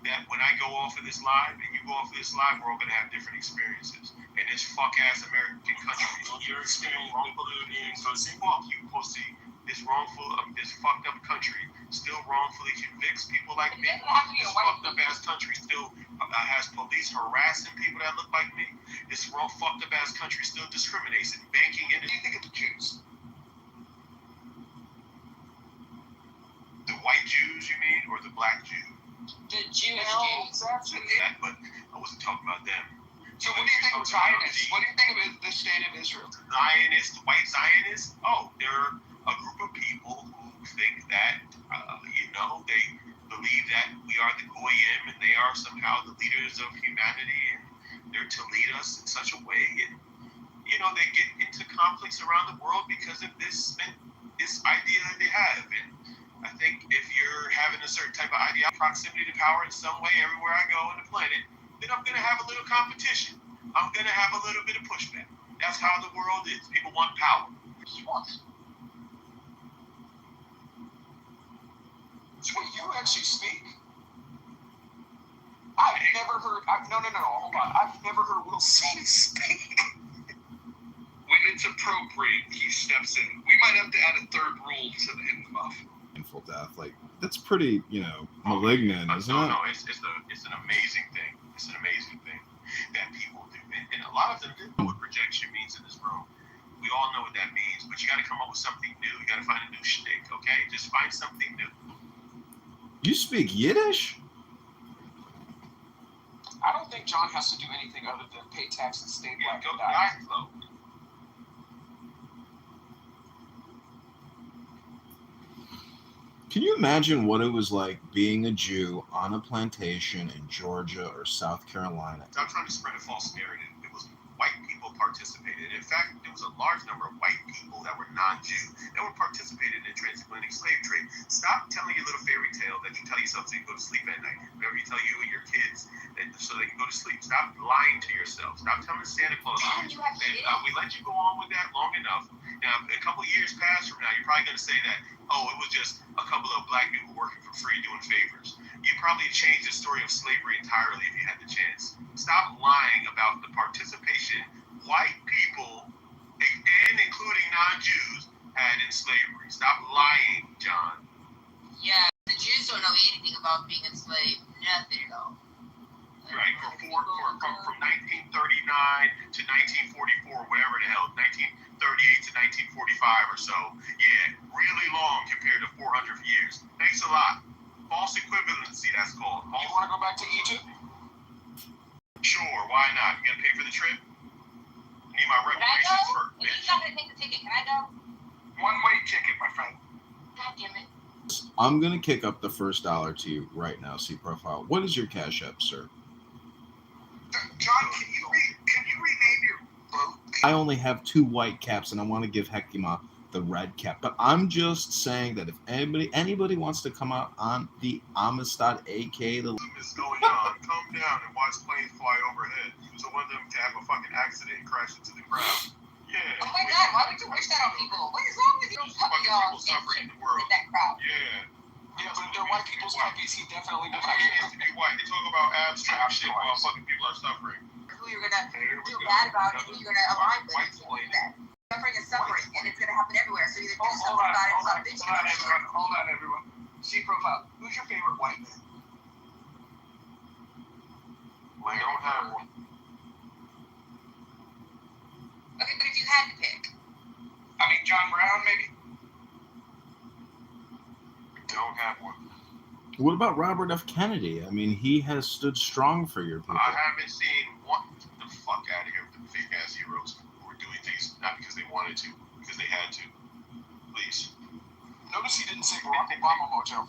That when I go off of this live and you go off of this live, we're all gonna have different experiences. In this fuck ass American country. Well, your experience include eating pussy? Fuck you, pussy. This fucked up country still wrongfully convicts people like me. This fucked up ass country still has police harassing people that look like me. This fucked up ass country still discriminates in banking. What do you think of the Jews? The white Jews, you mean, or the black Jews? The Jews. But I wasn't talking about them. So what do you think of Zionists? What do you think of the state of Israel? Zionists, white Zionists? Oh, they're a group of people who think that, they believe that we are the Goyim and they are somehow the leaders of humanity and they're to lead us in such a way. And, they get into conflicts around the world because of this idea that they have. And I think if you're having a certain type of ideology, proximity to power in some way everywhere I go on the planet, then I'm going to have a little competition. I'm going to have a little bit of pushback. That's how the world is. People want power. Will you actually speak? I've never heard. No. Hold on. I've never heard Will Smith speak. When it's appropriate, he steps in. We might have to add a third rule to the buff. Painful death, like that's pretty, malignant, isn't it? No, it's an amazing thing. It's an amazing thing that people do, and a lot of them didn't know what projection means in this room. We all know what that means, but you got to come up with something new. You got to find a new shtick, okay? Just find something new. You speak Yiddish? I don't think John has to do anything other than pay taxes, stay black, Go and die. though. Can you imagine what it was like being a Jew on a plantation in Georgia or South Carolina? I'm trying to spread a false narrative. It was white people participated. In fact, there was a large number of white people that were non-Jew that were participated in the transatlantic slave trade. Stop telling your little fairy tale that you tell yourself so you go to sleep at night. Whatever you tell you and your kids so they can go to sleep. Stop lying to yourself. Stop telling Santa Claus. We let you go on with that long enough. Now, a couple of years past from now, you're probably going to say that, it was just a couple of black people working for free doing favors. You probably changed the story of slavery entirely if you had the chance. Stop lying about the participation white people, and including non-Jews, had in slavery. Stop lying, John. Yeah, the Jews don't know anything about being enslaved. Nothing at all. Right, from 1939 to 1944, whatever the hell, 1938 to 1945 or so. Yeah, really long compared to 400 years. Thanks a lot. False equivalency, that's called. You want to go back to Egypt? Sure, why not? You gonna pay for the trip? I need my reparations first, bitch. He's not gonna take the ticket. Can I go? One-way ticket, my friend. God damn it. I'm gonna kick up the first dollar to you right now, C Profile. What is your Cash App, sir? John, can you rename your boat? I only have 2 white caps, and I want to give Hekima the red cap. But I'm just saying that if anybody wants to come out on the Amistad, aka the is going on, come down and watch planes fly overhead. So one of them can have a fucking accident and crash into the ground. Yeah. Oh my God! Why would you wish that on people? What is wrong with you? Fucking people suffering in the world. With that crowd. Yeah. Yeah, but if they're white people's puppies, he definitely would. It needs to be white. They talk about abstract shit while fucking people are suffering. Who you're gonna feel bad about and who you're gonna align with. That suffering is suffering, and it's gonna happen everywhere. So either do something about it or stop bitching about it. Hold on, everyone. C Profile. Who's your favorite white man? We don't have one. Okay, but if you had to pick. I mean, John Brown, maybe? Don't have one. What about Robert F. Kennedy? I mean, he has stood strong for your people. I haven't seen one. Get the fuck out of here with the fake ass heroes who were doing things not because they wanted to, because they had to. Please. Notice he didn't say Barack Obama, Mojo.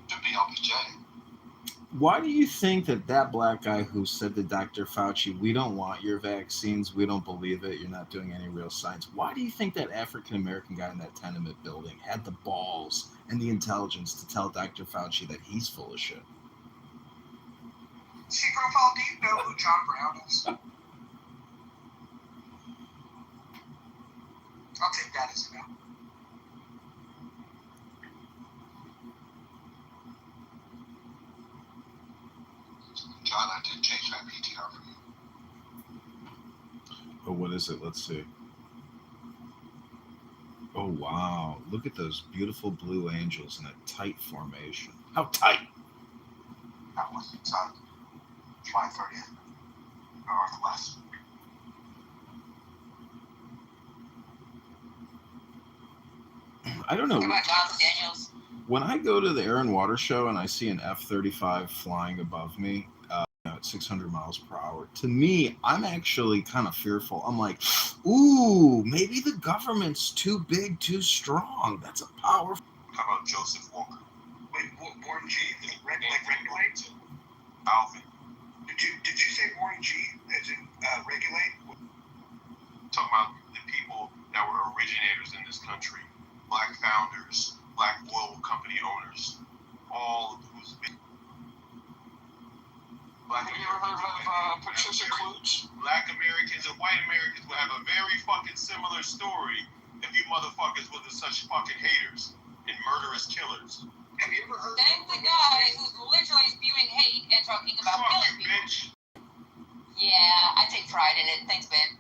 To be LBJ. Why do you think that black guy who said to Dr. Fauci, we don't want your vaccines, we don't believe it, you're not doing any real science, why do you think that African-American guy in that tenement building had the balls and the intelligence to tell Dr. Fauci that he's full of shit? C Profile, do you know who John Brown is? I'll take that as a no. John, I did change my PTR for you. Oh, what is it? Let's see. Oh, wow. Look at those beautiful blue angels in a tight formation. How tight? That was inside July 30th, Northwest. I don't know. What about Jonathan Daniels? When I go to the Air and Water Show and I see an F-35 flying above me at 600 miles per hour, to me, I'm actually kind of fearful. I'm like, ooh, maybe the government's too big, too strong. That's a powerful. How about Joseph Walker? Wait, Warren G? Regulate? Alvin. Did you say Warren G as in regulate? Talking about the people that were originators in this country, black founders, black oil company owners, all of who's been. Have you ever heard of Patricia Klutz? Black Americans and white Americans would have a very fucking similar story if you motherfuckers wasn't such fucking haters and murderous killers. Have you ever heard? Thank the guy who's literally spewing hate and talking about killing people. Bitch. Yeah, I take pride in it. Thanks, Ben.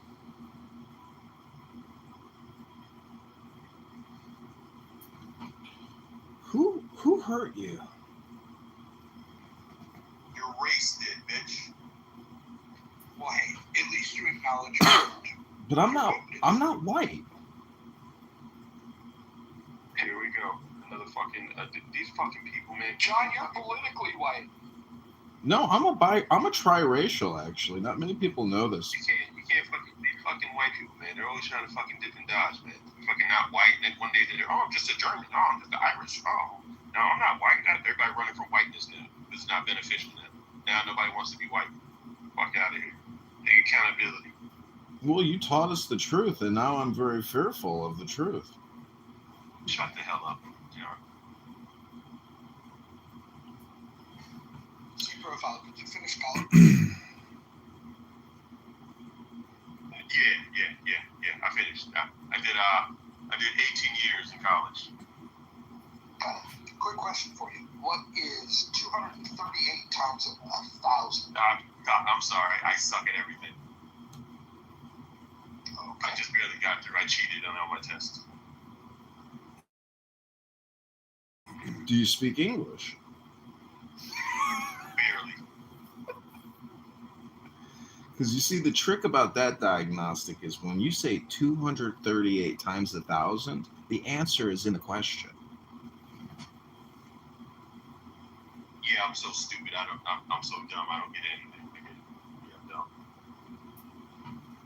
Who hurt you? Your race did, bitch. Well, hey, at least you acknowledge you hurt. But I'm not white. Here we go. Another fucking these fucking people, man. John, you're politically white. No, I'm a triracial actually. Not many people know this. You can't fucking these fucking white people, man. They're always trying to fucking dip and dodge, man. They're fucking not white, and then one day they're I'm just a German. Oh, I'm just an Irish. Oh, no, I'm not white. Everybody running from whiteness now. It's not beneficial now. Now nobody wants to be white. Fuck out of here. Take accountability. Well, you taught us the truth, and now I'm very fearful of the truth. Shut the hell up, John. C-profile, did you finish college? Yeah. I finished. I did 18 years in college. Quick question for you. What is 238 times 1,000? I'm sorry. I suck at everything. Okay. I just barely got through. I cheated on all my tests. Do you speak English? Barely. Because you see, the trick about that diagnostic is when you say 238 times 1,000, the answer is in the question. Yeah, I'm so stupid. I'm so dumb. I don't get anything. Yeah, I'm dumb.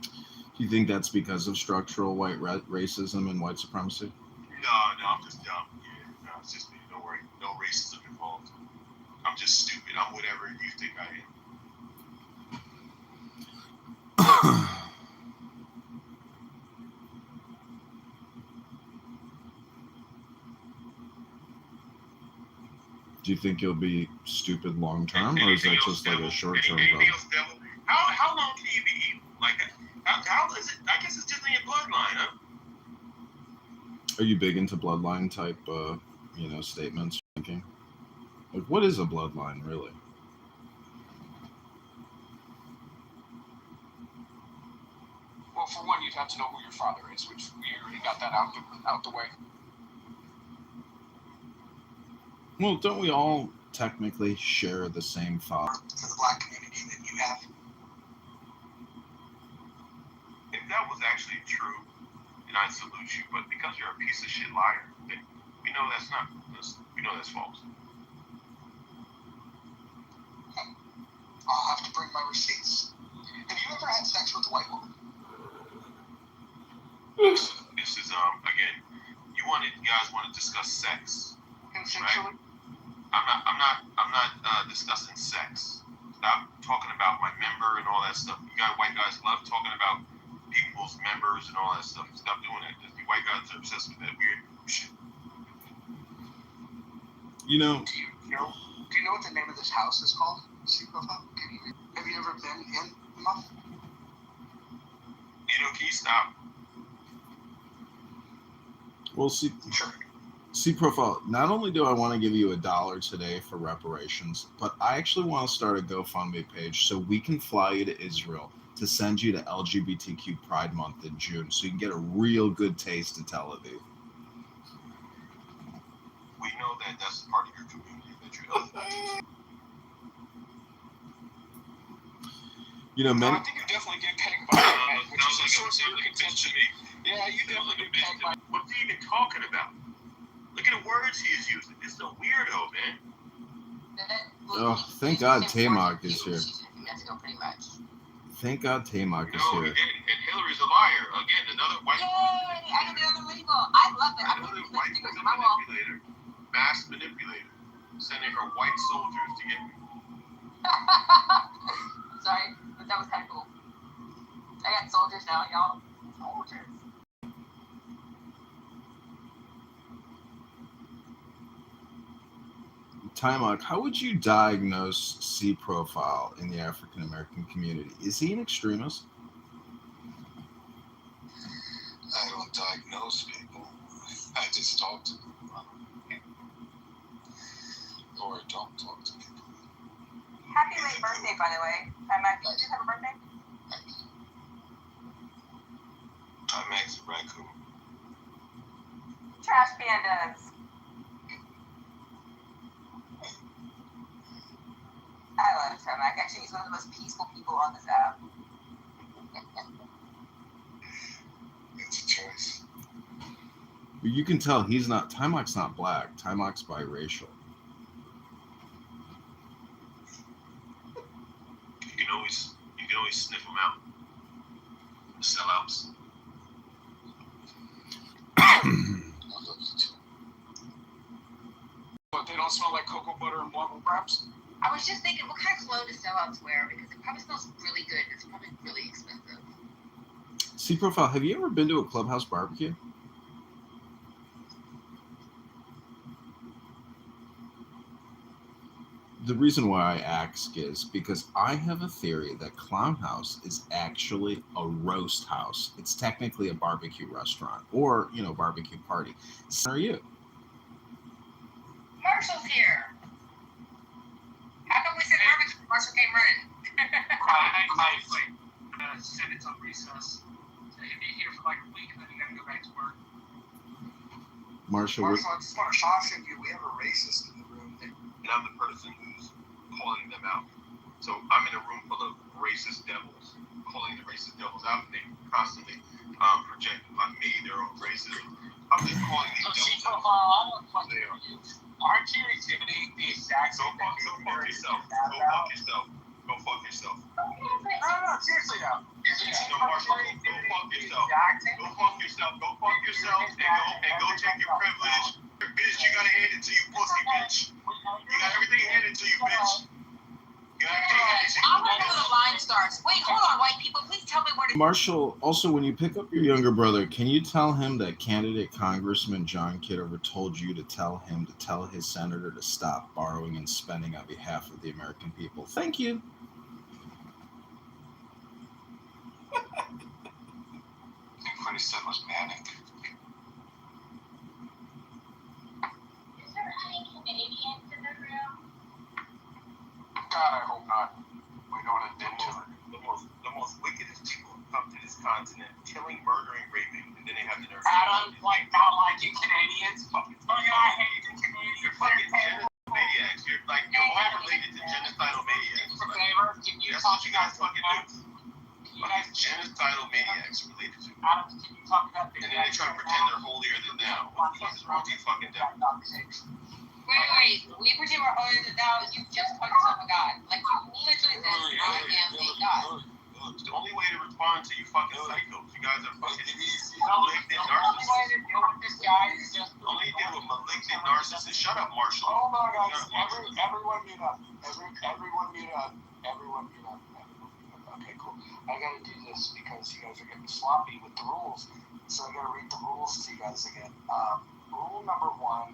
Do you think that's because of structural white racism and white supremacy? No, I'm just dumb. Yeah, no, it's just me. Don't worry. No racism involved. I'm just stupid. I'm whatever you think I am. Do you think you'll be stupid long term, or is that just like a short term Anything problem? else, devil? How long can you be evil? Like, how is it? I guess it's just in your bloodline, huh? Are you big into bloodline type, statements? Thinking, like, what is a bloodline really? Well, for one, you'd have to know who your father is, which we already got that out the way. Well, don't we all technically share the same father? For the black community that you have? If that was actually true, then I'd salute you. But because you're a piece of shit liar, then we know that's not. We know that's false. I'll have to bring my receipts. Have you ever had sex with a white woman? This is again. You guys want to discuss sex, Consensually? right? I'm not discussing sex. Stop talking about my member and all that stuff. You got white guys love talking about people's members and all that stuff. Stop doing that. The white guys are obsessed with that weird shit. You know. Do you know what the name of this house is called? C-profile? Have you ever been in the muff? Can you stop? Well, see, profile. Not only do I want to give you $1 today for reparations, but I actually want to start a GoFundMe page so we can fly you to Israel to send you to LGBTQ Pride Month in June, so you can get a real good taste of Tel Aviv. We know that that's part of your community that you know. I think you're definitely getting pegged by that, which is a source of contention. Yeah, you definitely get pegged by. What's he even talking about? Look at the words he is using. It's a weirdo, man. Oh, thank God Tamok is here. Thank God Tamok is here. And Hillary's a liar. Again, another white. Yay! I can do another label. I love that. I put these white stickers on my wall. manipulator. Mass manipulator. Sending her white soldiers to get me. Sorry, but that was kind of cool. I got soldiers now, y'all. Soldiers. Timok, how would you diagnose C-profile in the African American community? Is he an extremist? I don't diagnose people. I just talk to them. Or don't talk to people. Happy late birthday, by the way. Matthew, did you have a birthday? Max Raccoon. Trash pandas. I love Tomac. Actually, he's one of the most peaceful people on this app. It's a choice. You can tell he's not. Timok's not black. Timok's biracial. You can always sniff them out. Sellouts. But they don't smell like cocoa butter and bubble wraps? I was just thinking, what kind of cologne do sellouts wear? Because it probably smells really good. It's probably really expensive. C Profile, have you ever been to a clubhouse barbecue? The reason why I ask is because I have a theory that Clown House is actually a roast house. It's technically a barbecue restaurant or, barbecue party. So are you? Marshall's here. How come we said barbecue? Marshall came running. I sent it on recess. So he'll be here for like a week, and then you gotta go back to work. Marshall, I just want to caution you, we have a racist in the room. And I'm the person who's calling them out. So I'm in a room full of racist devils, calling the racist devils out, and they constantly project on me their own racism. I'm just calling these devils out. Aren't you exhibiting the exact same thing? Go fuck yourself. Go fuck yourself. Go fuck yourself. No, seriously now. No, Marshall, go fuck yourself. Go fuck yourself. Go fuck yourself and go take your privilege. Bitch, you gotta hand it to you, pussy bitch. You got everything handed to you, bitch. You got everything handed to you. I want to know where the line starts. Wait, hold on, white people. Please tell me where to. Marshall, also, when you pick up your younger brother, can you tell him that candidate Congressman John Kitover told you to tell him to tell his senator to stop borrowing and spending on behalf of the American people? Thank you. I think what he said was manic. Is there any Canadians in the room? God, I hope not. We don't admit to it. The most wickedest people come to this continent, killing, murdering, raping, and then they have the nerve. Adam, not liking Canadians. I hate the Canadians. You're fucking genocidal maniacs. You're all related to genocidal maniacs. That's what you guys fucking do. Fucking genocidal maniacs related to. Adam, can you talk about the And then they try to pretend they're holier than thou. What the fuck is wrong with you fucking devil? Wait. We pretend we're holier than thou. You just call yourself a god. Like, you literally said, I am a god. It's the only way to respond to you fucking psychos. You guys are fucking malignant The only way narcissists. to deal with this guy is just. The only deal with malignant narcissists. Shut up, Marshall. Oh my God! Everyone mute up. Everyone mute up. Everyone mute up. Okay, cool. I gotta do this because you guys are getting sloppy with the rules. So I gotta read the rules to you guys again. Rule number one.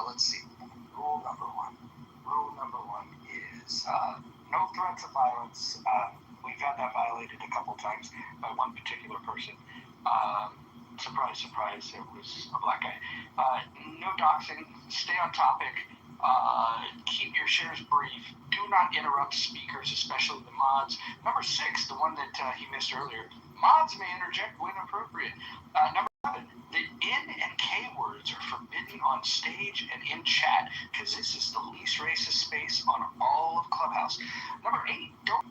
Let's see. Rule number one is no threats of violence. We've had that violated a couple times by one particular person. Surprise, surprise, it was a black guy. No doxing. Stay on topic. Keep your shares brief. Do not interrupt speakers, especially the mods. Number 6, the one that he missed earlier. Mods may interject when appropriate. Number 7, the N and K words are forbidden on stage and in chat because this is the least racist space on all of Clubhouse. Number 8, don't.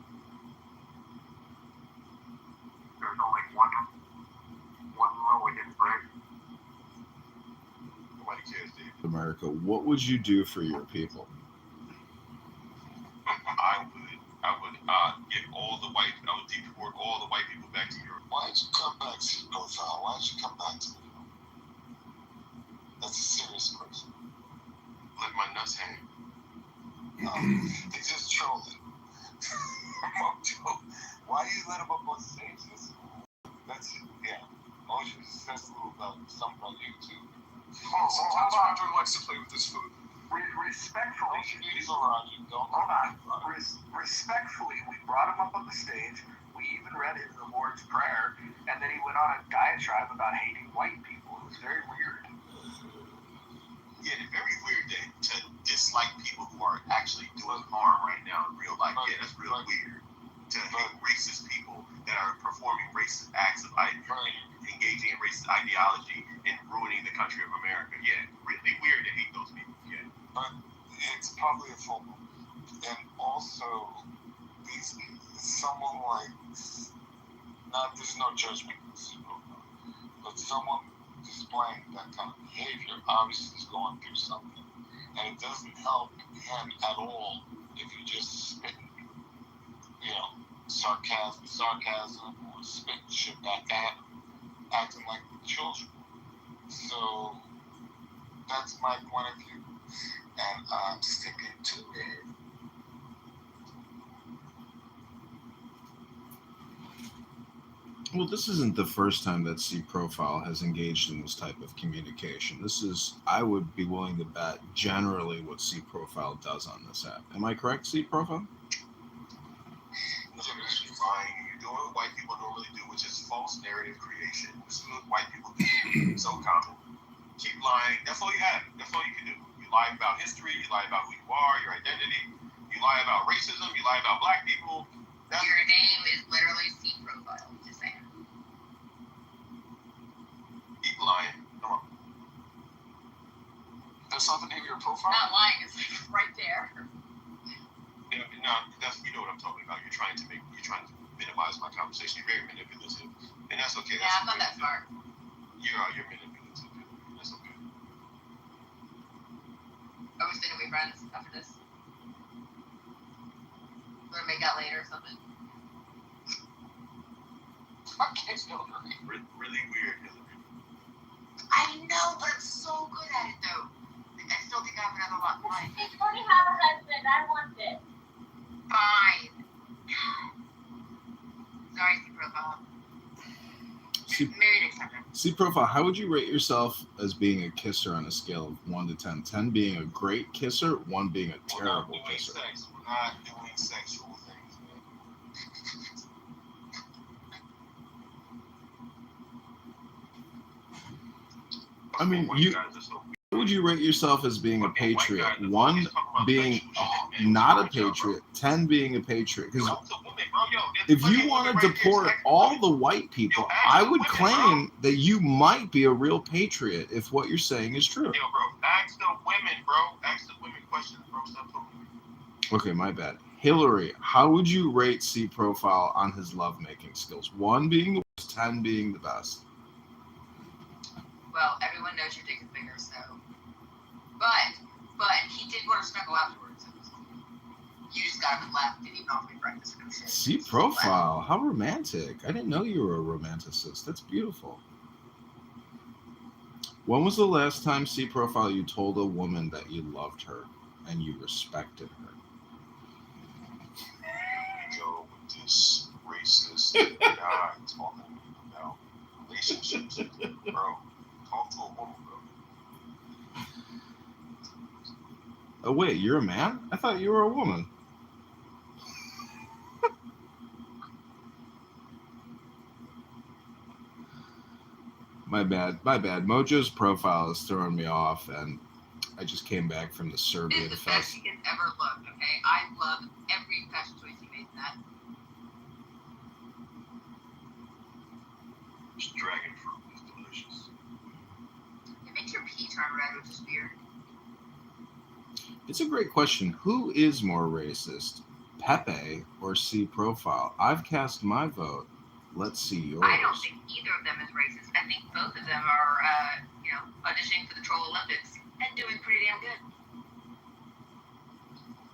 There's only one rule we didn't break. Nobody cares, dude. America, what would you do for your people? I would I would deport all the white people back to Europe. Why did you come back to the profile? Why did you come back to the That's a serious question. Let my nuts hang. They just trolling. Mojo, why do you let them up on stage? Mojo is sensible about something on YouTube. Sometimes Roger likes to play with his food. Respectfully, respectfully, we brought him up on the stage. We even read him the Lord's Prayer, and then he went on a diatribe about hating white people. It was very weird. Yeah, very weird to dislike people harm right now in real life. Yeah, that's real weird. To hate racist people that are performing racist acts of engaging in racist ideology and ruining the country of America. Yeah, really weird to hate those people. Yeah. But it's probably a football. And also, someone like, there's no judgment, but someone displaying that kind of behavior obviously is going through something. And it doesn't help him at all if you just spit, sarcasm or spit shit back at him, acting like children. So that's my point of view, and I'm sticking to it. Well, this isn't the first time that C Profile has engaged in this type of communication. This is, I would be willing to bet, generally what C Profile does on this app. Am I correct, C Profile? You're lying. You're doing what white people normally do, which is false narrative creation. This is what white people do. So common. Keep lying. That's all you have. That's all you can do. You lie about history. You lie about who you are, your identity. You lie about racism. You lie about black people. Your name is literally C Profile. Just saying. Keep lying. Come on. That's not the name of your profile? Not lying. It's like right there. No, that's, you know what I'm talking about. You're trying to minimize my conversation. You're very manipulative, and that's okay. Yeah, I'm not that smart. You're manipulative. That's okay. Are we still gonna be friends after this? We're gonna make out later or something. Okay, Really weird, Hillary. I know, but I'm so good at it though. Like, I still think I have another lot in life. If you already have a husband, I want this. Fine. Sorry, C Profile. Married accepted. C Profile, how would you rate yourself as being a kisser on a scale of 1 to 10? 10 being a great kisser, 1 being a terrible kisser. We're not doing sexual things, man. I mean, how would you rate yourself as being a patriot? 1 being not a patriot, 10 being a patriot. Because if you want to deport all the white people, I would claim that you might be a real patriot if what you're saying is true. Yo, bro, ask the women, bro. Ask the women questions, bro. Stop talking. Okay, my bad. Hillary, how would you rate C Profile on his lovemaking skills? 1 being the worst, 10 being the best. Well, everyone knows your dick is bigger, so. But he did want to snuggle afterwards. You just got him left, didn't even offer me breakfast or no shit. C Profile, how romantic. I didn't know you were a romanticist. That's beautiful. When was the last time, C Profile, you told a woman that you loved her and you respected her? Go with this racist guy talking about relationships, bro. Talk to a woman, bro. Oh, wait, you're a man? I thought you were a woman. My bad. Mojo's profile is throwing me off, and I just came back from the Serbian This is the best fest. he has ever looked, okay? I love every fashion choice he made in that. This dragon fruit is delicious. It makes your pee turn red, which is weird. It's a great question. Who is more racist, Pepe or C Profile? I've cast my vote. Let's see yours. I don't think either of them is racist. I think both of them are, auditioning for the Troll Olympics and doing pretty damn good.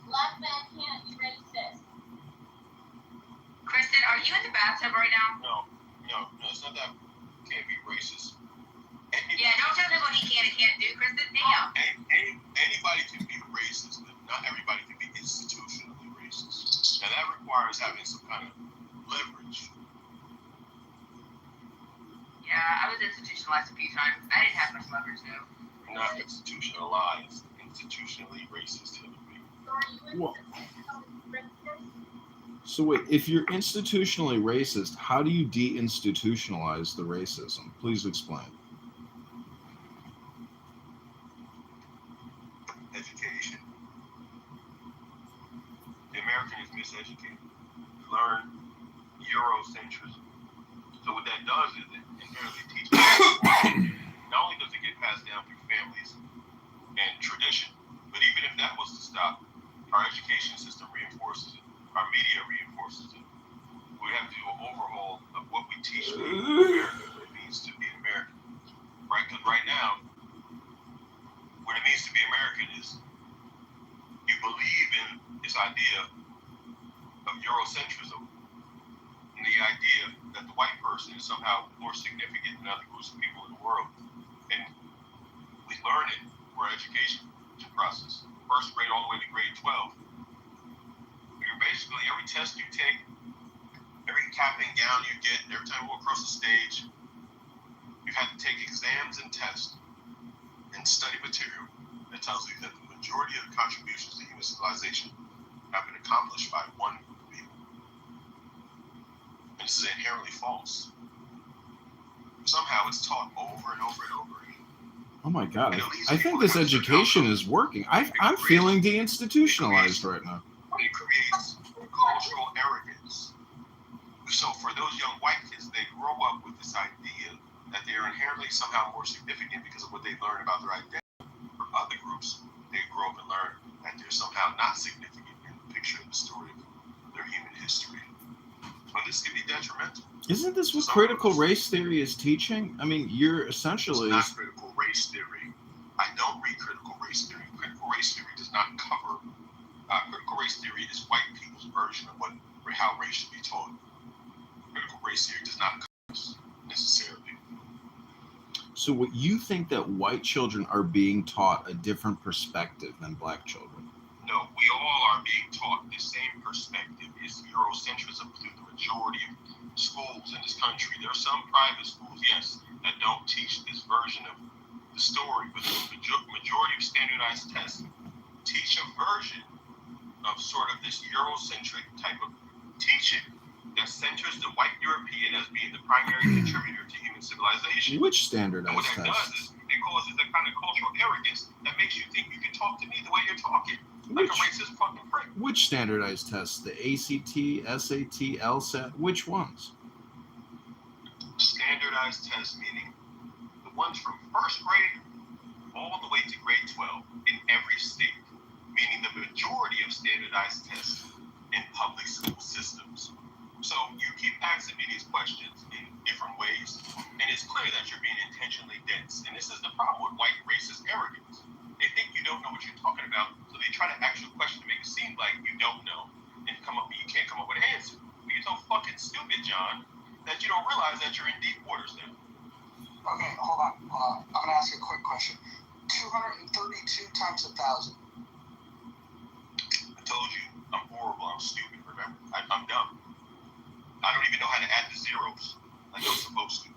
Black man can't be racist. Kristen, are you in the bathtub right now? No, it's not that can't be racist. Yeah, don't tell him what he can and can't do, Kristen. Damn. Anybody can be racist, but not everybody can be institutionally racist. Now that requires having some kind of leverage. Yeah, I was institutionalized a few times. I didn't have much leverage, though. Not institutionalized, institutionally racist. Well, so wait, if you're institutionally racist, how do you deinstitutionalize the racism? Please explain. Education. American is miseducated. We learn Eurocentrism. So what that does is it inherently teaches people. Not only does it get passed down through families and tradition, but even if that was to stop, our education system reinforces it. Our media reinforces it. We have to do an overhaul of what we teach America, what it means to be American. Right? Because right now, what it means to be American is you believe in this idea of Eurocentrism and the idea that the white person is somehow more significant than other groups of people in the world. And we learn it through our education process. First grade all the way to grade 12. You're basically, every test you take, every cap and gown you get, every time you go across the stage, you've had to take exams and tests and study material that tells you that the majority of the contributions to human civilization have been accomplished by one group of people. And this is inherently false. Somehow it's taught over and over and over again. Oh my God! I think this education is working. I'm feeling deinstitutionalized right now. It creates cultural arrogance. So for those young white kids, they grow up with this idea that they are inherently somehow more significant because of what they learn about their identity. For other groups, they grow up and learn that they're somehow not significant in the picture of the story of their human history. So this can be detrimental. Isn't this what critical race theory is teaching? I mean, you're essentially... It's not critical race theory. I don't read critical race theory. Critical race theory does not cover... critical race theory is white people's version of how race should be taught. Critical race theory does not cover this necessarily. So what you think that white children are being taught a different perspective than black children? No, we all are being taught the same perspective. It's Eurocentrism through the majority of schools in this country. There are some private schools, yes, that don't teach this version of the story, but the majority of standardized tests teach a version of sort of this Eurocentric type of teaching that centers the white European as being the primary contributor to human civilization. Which standardized and what that does is it causes a kind of cultural arrogance that makes you think you can talk to me the way you're talking. Like a racist fucking prick. Which standardized tests? The ACT, SAT, LSAT? Which ones? Standardized tests, meaning the ones from first grade all the way to grade 12 in every state. Meaning the majority of standardized tests in public school systems. So you keep asking me these questions in different ways, and it's clear that you're being intentionally dense. And this is the problem with white racist arrogance. They think you don't know what you're talking about, so they try to ask you a question to make it seem like you don't know, and you can't come up with an answer. But you're so fucking stupid, John, that you don't realize that you're in deep waters now. Okay, hold on. I'm gonna ask a quick question. 232 times 1,000. I told you, I'm horrible. I'm stupid. Remember, I'm dumb. I don't even know how to add the zeros like I'm supposed to.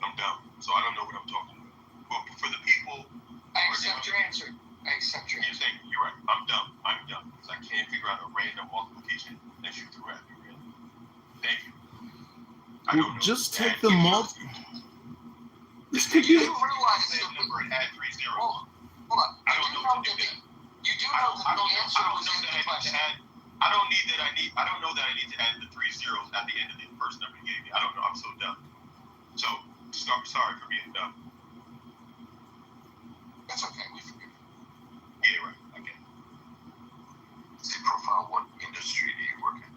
I'm dumb, so I don't know what I'm talking about. But for the people, I accept your answer. You're right. I'm dumb. Because I can't figure out a random multiplication that you threw at me. Really. Thank you. I don't know. Just take the This could be. You realize the number and add 3 zeros. Hold on. I don't know to do that. You do know that the answer was in the question. I don't know that I need to add the 3 zeros at the end of the first number you gave me. I don't know. I'm so dumb. So, sorry for being dumb. That's okay. We forgive you. Yeah, right. Okay. See, profile, what industry do you work in?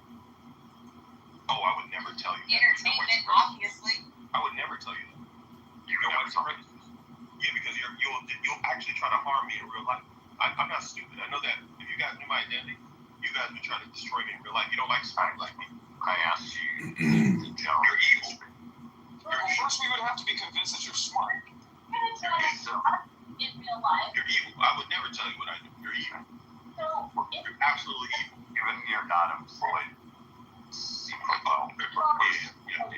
Oh, I would never tell you that. Entertainment, obviously. I would never tell you that. You know what's racist? Yeah, because you'll actually try to harm me in real life. I'm not stupid. I know that if you guys knew my identity, you guys would try to destroy me in real life. You don't like smart like me. I asked you, John. You're evil. First, we would have to be convinced that you're smart. You're evil. In real life. You're evil. I would never tell you what I do. You're evil. So, You're absolutely evil. Even you're not employed. Yeah.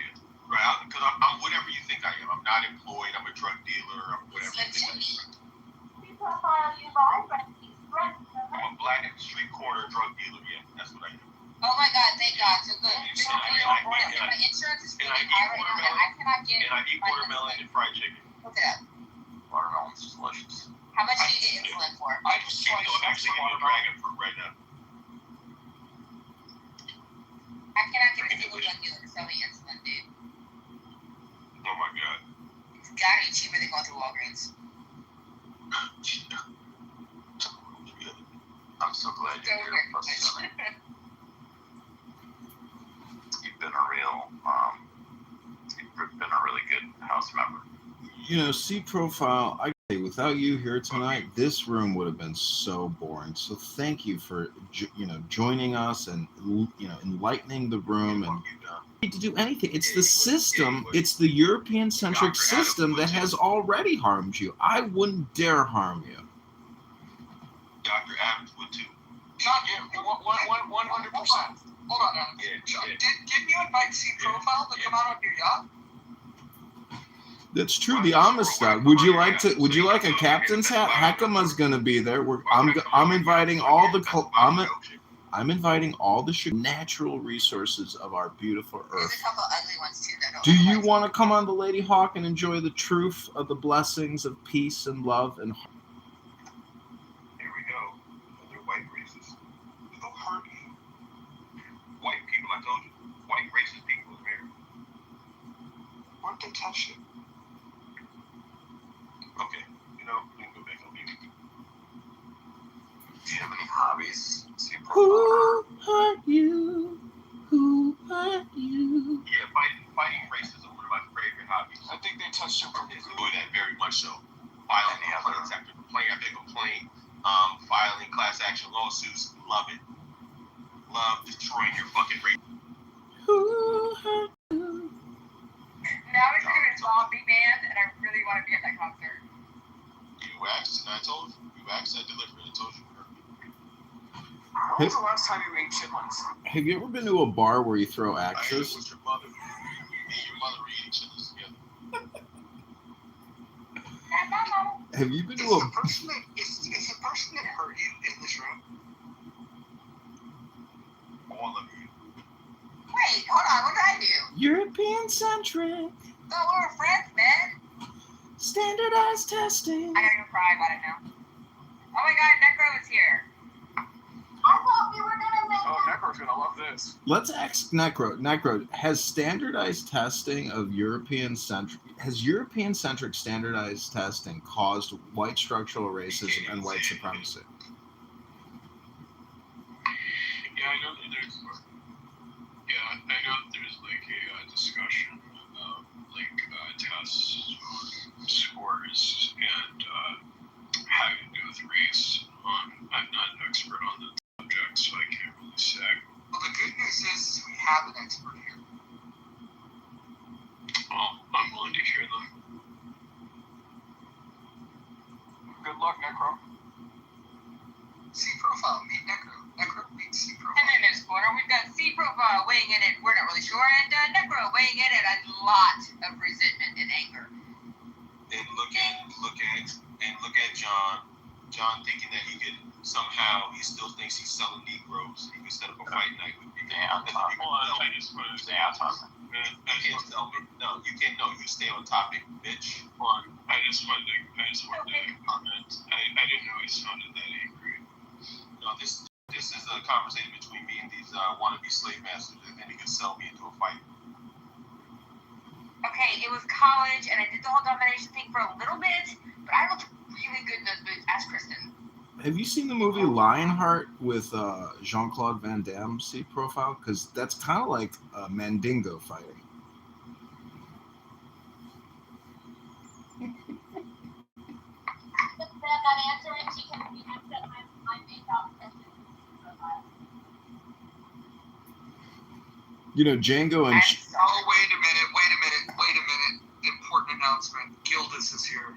Right, because I'm whatever you think I am. I'm not employed. I'm a drug dealer. I'm whatever you think I am. profile you by, but he's friends. I'm a black street corner drug dealer. Yeah, that's what I do. Oh my God, thank God. So good. My insurance is and I eat watermelon. I cannot get. And I eat watermelon and fried chicken. Look at that. Watermelon's delicious. How much do you get insulin for? I'm actually eating dragon fruit right now. You know, C Profile, I say, without you here tonight, this room would have been so boring. So thank you for, joining us and, enlightening the room and need to do anything. It's the system, it's the European-centric system that has already harmed you. I wouldn't dare harm you. Dr. Adams would too. John, 100%. Hold on, Adam. John, didn't you invite C Profile to come out on your yacht? That's true. The Amistad. Would you like a captain's hat? Hekama's gonna be there. I'm inviting all the natural resources of our beautiful There's Earth. a couple ugly ones too that Do you want to come on the Lady Hawk and enjoy the truth of the blessings of peace and love and? Here we go. Other white racists. They'll hurt you. White people, I told you. White racist people in America. Why don't they touch you? Okay, we can go back on mute. Do you have any hobbies? Who hurt you? Who hurt you? Yeah, fighting racism, one of my favorite hobbies. I think they touched you from Enjoy that very much so. Filing complaints after complaint after complaint, filing class action lawsuits, love it. Love destroying your fucking race. Who hurt you? Now he's gonna do a zombie band, and I really want to be at that concert. You asked, and I told you. You asked, I delivered, and I told you. When was the last time you ate chitlins? Have you ever been to a bar where you throw I ate axes? with your mother. Me and your mother were eating chitlins together. Have you been to Is a? the person that hurt you in this room? All of you. Wait, hold on, what did I do? European-centric, No, we were friends, man. standardized testing. I gotta go cry about it now. Oh my god, Necro is here. I thought we were gonna make Oh, Necro's gonna love this. Let's ask Necro. Necro, has standardized testing of European-centric standardized testing caused white structural racism and white supremacy? Yeah, I know that there's like a discussion of tests or scores and having to do with race. I'm not an expert on the subject, so I can't really say. Well, the good news is we have an expert here. Well, I'm willing to hear them. Good luck, Necro. C Profile, meet Necro. Necro, meet C Profile. And in this corner, we've got C Profile weighing in at, we're not really sure, and Necro weighing in at a lot of resentment and anger. And look at John. John thinking that he could somehow, he still thinks he's selling Negroes. He could set up a fight night with people. I just want to say You can't tell me. No, you can't. No, you stay on topic, bitch. I just wanted to comment. I didn't know he sounded that angry. No, this is a conversation between me and these wannabe slave masters, and then he could sell me into a fight. Okay, it was college, and I did the whole domination thing for a little bit, but I looked really good in those boots as Kristen. Have you seen the movie Lionheart with Jean-Claude Van Damme? C Profile, because that's kind of like Mandingo fighting. that answer it because we have set my main question. You know, Django and. Oh, wait a minute. Important announcement. Gildas is here.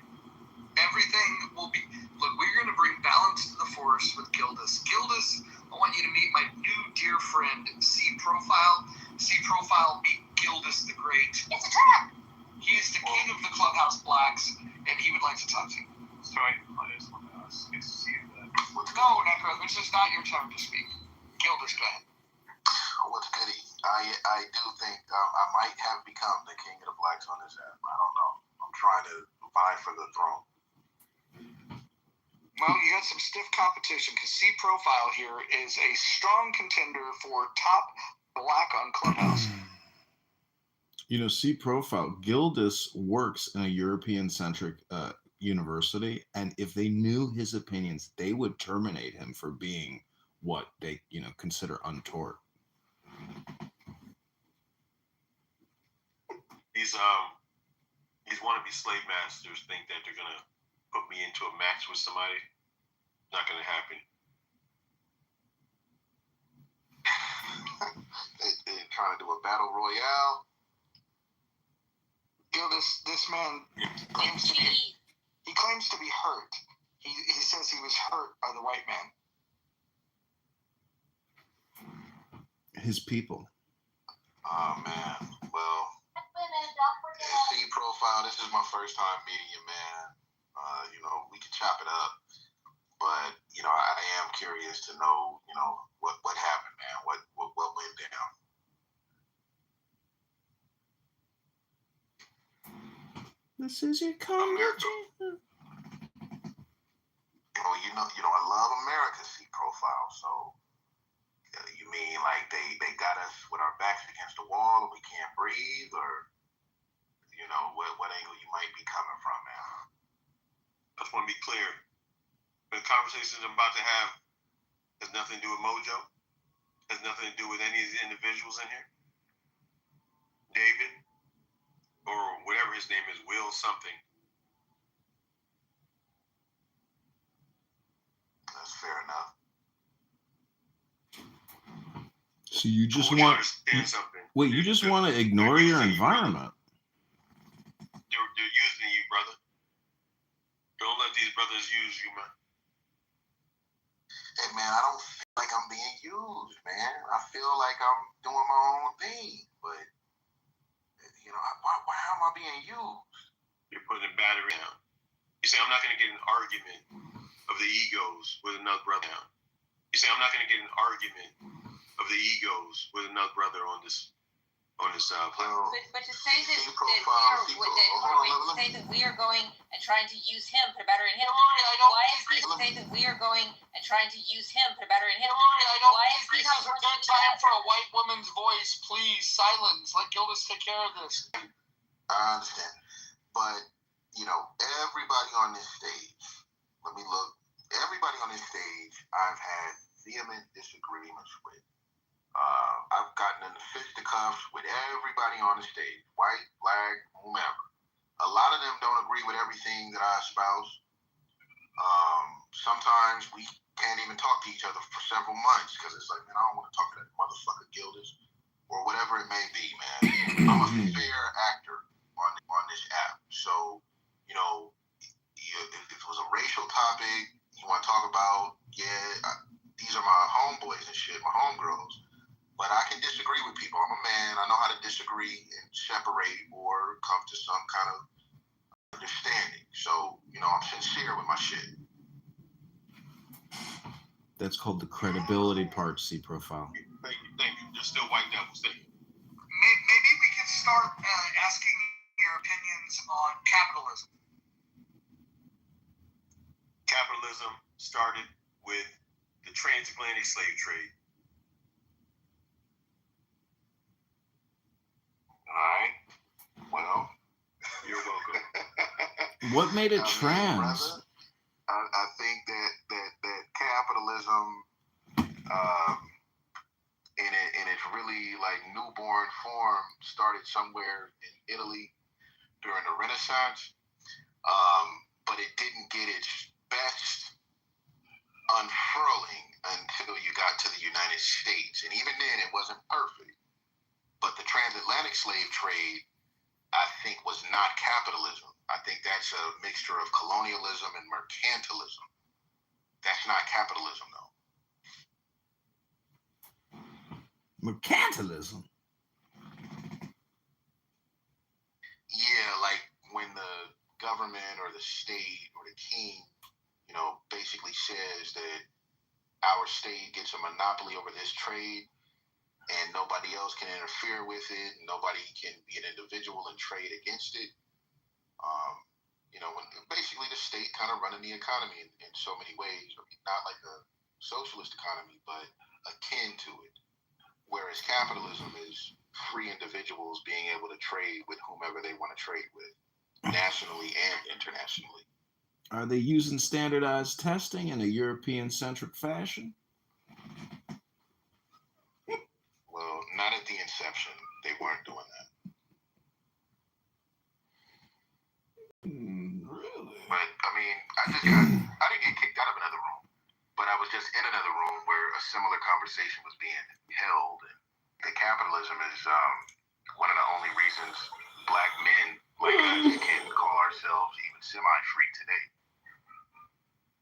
Everything will be. Look, we're going to bring balance to the force with Gildas. Gildas, I want you to meet my new dear friend, C Profile. C Profile, meet Gildas the Great. It's a trap. He is the king of the Clubhouse Blacks, and he would like to talk to you. So I just want to ask you to see that. No, Necro, this is not your time to speak. Gildas, go ahead. What's goody? I do think I might have become the king of the blacks on this app. I don't know. I'm trying to vie for the throne. Well, you got some stiff competition because C Profile here is a strong contender for top black on Clubhouse. You know, C Profile, Gildas works in a European-centric university, and if they knew his opinions, they would terminate him for being what they, consider untaught. He's these wannabe slave masters think that they're gonna put me into a match with somebody. Not gonna happen. They're trying to do a battle royale. This man claims to be hurt. He says he was hurt by the white man. His people. Oh man. Well, C Profile, this is my first time meeting you, man. We can chop it up. But, I am curious to know, what happened, man. What went down. This is your conversation. I love America, C Profile. So, you mean like they got us with our backs against the wall and we can't breathe, or what angle you might be coming from, man? I just want to be clear. The conversations I'm about to have has nothing to do with Mojo. Has nothing to do with any of the individuals in here. David, or whatever his name is, Will something. That's fair enough. So you just want to understand something. Wait, you just want to ignore your environment. They're using you, brother. Don't let these brothers use you, man. Hey, man, I don't feel like I'm being used, man. I feel like I'm doing my own thing, but why am I being used? You're putting a battery down. You say I'm not going to get an argument of the egos with another brother down. You say I'm not going to get an argument of the egos with another brother on this platform. But to say that we are going and trying to use him, put a battery in him. Why is he saying that we are going and trying to use him, put a battery in him? Why is he This is a good time for a white woman's voice. Please, silence. Let Gildas take care of this. I understand. But, everybody on this stage, let me look. Everybody on this stage, I've had vehement disagreements with. I've gotten into fisticuffs with everybody on the stage, white, black, whomever. A lot of them don't agree with everything that I espouse. Sometimes we can't even talk to each other for several months because it's like, man, I don't want to talk to that motherfucker Gildas or whatever it may be, man. I'm a fair actor on this app. So, if it was a racial topic you want to talk about, these are my homeboys and shit, my homegirls. But I can disagree with people. I'm a man. I know how to disagree and separate or come to some kind of understanding. So, I'm sincere with my shit. That's called the credibility part, C Profile. Thank you. There's still white devils. Thank you. Maybe we can start asking your opinions on capitalism. Capitalism started with the transatlantic slave trade. All right. Well, you're welcome. What made it trans? Brother, I think that capitalism, in its really like newborn form, started somewhere in Italy during the Renaissance, but it didn't get its best unfurling until you got to the United States, and even then, it wasn't perfect. But the transatlantic slave trade, I think, was not capitalism. I think that's a mixture of colonialism and mercantilism. That's not capitalism, though. Mercantilism? Yeah, like when the government or the state or the king, basically says that our state gets a monopoly over this trade and nobody else can interfere with it. Nobody can be an individual and trade against it. When basically the state kind of running the economy in so many ways. I mean, not like a socialist economy, but akin to it. Whereas capitalism is free individuals being able to trade with whomever they want to trade with, nationally and internationally. Are they using standardized testing in a European-centric fashion? Well, not at the inception. They weren't doing that. mean, I didn't get kicked out of another room, but I was just in another room where a similar conversation was being held. And the capitalism is one of the only reasons black men like us can call ourselves even semi-free today.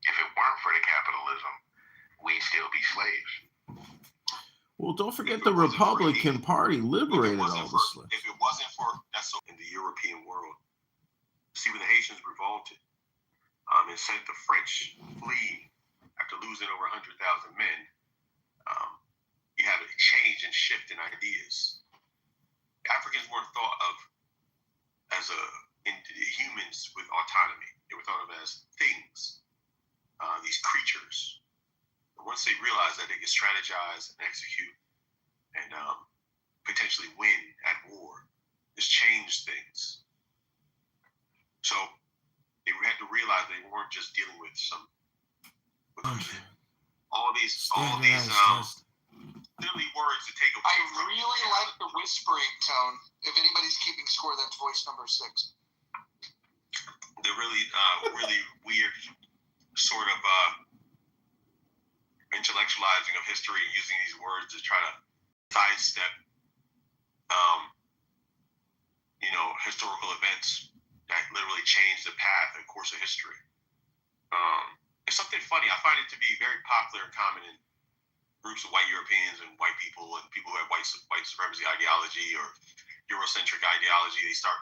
If it weren't for the capitalism, we'd still be slaves. Well, don't forget the Republican Party liberated all the slaves. If it wasn't for in the European world, see when the Haitians revolted and sent the French fleeing after losing over 100,000 men, you had a change and shift in ideas. Africans weren't thought of as humans with autonomy. They were thought of as things, these creatures. But once they realized that they could strategize and execute and potentially win at war, this changed things. So they had to realize they weren't just dealing with all these silly words to take away. I really like the whispering tone. If anybody's keeping score, that's voice number 6. The really weird sort of intellectualizing of history and using these words to try to sidestep historical events that literally changed the path and course of history. It's something funny. I find it to be very popular and common in groups of white Europeans and white people and people who have white supremacy ideology or Eurocentric ideology. They start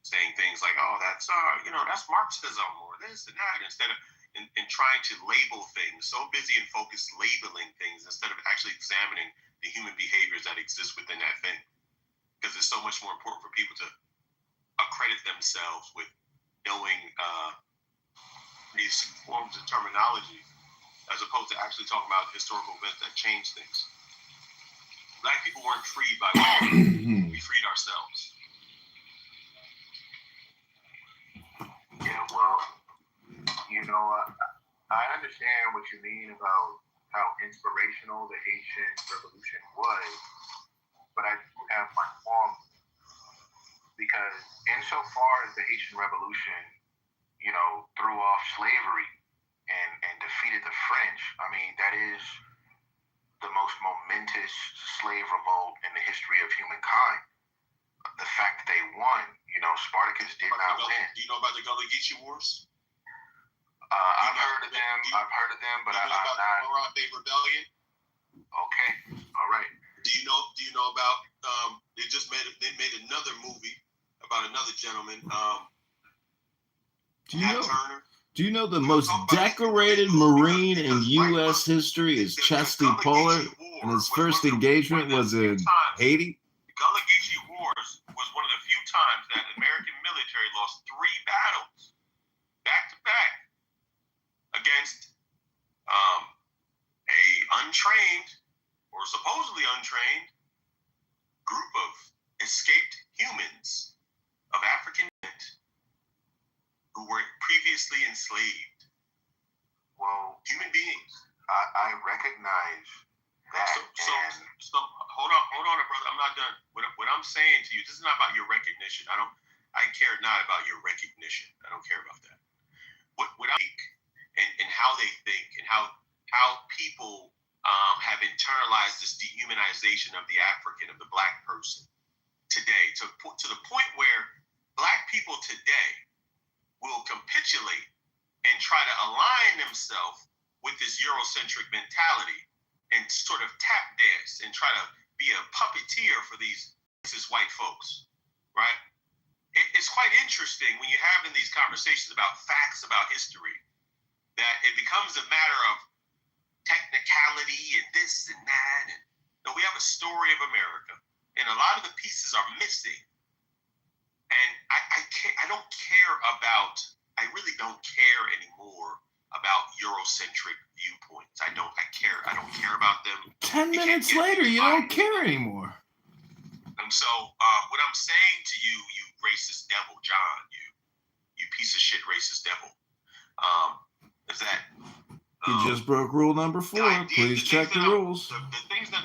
saying things like, "Oh, that's Marxism," or this and that, instead of in trying to label things. So busy and focused labeling things instead of actually examining the human behaviors that exist within that thing. Because it's so much more important for people to accredit themselves with knowing these forms of terminology as opposed to actually talking about historical events that change things. Black people weren't freed by war. We freed ourselves. Yeah, well, I understand what you mean about how inspirational the Haitian Revolution was, but I do have my qualms because insofar as the Haitian Revolution, threw off slavery and defeated the French, I mean, that is the most momentous slave revolt in the history of humankind. The fact that they won, Spartacus did not win. Do you know about the Gullah Geechee Wars? I've heard of them, but I'm not. The Moron Bay Rebellion. Okay, all right. Do you know about? They made another movie about another gentleman. Do you know the most decorated Marine in U.S. history is Chesty Puller, and his first engagement was in Haiti? The Gullah Geechee Wars was one of the few times that American military lost 3 battles back to back against a untrained or supposedly untrained group of escaped humans of African descent who were previously enslaved. Well, human beings. I recognize that. So hold on, brother. I'm not done. What I'm saying to you, this is not about your recognition. I care not about your recognition. I don't care about that. What I think and how they think and how people have internalized this dehumanization of the African, of the black person today, to the point where black people today will capitulate and try to align themselves with this Eurocentric mentality and sort of tap dance and try to be a puppeteer for these racist white folks, right? It's quite interesting when you're having these conversations about facts about history that it becomes a matter of technicality and this and that. And we have a story of America, and a lot of the pieces are missing. And I really don't care anymore about Eurocentric viewpoints. I don't care about them. 10 minutes later, you don't care anymore. And so what I'm saying to you, you racist devil, John, you piece of shit racist devil, is that You just broke rule number 4. Please check the rules. The ideas that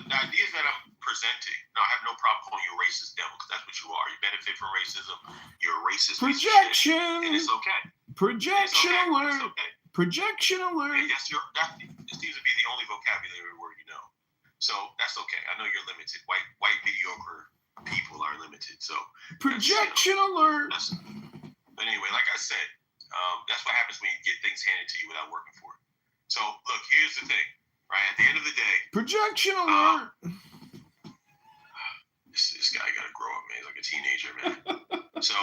I'm presenting, I have no problem calling you a racist devil, because that's what you are. You benefit from racism. You're a racist. Projection. And it's okay. Projection okay. alert. It's okay. Projection alert. Hey, it seems to be the only vocabulary word you know. So that's okay. I know you're limited. White mediocre people are limited. So projection alert. But anyway, like I said, that's what happens when you get things handed to you without working for it. So look, here's the thing, right? At the end of the day, projection alert. This guy got to grow up, man. He's like a teenager, man. So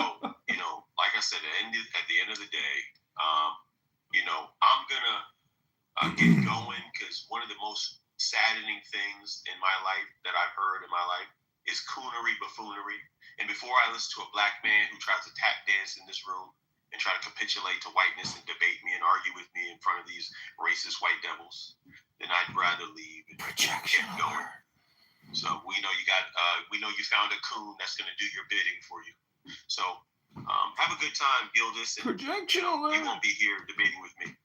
like I said, at the end of the day, I'm gonna get going because one of the most saddening things in my life that I've heard in my life is coonery, buffoonery. And before I listen to a black man who tries to tap dance in this room and try to capitulate to whiteness and debate me and argue with me in front of these racist white devils, then I'd rather leave and get going. So we know you found a coon that's going to do your bidding for you. So have a good time, Gildas. And, you won't be here debating with me.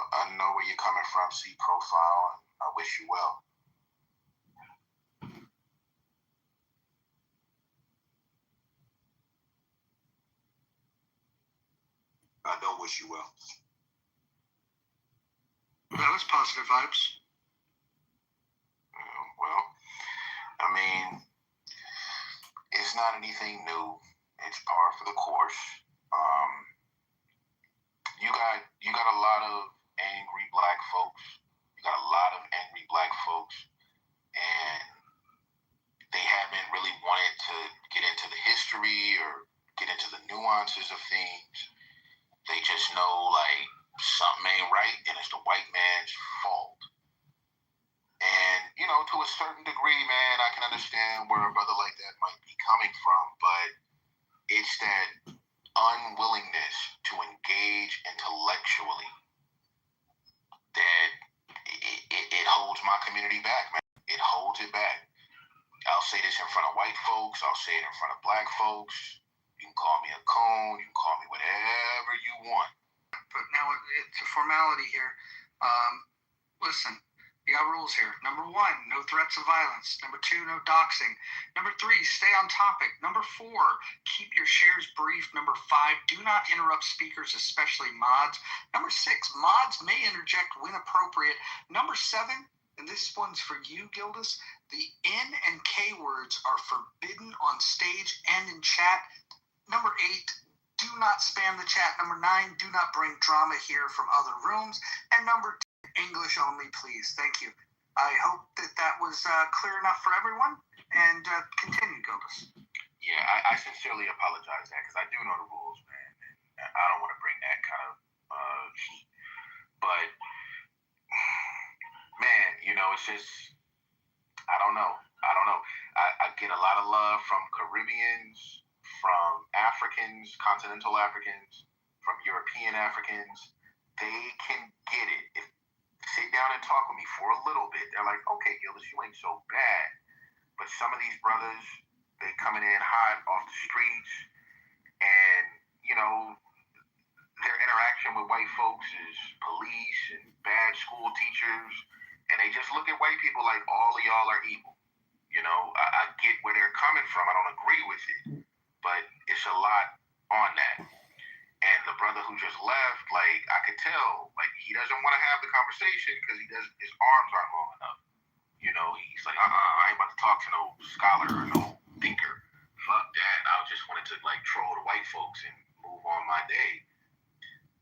I know where you're coming from, see profile, and I wish you well. I don't wish you well. That was positive vibes. Well, I mean, it's not anything new. It's par for the course. You got a lot of angry black folks. You got a lot of angry black folks, and they haven't really wanted to get into the history or get into the nuances of things. They just know like something ain't right, and it's the white man's fault. And to a certain degree, man, I can understand where a brother like that might be coming from, but it's that unwillingness to engage intellectually that it holds my community back, man. It holds it back. I'll say this in front of white folks. I'll say it in front of black folks. You can call me a coon. You can call me whatever you want. But now it's a formality here. Listen. You got rules here. Number 1, no threats of violence. Number 2, no doxing. Number 3, stay on topic. Number 4, keep your shares brief. Number 5, do not interrupt speakers, especially mods. Number 6, mods may interject when appropriate. Number 7, and this one's for you, Gildas, the N and K words are forbidden on stage and in chat. Number 8, do not spam the chat. Number 9, do not bring drama here from other rooms. And number 10, English only, please. Thank you. I hope that was clear enough for everyone. And continue, Gildas. Yeah, I sincerely apologize that because I do know the rules, man. And I don't want to bring that kind of heat. But, man, it's just, I don't know. I get a lot of love from Caribbeans, from Africans, continental Africans, from European Africans. They can get it. Sit down and talk with me for a little bit. They're like, okay, Gildas, you ain't so bad. But some of these brothers, they coming in hot off the streets, and, their interaction with white folks is police and bad school teachers, and they just look at white people like all of y'all are evil. I get where they're coming from. I don't agree with it, but it's a lot on that. And the brother who just left, like, I could tell, like, he doesn't want to have the conversation because his arms aren't long enough. He's like, I ain't about to talk to no scholar or no thinker. Fuck that. I just wanted to, like, troll the white folks and move on my day.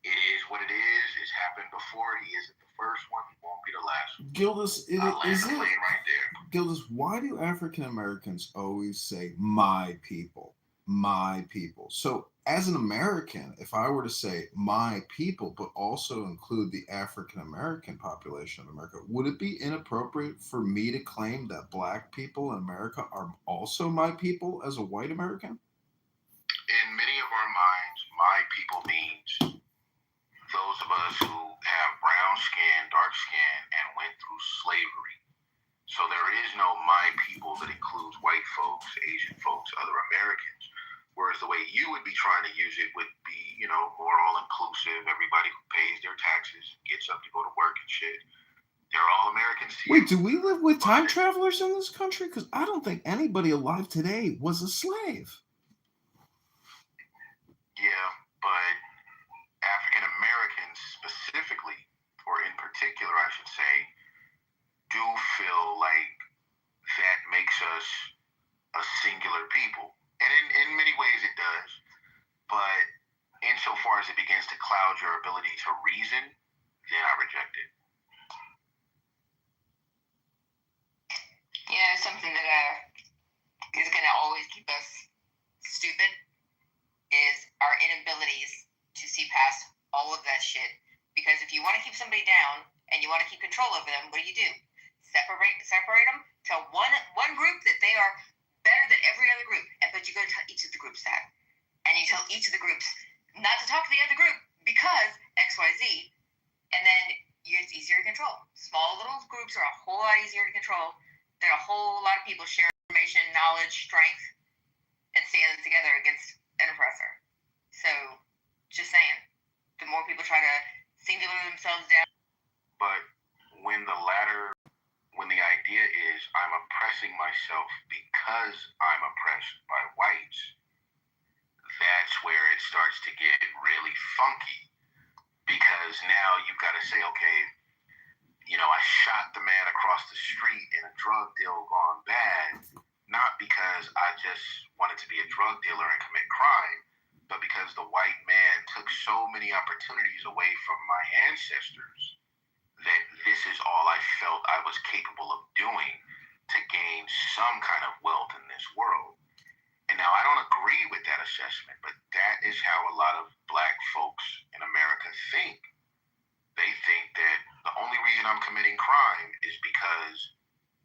It is what it is. It's happened before. He isn't the first one. He won't be the last one. Gildas, right there. Gildas, why do African Americans always say my people? My people. So as an American, if I were to say my people, but also include the African American population of America, would it be inappropriate for me to claim that black people in America are also my people as a white American? In many of our minds, my people means those of us who have brown skin, dark skin, and went through slavery. So there is no my people that includes white folks, Asian folks, other Americans. Whereas the way you would be trying to use it would be, more all-inclusive. Everybody who pays their taxes, gets up to go to work and shit. They're all Americans to you. Wait, do we live with time travelers in this country? Because I don't think anybody alive today was a slave. particular, I should say, do feel like that makes us a singular people. And in many ways it does. But insofar as it begins to cloud your ability to reason, then I reject it. You know, something that is going to always keep us stupid is our inabilities to see past all of that shit. Because if you want to keep somebody down and you want to keep control over them, what do? Separate them, tell one group that they are better than every other group, but you go to tell each of the groups that. And you tell each of the groups not to talk to the other group because XYZ, and then it's easier to control. Small little groups are a whole lot easier to control. There are a whole lot of people share information, knowledge, strength, and stand together against an oppressor. So, just saying, the more people try to singular themselves down. But when the idea is I'm oppressing myself because I'm oppressed by whites, that's where it starts to get really funky. Because now you've got to say, okay, I shot the man across the street in a drug deal gone bad, not because I just wanted to be a drug dealer and commit crime, but because the white man took so many opportunities away from my ancestors that this is all I felt I was capable of doing to gain some kind of wealth in this world. And now I don't agree with that assessment, but that is how a lot of black folks in America think. They think that the only reason I'm committing crime is because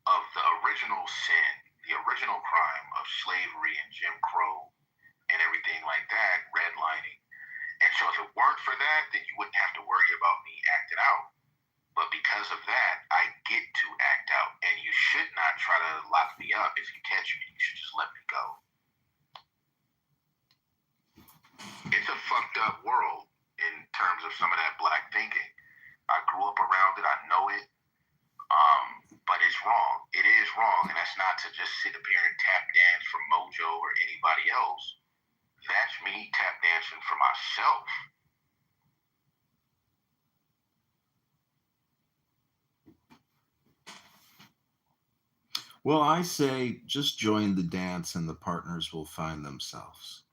of the original sin, the original crime of slavery and Jim Crow and everything like that, redlining. And so if it weren't for that, then you wouldn't have to worry about me acting out. But because of that, I get to act out. And you should not try to lock me up. If you catch me, you should just let me go. It's a fucked up world in terms of some of that black thinking. I grew up around it. I know it. But it's wrong. It is wrong. And that's not to just sit up here and tap dance for Mojo or anybody else. That's me tap dancing for myself. Well, I say just join the dance and the partners will find themselves.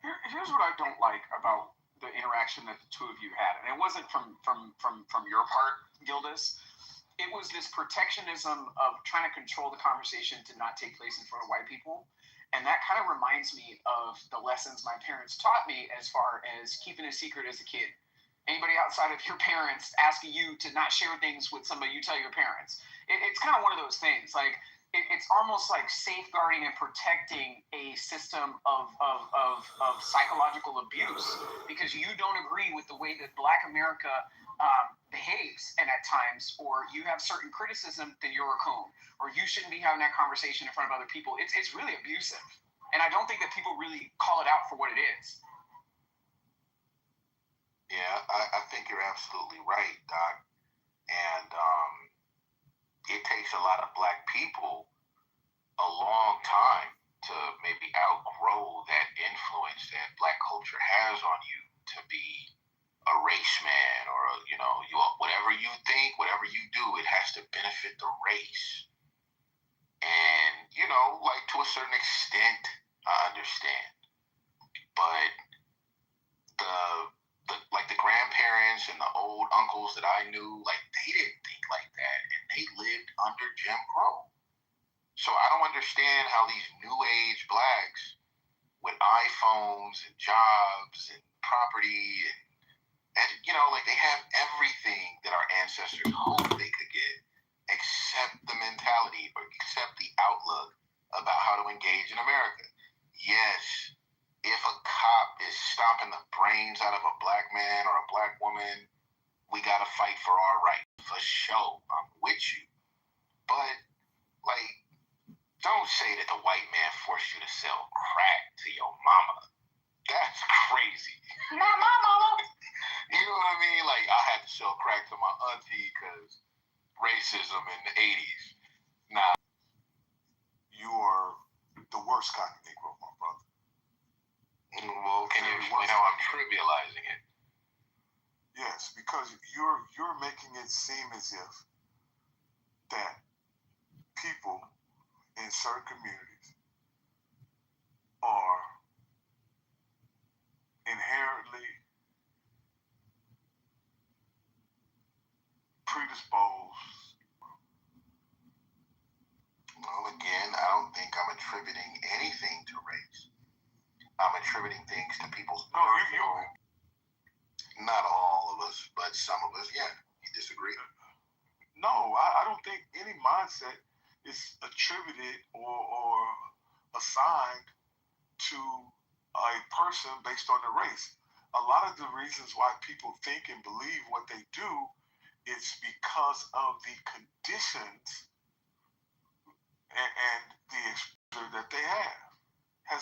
Here's what I don't like about the interaction that the two of you had, and it wasn't from your part, Gildas. It was this protectionism of trying to control the conversation to not take place in front of white people, and that kind of reminds me of the lessons my parents taught me as far as keeping a secret as a kid. Anybody outside of your parents asking you to not share things with somebody, you tell your parents. It's kind of one of those things, like. It's almost like safeguarding and protecting a system of psychological abuse because you don't agree with the way that Black America behaves, and at times, or you have certain criticism, then you're a coon, or you shouldn't be having that conversation in front of other people. It's really abusive, and I don't think that people really call it out for what it is. Yeah, I think you're absolutely right, Doc. And it takes a lot of black people a long time to maybe outgrow that influence that black culture has on you to be a race man or whatever you think, whatever you do, it has to benefit the race. And like to a certain extent, I understand, but the grandparents and the old uncles that I knew, like they didn't think like that, and they lived under Jim Crow. So I don't understand how these new age blacks with iPhones and jobs and property and like they have everything that our ancestors hoped they could get, except the mentality or except the outlook about how to engage in America. Yes, if a cop is stomping the brains out of a black man or a black woman, we gotta fight for our right, for sure. I'm with you. But don't say that the white man forced you to sell crack to your mama. That's crazy. Not my mama. You know what I mean? Like, I had to sell crack to my auntie because racism in the 80s. Nah. You are the worst kind of Negro, my brother. Well, can you explain how I'm trivializing it? Yes, because you're making it seem as if that people in certain communities are inherently predisposed. Well, again, I don't think I'm attributing anything to race. I'm attributing things to people's personal. Not all of us, but some of us, yeah. You disagree? No, I don't think any mindset is attributed or assigned to a person based on their race. A lot of the reasons why people think and believe what they do is because of the conditions and the exposure that they have.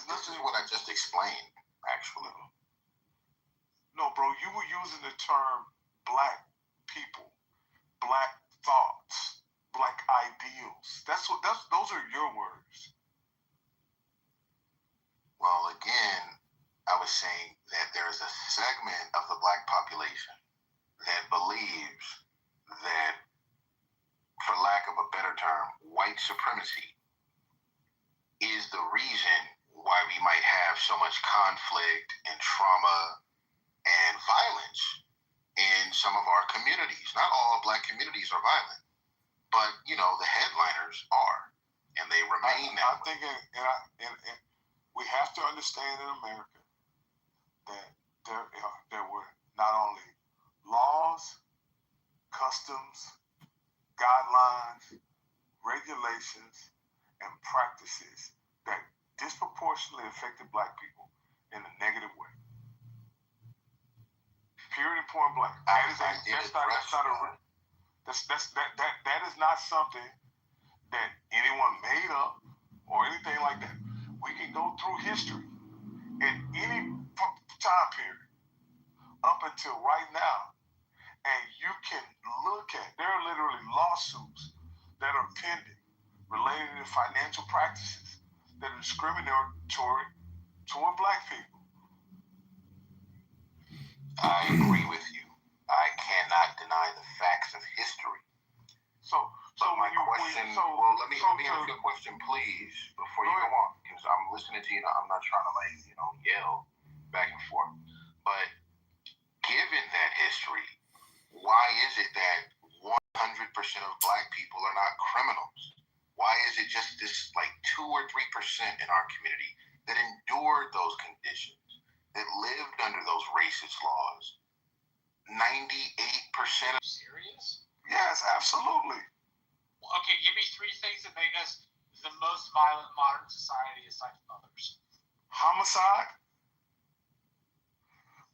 This is what I just explained, actually. No, bro, you were using the term black people, black thoughts, black ideals. Those are your words. Well, again, I was saying that there's a segment of the black population that believes that, for lack of a better term, white supremacy is the reason why we might have so much conflict and trauma and violence in some of our communities. Not all black communities are violent, but, the headliners are, and they remain that way. And we have to understand in America that there were not only laws, customs, guidelines, regulations, and practices that disproportionately affected black people in a negative way. Period, point blank. That is not something that anyone made up or anything like that. We can go through history at any time period up until right now, and you can look at, there are literally lawsuits that are pending related to financial practices that are discriminatory toward black people. I agree with you. I cannot deny the facts of history. Let me ask you a question, please, before you go on, because I'm listening to you. I'm not trying to yell back and forth. But given that history, why is it that 100% of black people are not criminals? Why is it just this 2 or 3% in our community that endured those conditions, that lived under those racist laws? 98% of serious? Yes, absolutely. Okay, give me 3 things that make us the most violent modern society aside from others. Homicide,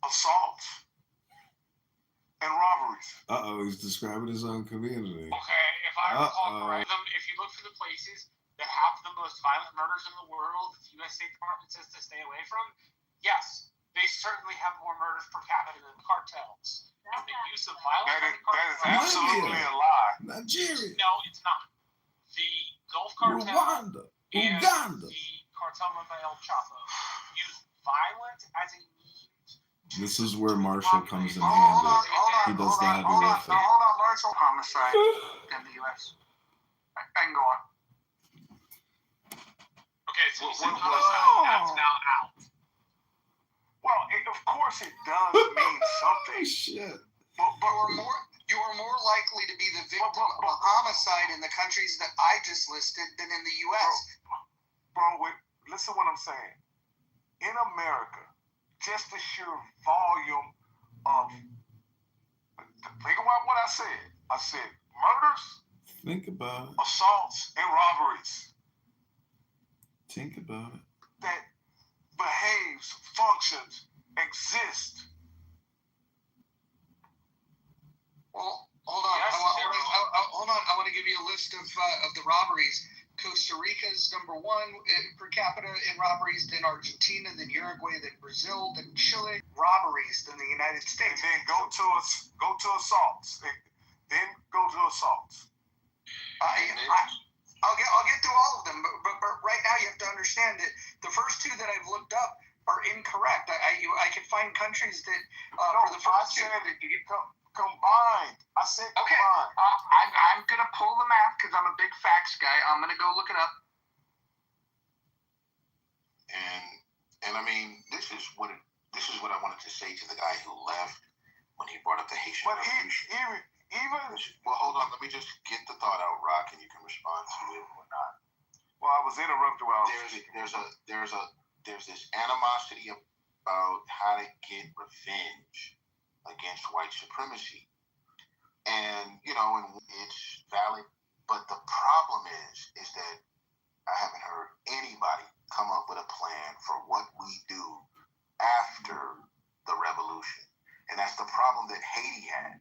assaults, and robberies. He's describing his own community. Okay, if I recall correctly, if you look for the places that have the most violent murders in the world that the U.S. State Department says to stay away from, yes, they certainly have more murders per capita than cartels. And the use of violence in the cartels... That is absolutely a lie. Nigeria. No, it's not. The Gulf Cartel Rwanda. and Uganda. the cartel run by El Chapo use violence as a means. This is where Marshall comes in handy. He does the heavy lifting. Hold on, Marshall. Homicide in the U.S. I can go on. Okay, so you said homicide. That's now out. Well, of course it does mean something. Shit. But you are more likely to be the victim of a homicide in the countries that I just listed than in the U.S. Bro, listen to what I'm saying. In America, just the sheer volume of... Think about what I said. I said murders. Think about it. Assaults and robberies. Think about it. That behaves, functions, exists. Well, hold on. Yes, Hold on. I want to give you a list of the robberies. Costa Rica's number 1 per capita in robberies, then Argentina, then Uruguay, then Brazil, then Chile. Robberies, then the United States. And then go to assaults. Then go to assaults. I'll get through all of them, but right now you have to understand that the first 2 that I've looked up, are incorrect. I can find countries that No, for the first I said that you combined. I said Okay, combined. I'm gonna pull the map because I'm a big facts guy. I'm gonna go look it up. And I mean, this is what I wanted to say to the guy who left when he brought up the Haitian Revolution. Well, hold on. Let me just get the thought out, Rock, and you can respond to it or not. Well, I was interrupted while There's this animosity about how to get revenge against white supremacy, and and it's valid. But the problem is that I haven't heard anybody come up with a plan for what we do after the revolution, and that's the problem that Haiti had.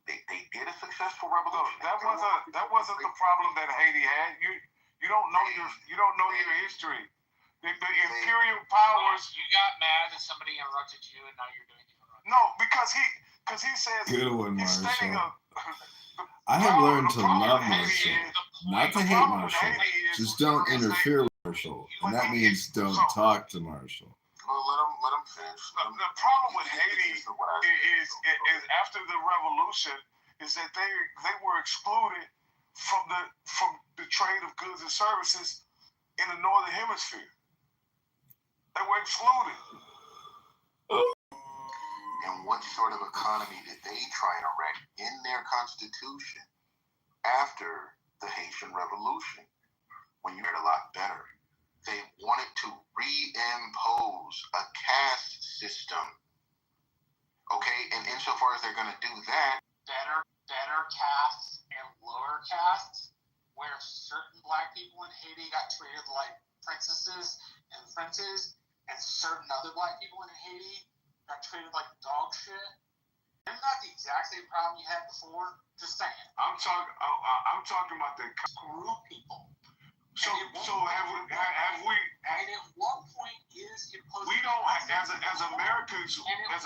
They did a successful revolution. That wasn't the problem that Haiti had. You don't know your history. The imperial powers. You got mad that somebody interrupted you, and now you're doing it. No, because he says Good one, he's stating Marshall. I have learned to love Marshall, not to hate Marshall. Just don't interfere with Marshall, and that means don't talk to Marshall. Well, let him finish. The problem with Haiti is after the revolution is that they were excluded from the trade of goods and services in the northern hemisphere. They were excluded. And what sort of economy did they try to erect in their constitution after the Haitian Revolution? When you heard a lot better. They wanted to reimpose a caste system. Okay, and insofar as they're going to do that, better castes and lower castes, where certain black people in Haiti got treated like princesses and princes, and certain other black people in Haiti got treated like dog shit. Isn't that the exact same problem you had before? Just saying. I'm talking about the group people. So have we? And at one point is imposing. We don't as Americans. And at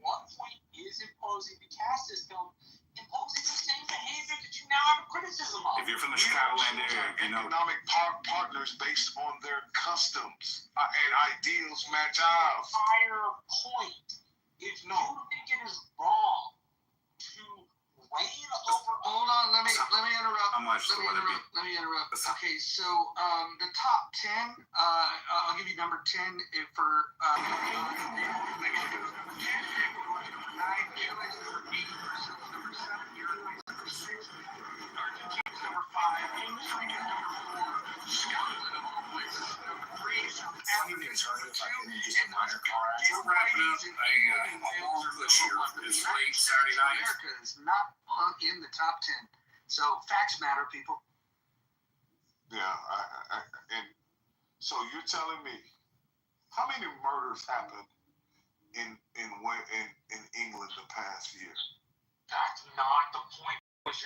one point is imposing the caste system, imposing the same behavior that you now have a criticism of. If you're from the Chicagoland area, economic partners based on their customs and ideals match ours. The entire point is you think it is wrong to reign over. Hold on, let me interrupt. How much? Let me interrupt. Okay, so the top 10, I'll give you number 10 for. We're wrapping up a longer push here. It's late Saturday night. America is not in the top 10. So facts matter, people. Yeah, and so you're telling me how many murders happened in England the past year? That's not the point. That's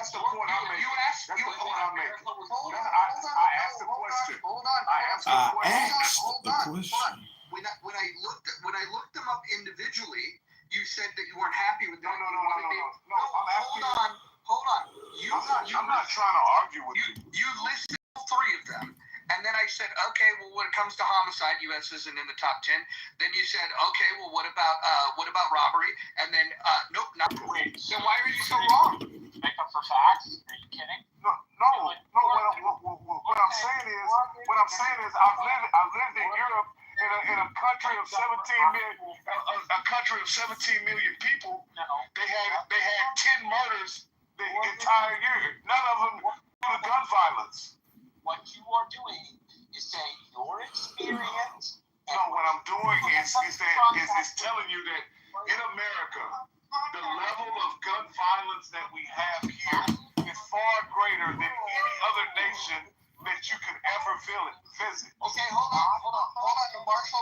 the point I'm making. That's the point I'm making. I asked the question. Hold on. When I looked them up individually, you said that you weren't happy with that. No. Hold on. I'm not trying to argue with you. You listed all 3 of them. And then I said, okay, well, when it comes to homicide, U.S. isn't in the top 10. Then you said, okay, well, what about robbery? And then, nope, not. Wait, so why are you so wrong? Make up for facts? Are you kidding? No. What I'm saying is, I've lived in Europe in a country of 17 million people. They had 10 murders the entire year. None of them due to gun violence. What you are doing is saying your experience. No, what I'm doing is telling you that in America, the level of gun violence that we have here is far greater than any other nation that you could ever visit. Okay, hold on.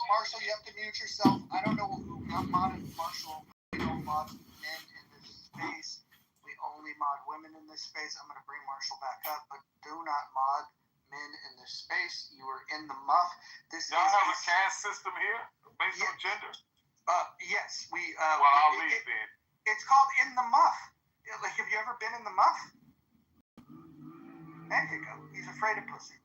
Marshall, you have to mute yourself. I don't know who modded Marshall. We don't mod men in this space. We only mod women in this space. I'm going to bring Marshall back up, but do not mod men in this space. You are in the muff. Y'all have a caste system here based on gender? Yes, we. Well, I'll leave then. It's called in the muff. Like, have you ever been in the muff? There you go. He's afraid of pussy.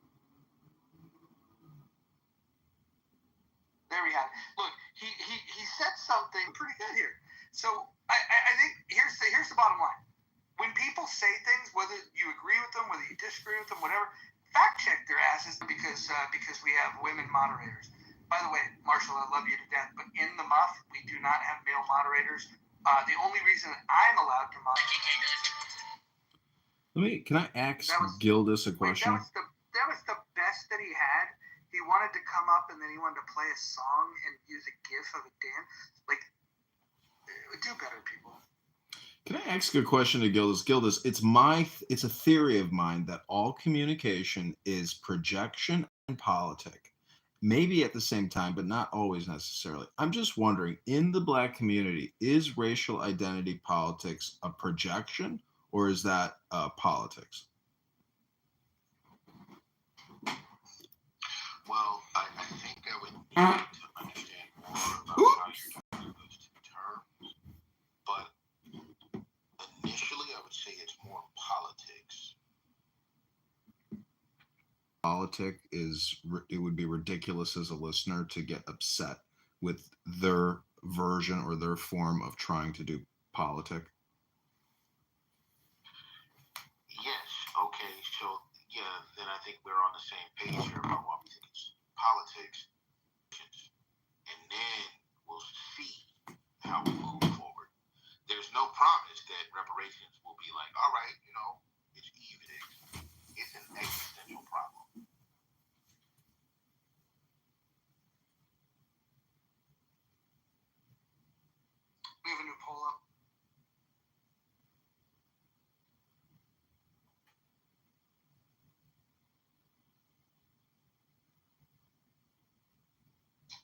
There we have it. Look, he said something pretty good here. So I think here's the bottom line. When people say things, whether you agree with them, whether you disagree with them, whatever, fact check their asses because we have women moderators. By the way, Marshall, I love you to death, but in the muff, we do not have male moderators. The only reason I'm allowed to moderate. Can I ask Gildas a question? That was the best that he had. He wanted to come up and then he wanted to play a song and use a gif of a dance. Like, do better, people. Can I ask a question to Gildas? Gildas, it's a theory of mine that all communication is projection and politic. Maybe at the same time, but not always necessarily. I'm just wondering, in the Black community, is racial identity politics a projection or is that politics? Well, I think I would need to understand more about how you're talking those two terms. But initially, I would say it's more politics. It would be ridiculous as a listener to get upset with their version or their form of trying to do politic. Yes, okay, so yeah, then I think we're on the same page here about what we think it's politics. And then we'll see how we move forward. There's no promise that reparations will be like, all right, it's even. It's an existential problem. We have a new poll up.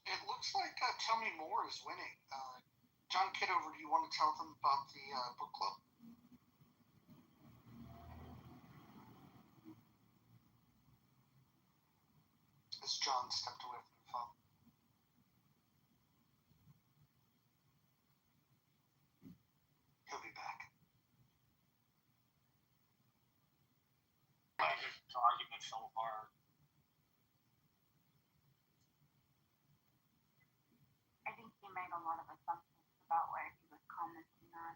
It looks like Tell Me More is winning. John Kitover, do you want to tell them about the book club? As John stepped away from the phone. He'll be back. The argument fell apart. I think he made a lot of assumptions about where he was commenting on.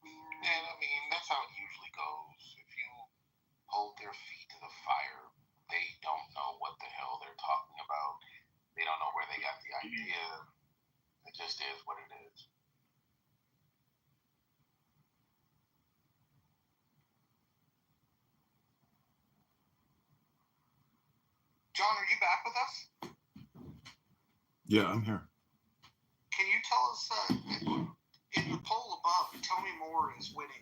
And I mean, that's how it usually goes. If you hold their feet to the fire, they don't know what the hell they're talking about. They don't know where they got the idea. It just is what it is. John, are you back with us? Yeah, I'm here. Can you tell us, in the poll above, Tell Me More is winning.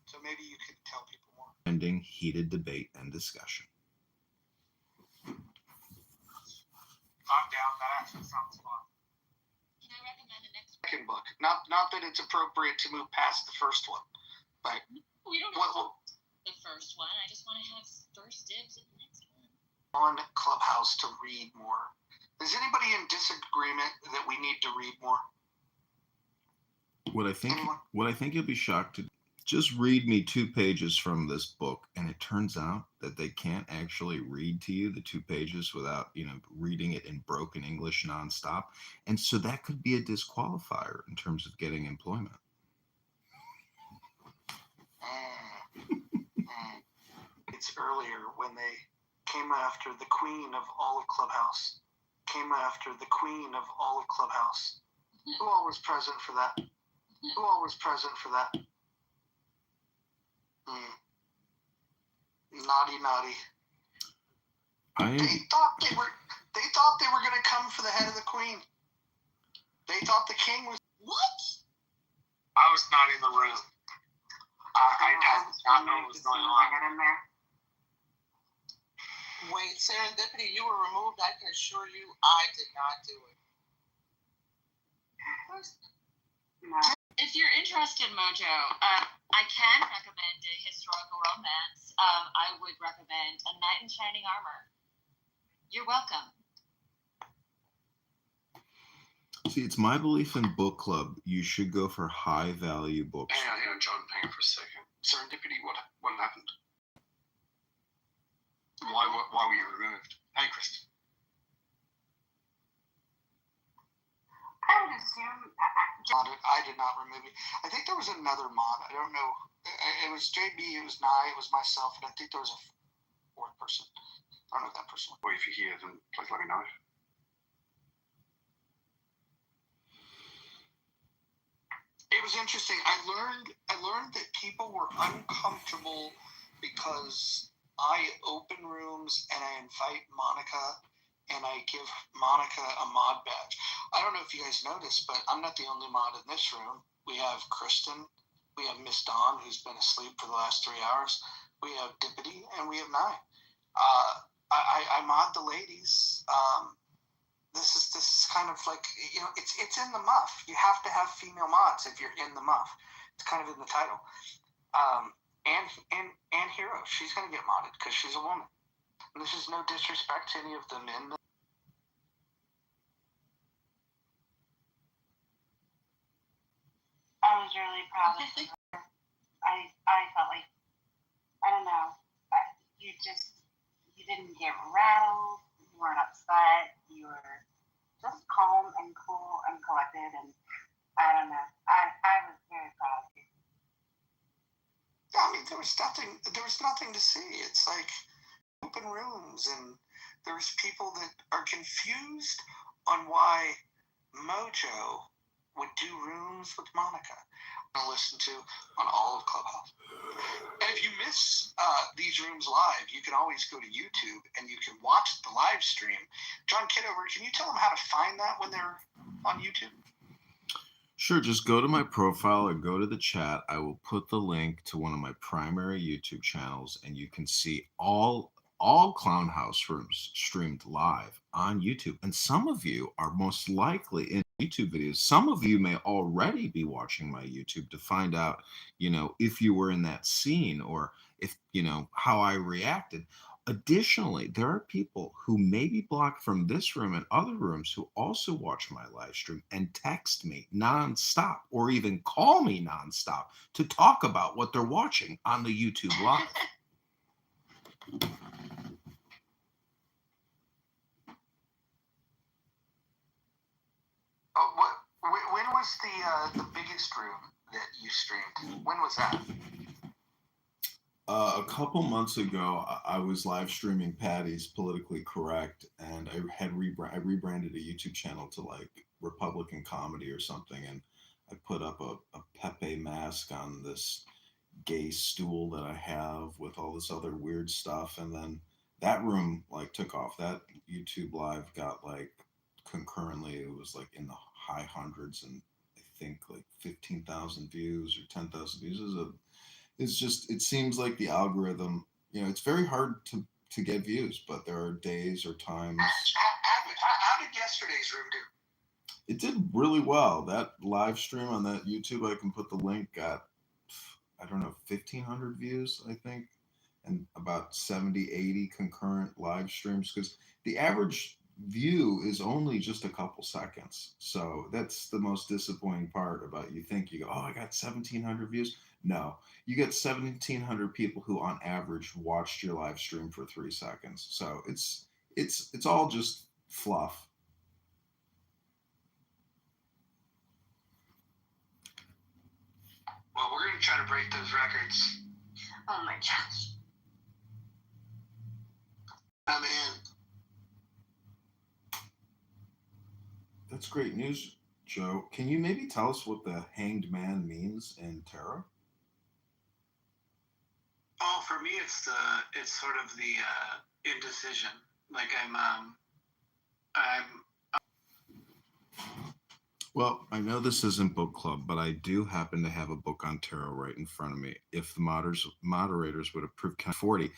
So maybe you could tell people more. Ending heated debate and discussion. I'm down. That actually sounds fun. Can I recommend the next Second book. Not that it's appropriate to move past the first one, but We don't have the first one. I just want to have first dibs at the next one. On Clubhouse to read more. Is anybody in disagreement that we need to read more? What I think you'll be shocked to just read me 2 pages from this book, and it turns out that they can't actually read to you the 2 pages without, reading it in broken English nonstop. And so that could be a disqualifier in terms of getting employment. It's earlier when they came after the queen of all of Clubhouse. Who all was present for that? Naughty. They thought they were going to come for the head of the queen. They thought the king was. What? I was not in the room. I did not know what was going on. Wait, Serendipity, you were removed. I can assure you I did not do it. If you're interested, Mojo, I can recommend a historical romance. I would recommend A Knight in Shining Armor. You're welcome. See, it's my belief in book club. You should go for high value books. Hang on, John. Hang on for a second. Serendipity, what happened? Why were you removed? Hey, Chris. I would assume. I did not remove it. I think there was another mod. I don't know. It was JB, it was Nye, it was myself, and I think there was a fourth person. I don't know what that person was. Well, if you hear them, please let me know. It was interesting. I learned that people were uncomfortable because I open rooms and I invite Monica and I give Monica a mod badge. I don't know if you guys noticed, but I'm not the only mod in this room. We have Kristen, we have Miss Dawn, who's been asleep for the last 3 hours. We have Dippity, and we have Nye. I mod the ladies. This is kind of like, you know, it's in the muff. You have to have female mods if you're in the muff. It's kind of in the title. And Hero, she's gonna get modded because she's a woman. And this is no disrespect to any of the men. I was really proud of her. I felt like, I don't know, you didn't get rattled, you weren't upset, you were just calm and cool and collected, and I don't know, I was very proud of you. Yeah, I mean, there was nothing to see. It's like open rooms, and there's people that are confused on why Mojo would do rooms with Monica. I'm gonna listen to on all of Clubhouse. And if you miss these rooms live, you can always go to YouTube and you can watch the live stream. John Kitover, can you tell them how to find that when they're on YouTube? Sure, just go to my profile or go to the chat. I will put the link to one of my primary YouTube channels, and you can see all Clown House rooms streamed live on YouTube. And some of you are most likely in YouTube videos. Some of you may already be watching my YouTube to find out, you know, if you were in that scene or if, you know, how I reacted. Additionally, there are people who may be blocked from this room and other rooms who also watch my live stream and text me nonstop or even call me nonstop to talk about what they're watching on the YouTube live. When was the biggest room that you streamed? When was that? A couple months ago, I was live streaming Patty's Politically Correct, and I rebranded a YouTube channel to like Republican Comedy or something, and I put up a Pepe mask on this gay stool that I have with all this other weird stuff, and then that room like took off. That YouTube live got like concurrently, it was like in the high hundreds, and I think like 15,000 views or 10,000 views. It seems like the algorithm, you know, it's very hard to get views, but there are days or times. How did yesterday's room do? It did really well. That live stream on that YouTube, I can put the link, got, I don't know, 1,500 views, I think, and about 70, 80 concurrent live streams, because the average view is only just a couple seconds. So that's the most disappointing part about, you think you go, oh, I got 1,700 views. No, you get 1,700 people who on average watched your live stream for 3 seconds. So it's all just fluff. Well, we're going to try to break those records. Oh my gosh. I'm in. That's great news, Joe. Can you maybe tell us what the Hanged Man means in tarot? Oh, for me, it's sort of the indecision. Like I'm. Well, I know this isn't book club, but I do happen to have a book on tarot right in front of me. If the moderators would approve, 40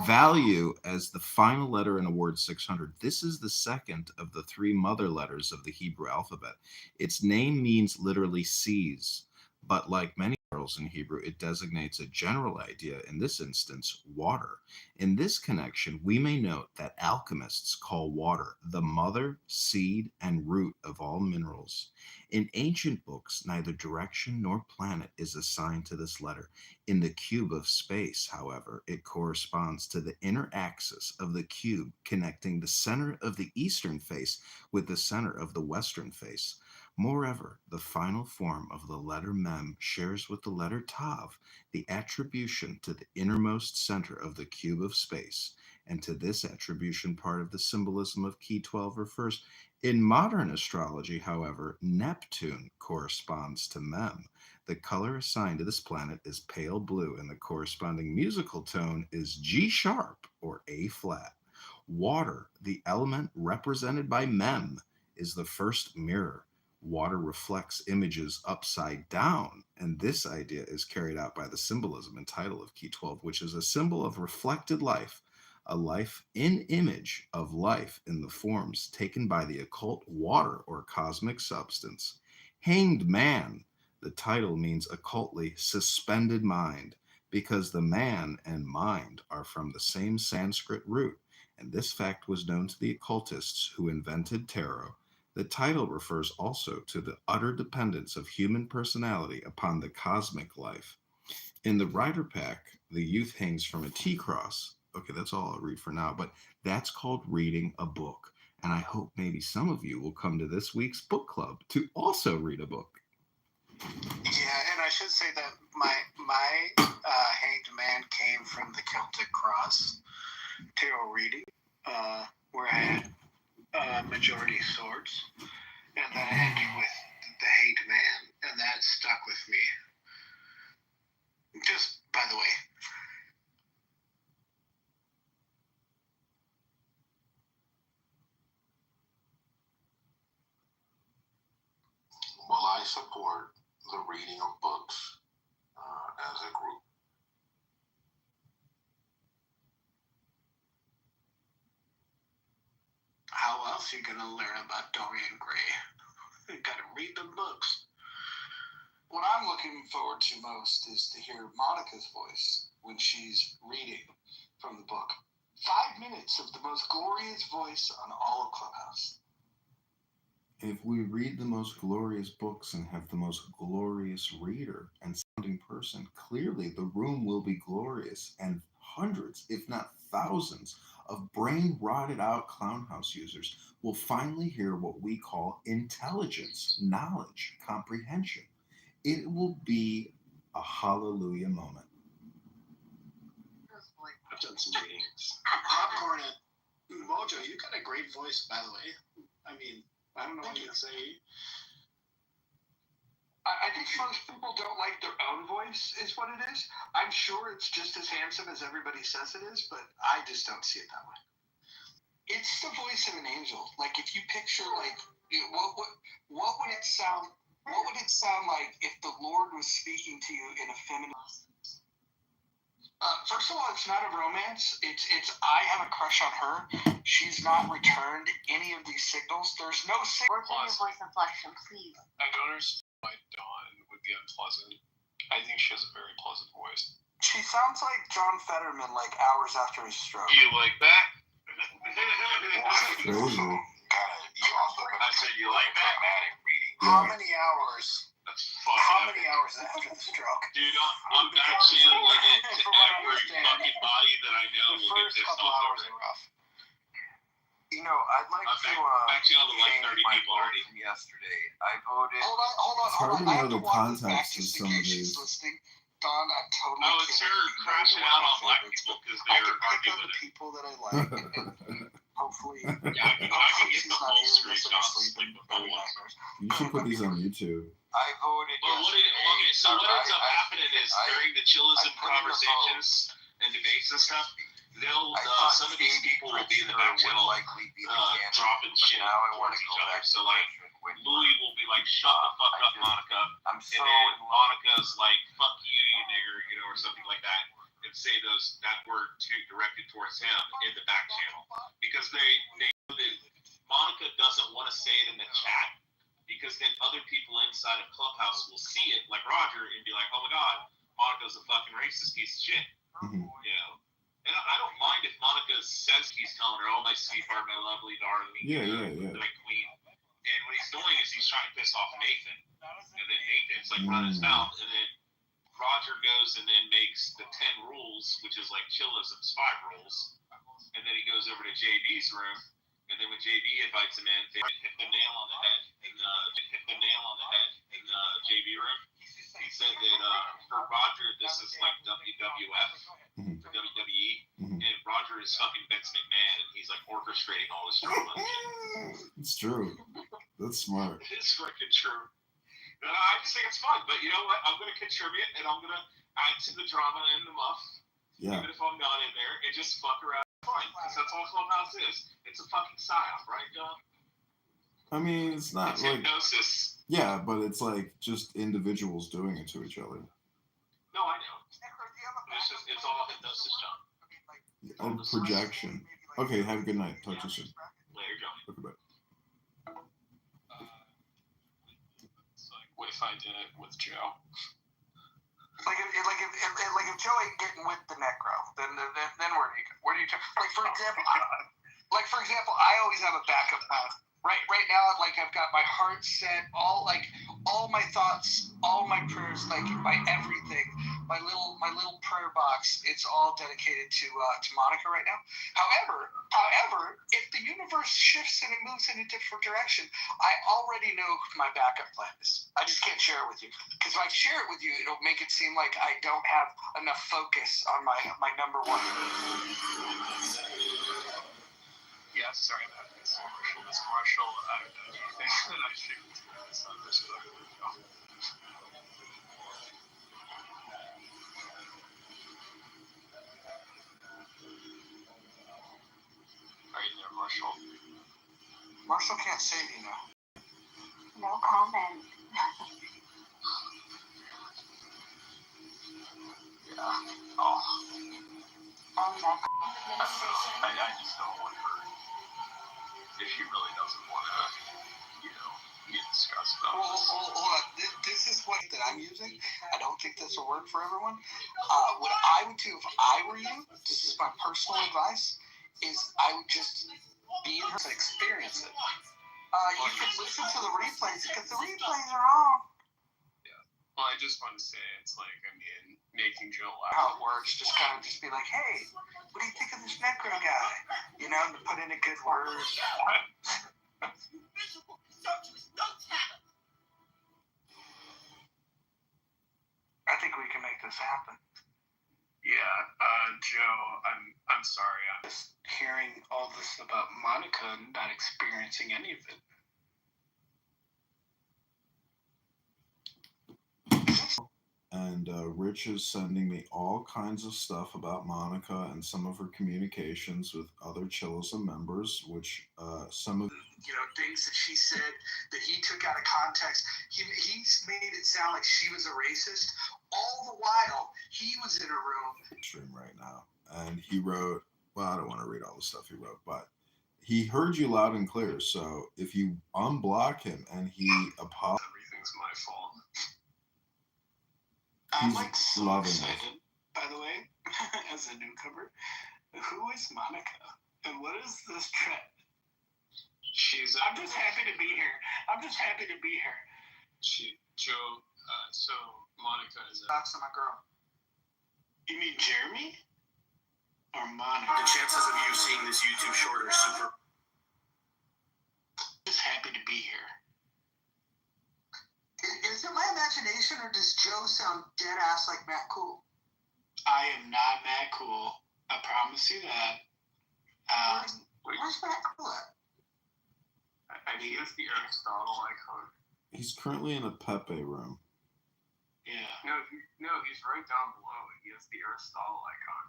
value as the final letter in a word 600. This is the second of the 3 mother letters of the Hebrew alphabet. Its name means literally seas, but like many in Hebrew, it designates a general idea, in this instance, water. In this connection, we may note that alchemists call water the mother, seed, and root of all minerals. In ancient books, neither direction nor planet is assigned to this letter. In the cube of space, however, it corresponds to the inner axis of the cube connecting the center of the eastern face with the center of the western face. Moreover, the final form of the letter mem shares with the letter tav the attribution to the innermost center of the cube of space, and to this attribution part of the symbolism of key 12 refers. In modern astrology, however, Neptune corresponds to mem. The color assigned to this planet is pale blue, and the corresponding musical tone is G sharp or A flat. Water, the element represented by mem, is the first mirror. Water reflects images upside down, and this idea is carried out by the symbolism and title of Key 12, which is a symbol of reflected life, a life in image of life in the forms taken by the occult water or cosmic substance. Hanged Man, the title means occultly suspended mind, because the man and mind are from the same Sanskrit root, and this fact was known to the occultists who invented tarot. The title refers also to the utter dependence of human personality upon the cosmic life. In the Rider Pack, the youth hangs from a T-cross. Okay, that's all I'll read for now, but that's called reading a book. And I hope maybe some of you will come to this week's book club to also read a book. Yeah, and I should say that my hanged man came from the Celtic Cross tarot reading, where I had majority swords, and then I ended with the hanged man, and that stuck with me. Just by the way. Well, I support the reading of books as a group. How else are you going to learn about Dorian Gray? You got to read the books. What I'm looking forward to most is to hear Monica's voice when she's reading from the book. 5 minutes of the most glorious voice on all of Clubhouse. If we read the most glorious books and have the most glorious reader and sounding person, clearly the room will be glorious, and hundreds, if not thousands, of brain-rotted out clownhouse users will finally hear what we call intelligence, knowledge, comprehension. It will be a hallelujah moment. I've done some readings. Popcorn and Mojo, you got a great voice, by the way. I mean, I don't know what you'd say. I think most people don't like their own voice, is what it is. I'm sure it's just as handsome as everybody says it is, but I just don't see it that way. It's the voice of an angel. Like if you picture, like, what would it sound? What would it sound like if the Lord was speaking to you in a feminine? First of all, it's not a romance. It's I have a crush on her. She's not returned any of these signals. There's no signal. Work on your voice inflection, please. I don't understand why Dawn would be unpleasant. I think she has a very pleasant voice. She sounds like John Fetterman, like hours after his stroke. You like that? You also I said you like that? dramatic reading. How many hours? That's How fucking many hours after the stroke? Dude, I'm channeling it to every fucking body that I know The will get first pissed couple off hours over it. are rough. You know, I'd like I'm to back channeled to like 30 my people vote already. from yesterday. I voted. Hold on. It's hard to I know have the to walk this back context of just in some of case these. she's listening. Dawn, I'm totally Oh, it's kidding. her You know crashing you're out one on of my black favorites, people because I they're can pick arguing on the with it. people that I like, and hopefully, Yeah, I can get she's the not whole hearing street this in her not sleep sleep and with no having one. nightmares. You should put these on YouTube. I voted Well, yesterday. so what ends up happening is during the chillism I put in a conversations and debates and stuff, they'll some of these people will be in the back channel dropping shit towards each other. So like Louis will be like, "Shut the fuck up, Monica," I'm so and then Monica's like, "Fuck you, you nigger," you know, or something like that, and say that word directed towards him in the back channel because they know that Monica doesn't want to say it in the chat. Because then other people inside of Clubhouse will see it, like Roger, and be like, "Oh my God, Monica's a fucking racist piece of shit." Mm-hmm. You know, and I don't mind if Monica says he's telling her, "Oh my sweetheart, my lovely darling, my queen." And what he's doing is he's trying to piss off Nathan, and then Nathan's like running his mouth, and then Roger goes and then makes the 10 rules, which is like Chillism's 5 rules, and then he goes over to JB's room. And then when JB invites him in, they hit the nail on the head in the JB room. He said that for Roger, this is like WWF for WWE, and Roger is fucking Vince McMahon, and he's like orchestrating all this drama. It's true. That's smart. It is freaking true. I just think it's fun, but you know what? I'm gonna contribute, and I'm gonna add to the drama and the muff. Yeah. Even if I'm not in there, and just fuck around. Fine, because that's all Clubhouse is. It's a fucking psyop, right, John? I mean, it's not it's like hypnosis. Yeah, but it's like just individuals doing it to each other. No, I know. It's all hypnosis, John. And projection. Okay, have a good night. Talk to you soon. Later, John. Okay, bye. What if I did it with Joe? Like if Joe ain't getting with the necro, then where do you like for example, I always have a backup plan. Right now, like I've got my heart set, all my thoughts, all my prayers, like my everything, my little prayer box. It's all dedicated to Monica right now. However, if the universe shifts and it moves in a different direction, I already know who my backup plan is. I just can't share it with you because if I share it with you, it'll make it seem like I don't have enough focus on my number one. Yeah, sorry about this. Marshall, I think that I should do this on this book. Are you there, Marshall? Marshall can't save you now. No comment. Yeah. Oh. I just don't want her. If she really doesn't want to, get discussed about this. Hold on. This is what that I'm using. I don't think this will work for everyone. What I would do if I were you, this is my personal advice, is I would just be in her and experience it. You can listen to the replays because the replays are on. Yeah. Well, I just want to say it's like, making Joe laugh. How it works, just kind of just be like, hey, what do you think of this necro guy? To put in a good word. I think we can make this happen. Yeah, Joe, I'm sorry. I'm just hearing all this about Monica and not experiencing any of it. And Rich is sending me all kinds of stuff about Monica and some of her communications with other Chillism members, which some of things that she said that he took out of context. He made it sound like she was a racist. All the while, he was in a room. Stream right now, and he wrote. Well, I don't want to read all the stuff he wrote, but he heard you loud and clear. So if you unblock him and he apologizes, everything's my fault. I'm so loving excited, by the way, as a newcomer. Who is Monica? And what is this trend? I'm just happy to be here. Joe, so Monica is That's my girl. You mean Jeremy? Or Monica? The chances of you seeing this YouTube short are super. Just happy to be here. Is it my imagination, or does Joe sound dead ass like Matt Cool? I am not Matt Cool. I promise you that. Where's Matt Cool at? I think it's the Aristotle icon. he's currently in a Pepe room. Yeah. No, he's right down below. He has the Aristotle icon.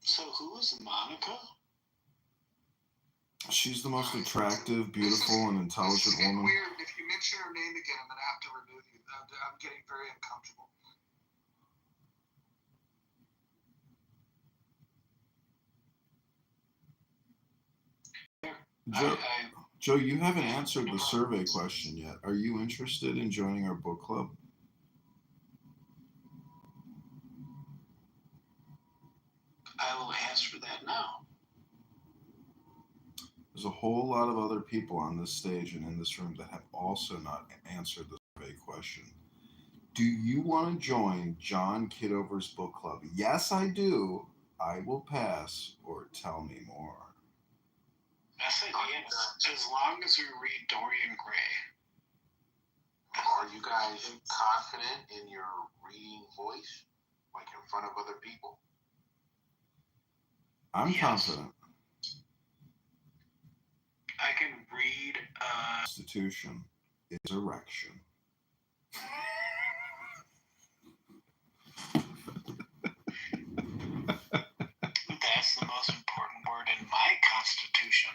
So who is Monica? She's the most attractive, beautiful, and intelligent woman. Weird. If you mention her name again, I'm gonna have to remove you. I'm getting very uncomfortable. Joe, you haven't answered the survey question yet. Are you interested in joining our book club? I will answer that now. There's a whole lot of other people on this stage and in this room that have also not answered the survey question. Do you want to join John Kitover's book club? Yes, I do. I will pass, or tell me more. I say yes, as long as we read Dorian Gray. Are you guys confident in your reading voice, like in front of other people? I'm confident. I can read. Constitution is erection. That's the most important word in my constitution.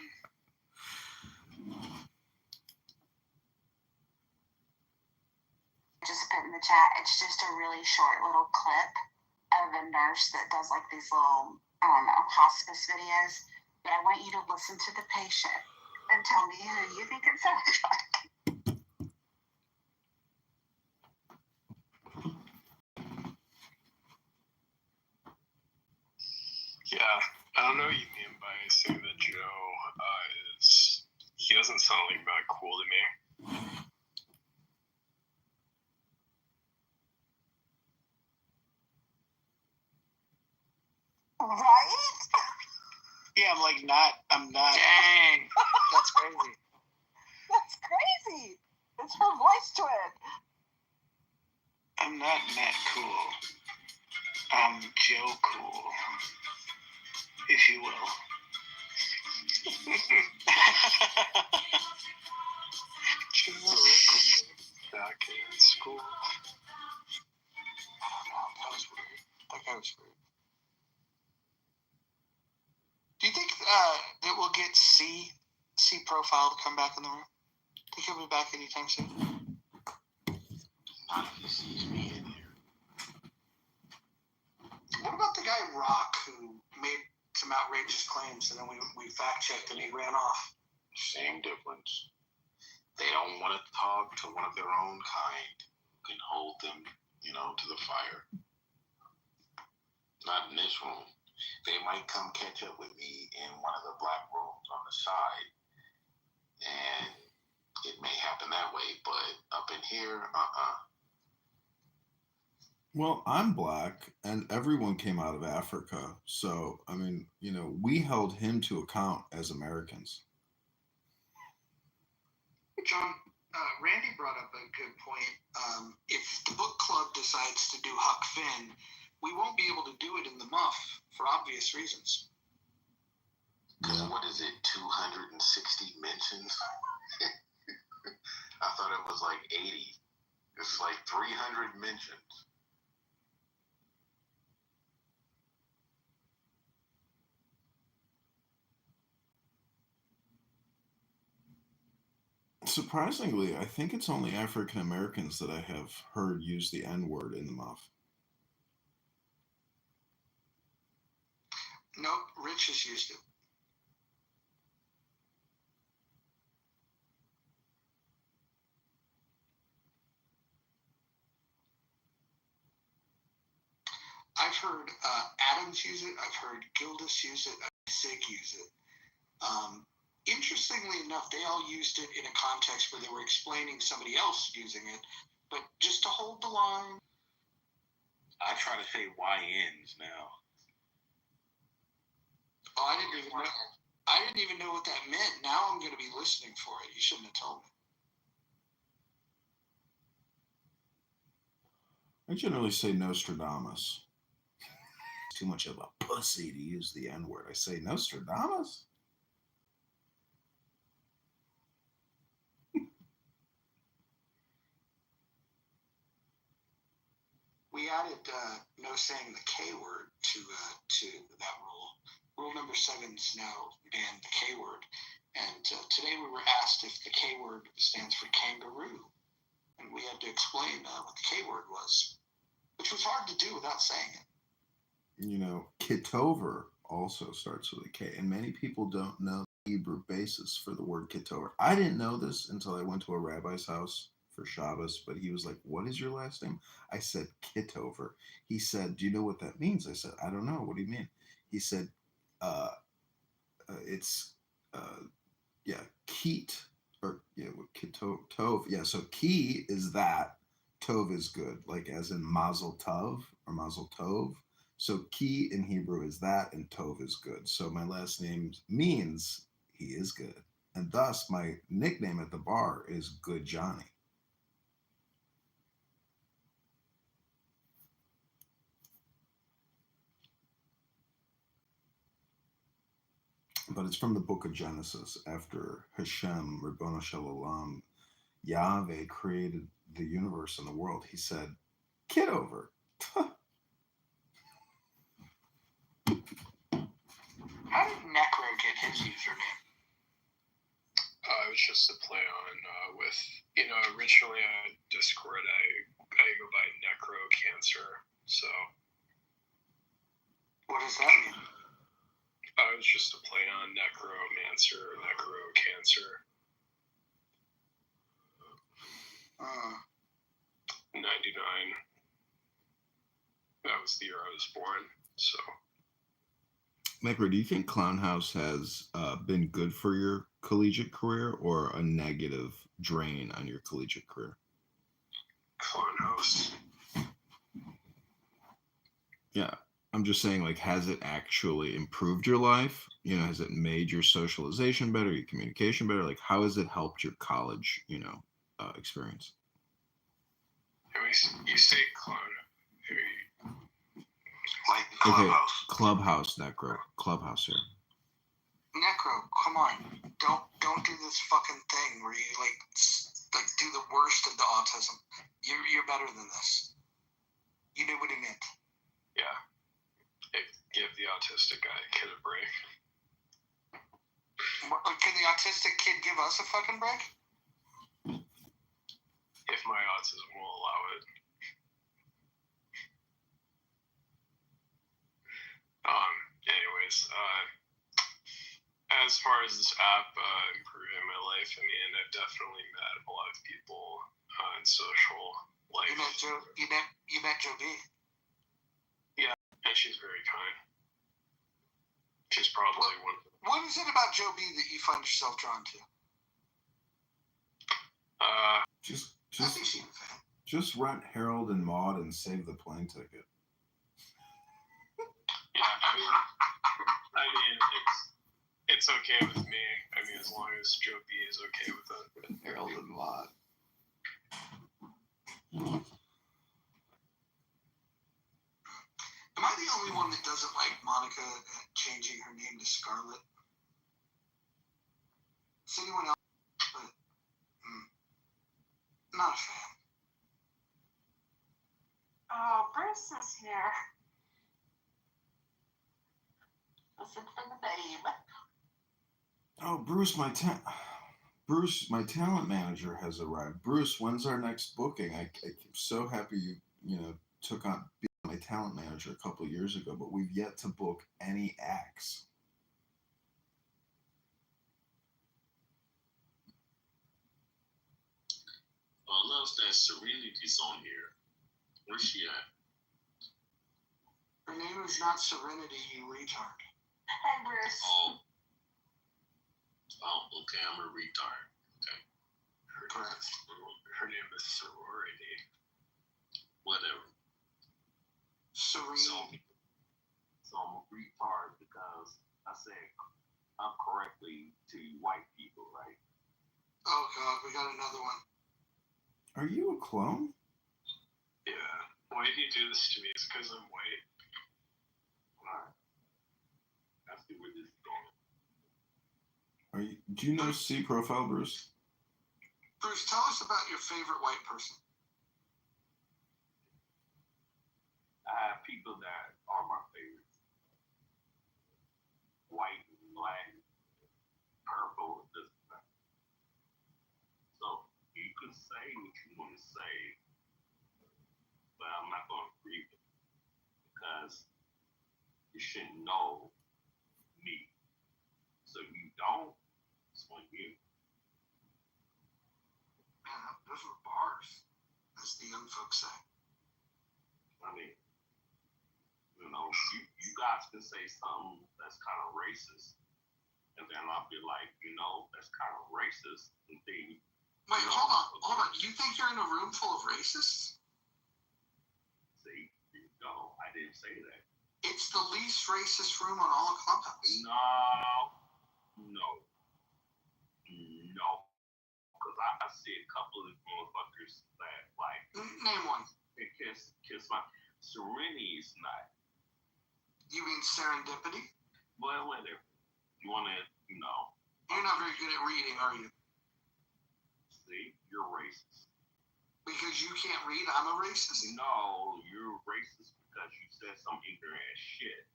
Just put in the chat, it's just a really short little clip of a nurse that does like these little, I don't know, hospice videos. But I want you to listen to the patient and tell me who you think it sounds like. Yeah, I don't know what you mean by saying that Joe he doesn't sound like that cool to me. Right? Yeah, I'm not. Dang. That's crazy. That's crazy. It's her voice twin. I'm not Matt Cool. I'm Joe Cool, if you will. Joe back in school. I don't know. That was weird. That guy was weird. Do you think that we'll get C Profile to come back in the room? Think he'll be back anytime soon? Not if he sees me in here. What about the guy Rock who made some outrageous claims and then we fact checked and he ran off? Same difference. They don't want to talk to one of their own kind who can hold them, to the fire. Not in this room. They might come catch up with me in one of the black rooms on the side. And it may happen that way, but up in here, Well, I'm black, and everyone came out of Africa. So, I mean, we held him to account as Americans. John, Randy brought up a good point. If the book club decides to do Huck Finn, we won't be able to do it in the muff for obvious reasons. Because what is it, 260 mentions? I thought it was like 80. It's like 300 mentions. Surprisingly, I think it's only African Americans that I have heard use the N-word in the muff. Nope, Rich has used it. I've heard Adams use it. I've heard Gildas use it. I've heard Sig use it. Interestingly enough, they all used it in a context where they were explaining somebody else using it, but just to hold the line. I try to say YNs now. Oh, I didn't even know what that meant. Now I'm going to be listening for it. You shouldn't have told me. I generally say Nostradamus. It's too much of a pussy to use the N-word. I say Nostradamus? We added no saying the K word to that rule. Rule number 7's now banned the K word. And today we were asked if the K word stands for kangaroo. And we had to explain what the K word was, which was hard to do without saying it. Kitover also starts with a K. And many people don't know the Hebrew basis for the word Kitover. I didn't know this until I went to a rabbi's house for Shabbos, but he was like, "What is your last name?" I said, Kitover. He said, "Do you know what that means?" I said, "I don't know. What do you mean?" He said, it's yeah, Keat, or yeah, Tov. Yeah, so Key is that, Tov is good, like as in Mazel Tov or Mazel Tov. So Key in Hebrew is that, and Tov is good. So my last name means he is good, and thus my nickname at the bar is Good Johnny. But it's from the book of Genesis. After Hashem, Ribbono Shel Olam, Yahweh created the universe and the world, he said, Kitover. How did Necro get his username? It was just a play on with, originally on Discord, I go by Necro Cancer. So. What does that mean? It was just a play on Necromancer, Necro Cancer. 99. That was the year I was born, so. Necro, do you think Clown House has been good for your collegiate career, or a negative drain on your collegiate career? Clown House. Yeah, I'm just saying, like, has it actually improved your life? Has it made your socialization better, your communication better? Like, how has it helped your college, experience? You say Clown. Like Clubhouse. Okay, Clubhouse, Necro. Clubhouse here. Necro, come on. Don't do this fucking thing where you like do the worst of the autism. You're better than this. You knew what he meant. Yeah. Give the autistic guy a kid a break. Can the autistic kid give us a fucking break? If my autism will allow it. Anyways, as far as this app improving my life, I mean, I've definitely met a lot of people in social life. You met Joe B. Yeah, and she's very kind. She's probably one. What is it about Joe B that you find yourself drawn to? Just rent Harold and Maude and save the plane ticket. Yeah, I mean, it's okay with me. I mean, as long as Joe B is okay with it. Harold and Maude. Am I the only one that doesn't like Monica changing her name to Scarlet? Is anyone else? But, not a fan. Oh, Bruce is here. Listen for the babe. Oh, Bruce, my talent manager has arrived. Bruce, when's our next booking? I'm so happy you took on being my talent manager a couple of years ago, but we've yet to book any acts. Loves that Serenity's on here. Where's she at? Her name is not Serenity, you retard. Hi, Bruce. Oh, okay, I'm a retard. Okay. Her name is Sorority. Whatever. Serenity. So I'm a retard because I said I'm correctly to white people, right? Oh, God, we got another one. Are you a clone? Yeah. Why did you do this to me? It's because I'm white. Alright. I see where this is going. Do you know C profile, Bruce? Bruce, tell us about your favorite white person. I have people that are my favorites. White, black, purple, this and that. So you can say what you want to say, but I'm not going to agree with it because you shouldn't know me. So you don't, it's on you. Man, those were bars, as the young folks say. I mean, you guys can say something that's kind of racist, And then I'll be like, that's kind of racist. And then, Wait, hold on. You think you're in a room full of racists? See, no, I didn't say that. It's the least racist room on all of Clubhouse. No. Because I see a couple of motherfuckers that, like... Name one. Kiss my... Serenity's not. You mean serendipity? Well, whatever. You want to, You're not very good at reading, are you? See, you're racist. Because you can't read, I'm a racist? No, you're racist because you said some ignorant ass shit.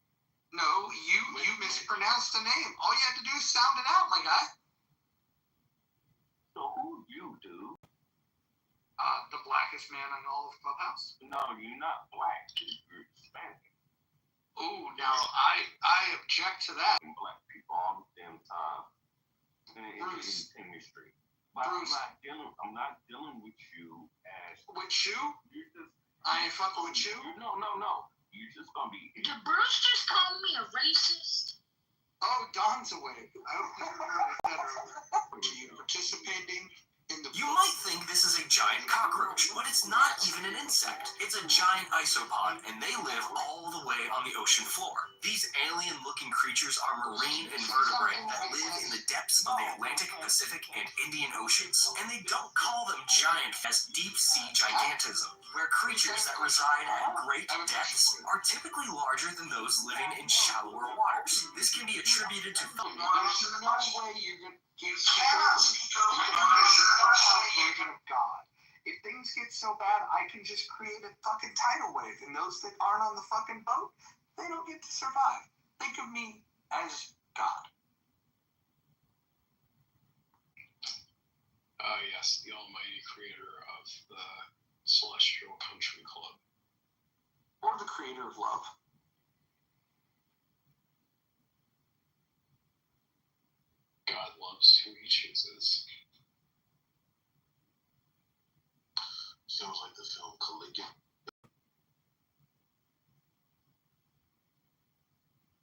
No, you mispronounced the name. All you had to do is sound it out, my guy. So who you, dude? The blackest man in all of Clubhouse. No, you're not black, dude. You're Hispanic. Oh, now I object to that. Black people all the damn time. Bruce. In the street. But Bruce. I'm not dealing with you as... With you? You're just... I ain't fucking with you? No. You're just gonna be... Did Bruce just call me a racist? Oh, Don's awake. I hope you heard that earlier. To you participating in the... You might think this is a giant cockroach, but it's not even an insect. It's a giant isopod, and they live all the way on the ocean floor. These alien-looking creatures are marine invertebrate that live in the depths of the Atlantic, Pacific, and Indian Oceans. And they don't call them giant as deep-sea gigantism, where creatures that reside at great depths are typically larger than those living in shallower waters. This can be attributed to... There's no way you're going to get version of God. If things get so bad, I can just create a fucking tidal wave, and those that aren't on the fucking boat, they don't get to survive. Think of me as God. Yes, the almighty creator of the Celestial Country Club. Or the creator of love. God loves who he chooses. Sounds like the film Caligula.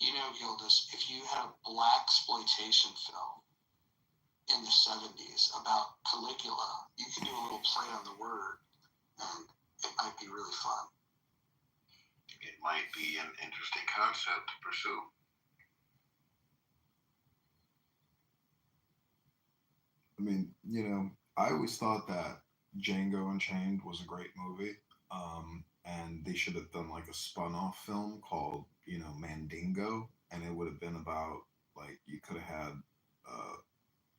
You know, Gildas, if you had a blaxploitation film in the 70s about Caligula, you could do a little play on the word, and it might be really fun. It might be an interesting concept to pursue. I mean, I always thought that Django Unchained was a great movie, and they should have done like a spun-off film called, Mandingo, and it would have been about, like, you could have had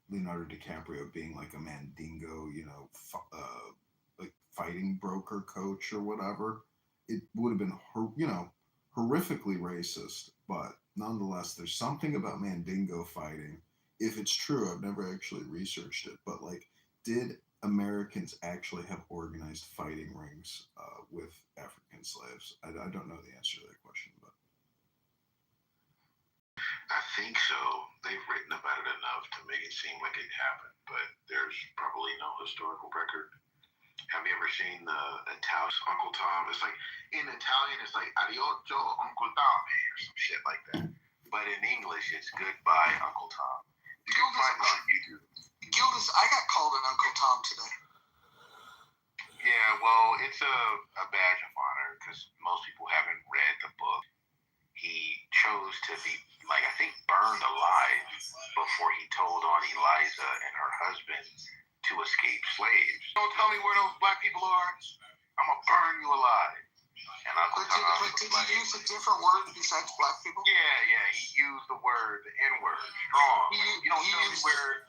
Leonardo DiCaprio being like a Mandingo, like fighting broker coach or whatever. It would have been, horrifically racist, but nonetheless, there's something about Mandingo fighting. If it's true, I've never actually researched it, but like, did Americans actually have organized fighting rings with African slaves? I don't know the answer to that question, but I think so. They've written about it enough to make it seem like it happened, but there's probably no historical record. Have you ever seen the Italian Uncle Tom? It's like, in Italian, it's like Adioso Uncle Tommy or some shit like that. But in English, it's Goodbye Uncle Tom. You can find it on YouTube. Gildas, I got called an Uncle Tom today. Yeah, well, it's a badge of honor because most people haven't read the book. He chose to be, like, I think, burned alive before he told on Eliza and her husband to escape slaves. Don't tell me where those black people are. I'm going to burn you alive. And Uncle Tom... But did he use a different word besides black people? Yeah, he used the word, the N-word, strong. You don't tell me where...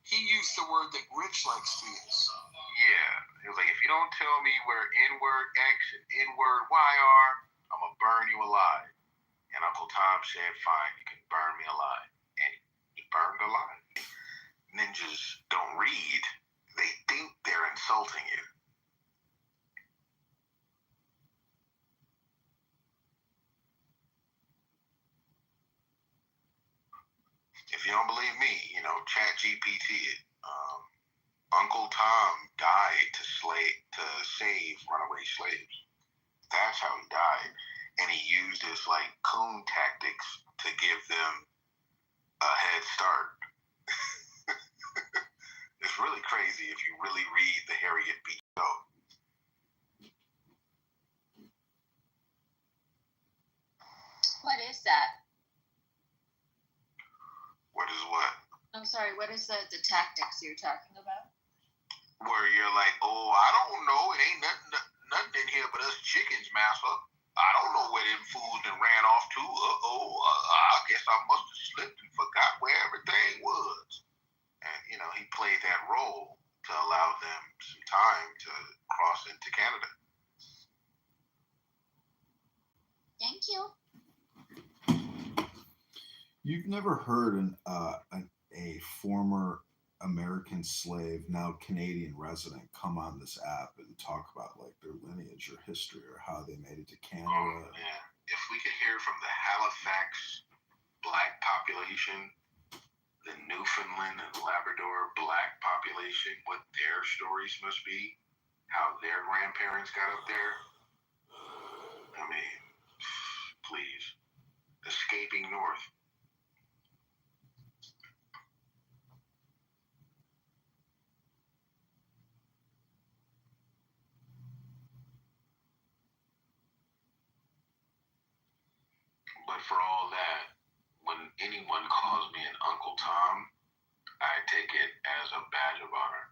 He used the word that Rich likes to use. Yeah. He was like, if you don't tell me where N-word X and N-word Y are, I'm going to burn you alive. And Uncle Tom said, fine, you can burn me alive. And he burned alive. Ninjas don't read. They think they're insulting you. If you don't believe me, Chat GPT it. Uncle Tom died to save runaway slaves. That's how he died. And he used his, like, coon tactics to give them a head start. It's really crazy if you really read the Harriet Beecher Stowe. What is that? What is what? I'm sorry, what is the tactics you're talking about? Where you're like, oh, I don't know. It ain't nothing in here but us chickens, master. I don't know where them fools done ran off to. I guess I must have slipped and forgot where everything was. And, you know, he played that role to allow them some time to cross into Canada. Thank you. You've never heard a former American slave, now Canadian resident, come on this app and talk about like their lineage or history or how they made it to Canada. Oh, man. If we could hear from the Halifax black population, the Newfoundland and Labrador black population, what their stories must be, how their grandparents got up there. I mean, please. Escaping North. But for all that, when anyone calls me an Uncle Tom, I take it as a badge of honor.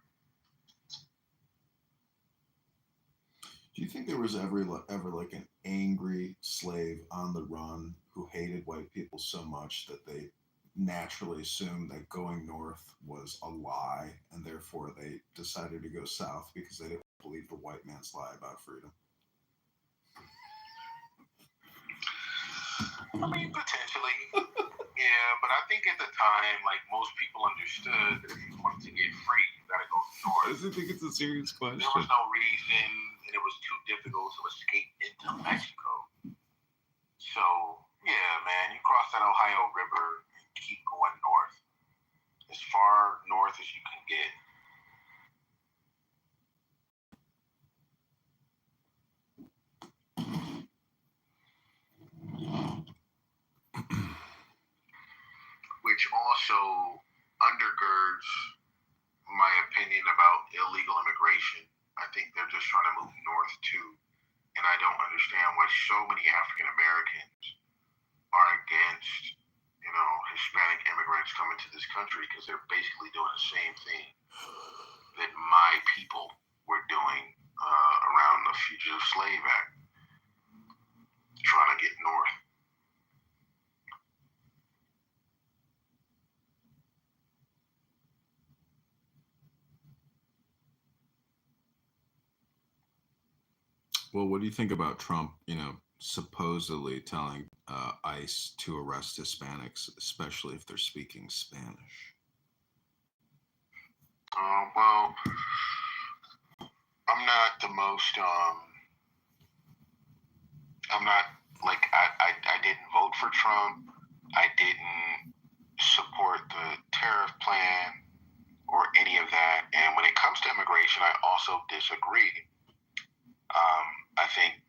Do you think there was ever like an angry slave on the run who hated white people so much that they naturally assumed that going north was a lie and therefore they decided to go south because they didn't believe the white man's lie about freedom? I mean, potentially. Yeah, but I think at the time, like, most people understood that if you wanted to get free, you gotta go north. I just think it's a serious question. There was no reason, and it was too difficult to escape into Mexico. So, yeah, man, you cross that Ohio River and keep going north. As far north as you can get. Which also undergirds my opinion about illegal immigration. I think they're just trying to move north too. And I don't understand why so many African Americans are against, you know, Hispanic immigrants coming to this country, because they're basically doing the same thing that my people were doing around the Fugitive Slave Act, trying to get north. Well, what do you think about Trump, supposedly telling ICE to arrest Hispanics, especially if they're speaking Spanish? Well, I'm not the most, I'm not, like, I didn't vote for Trump. I didn't support the tariff plan or any of that. And when it comes to immigration, I also disagree. I think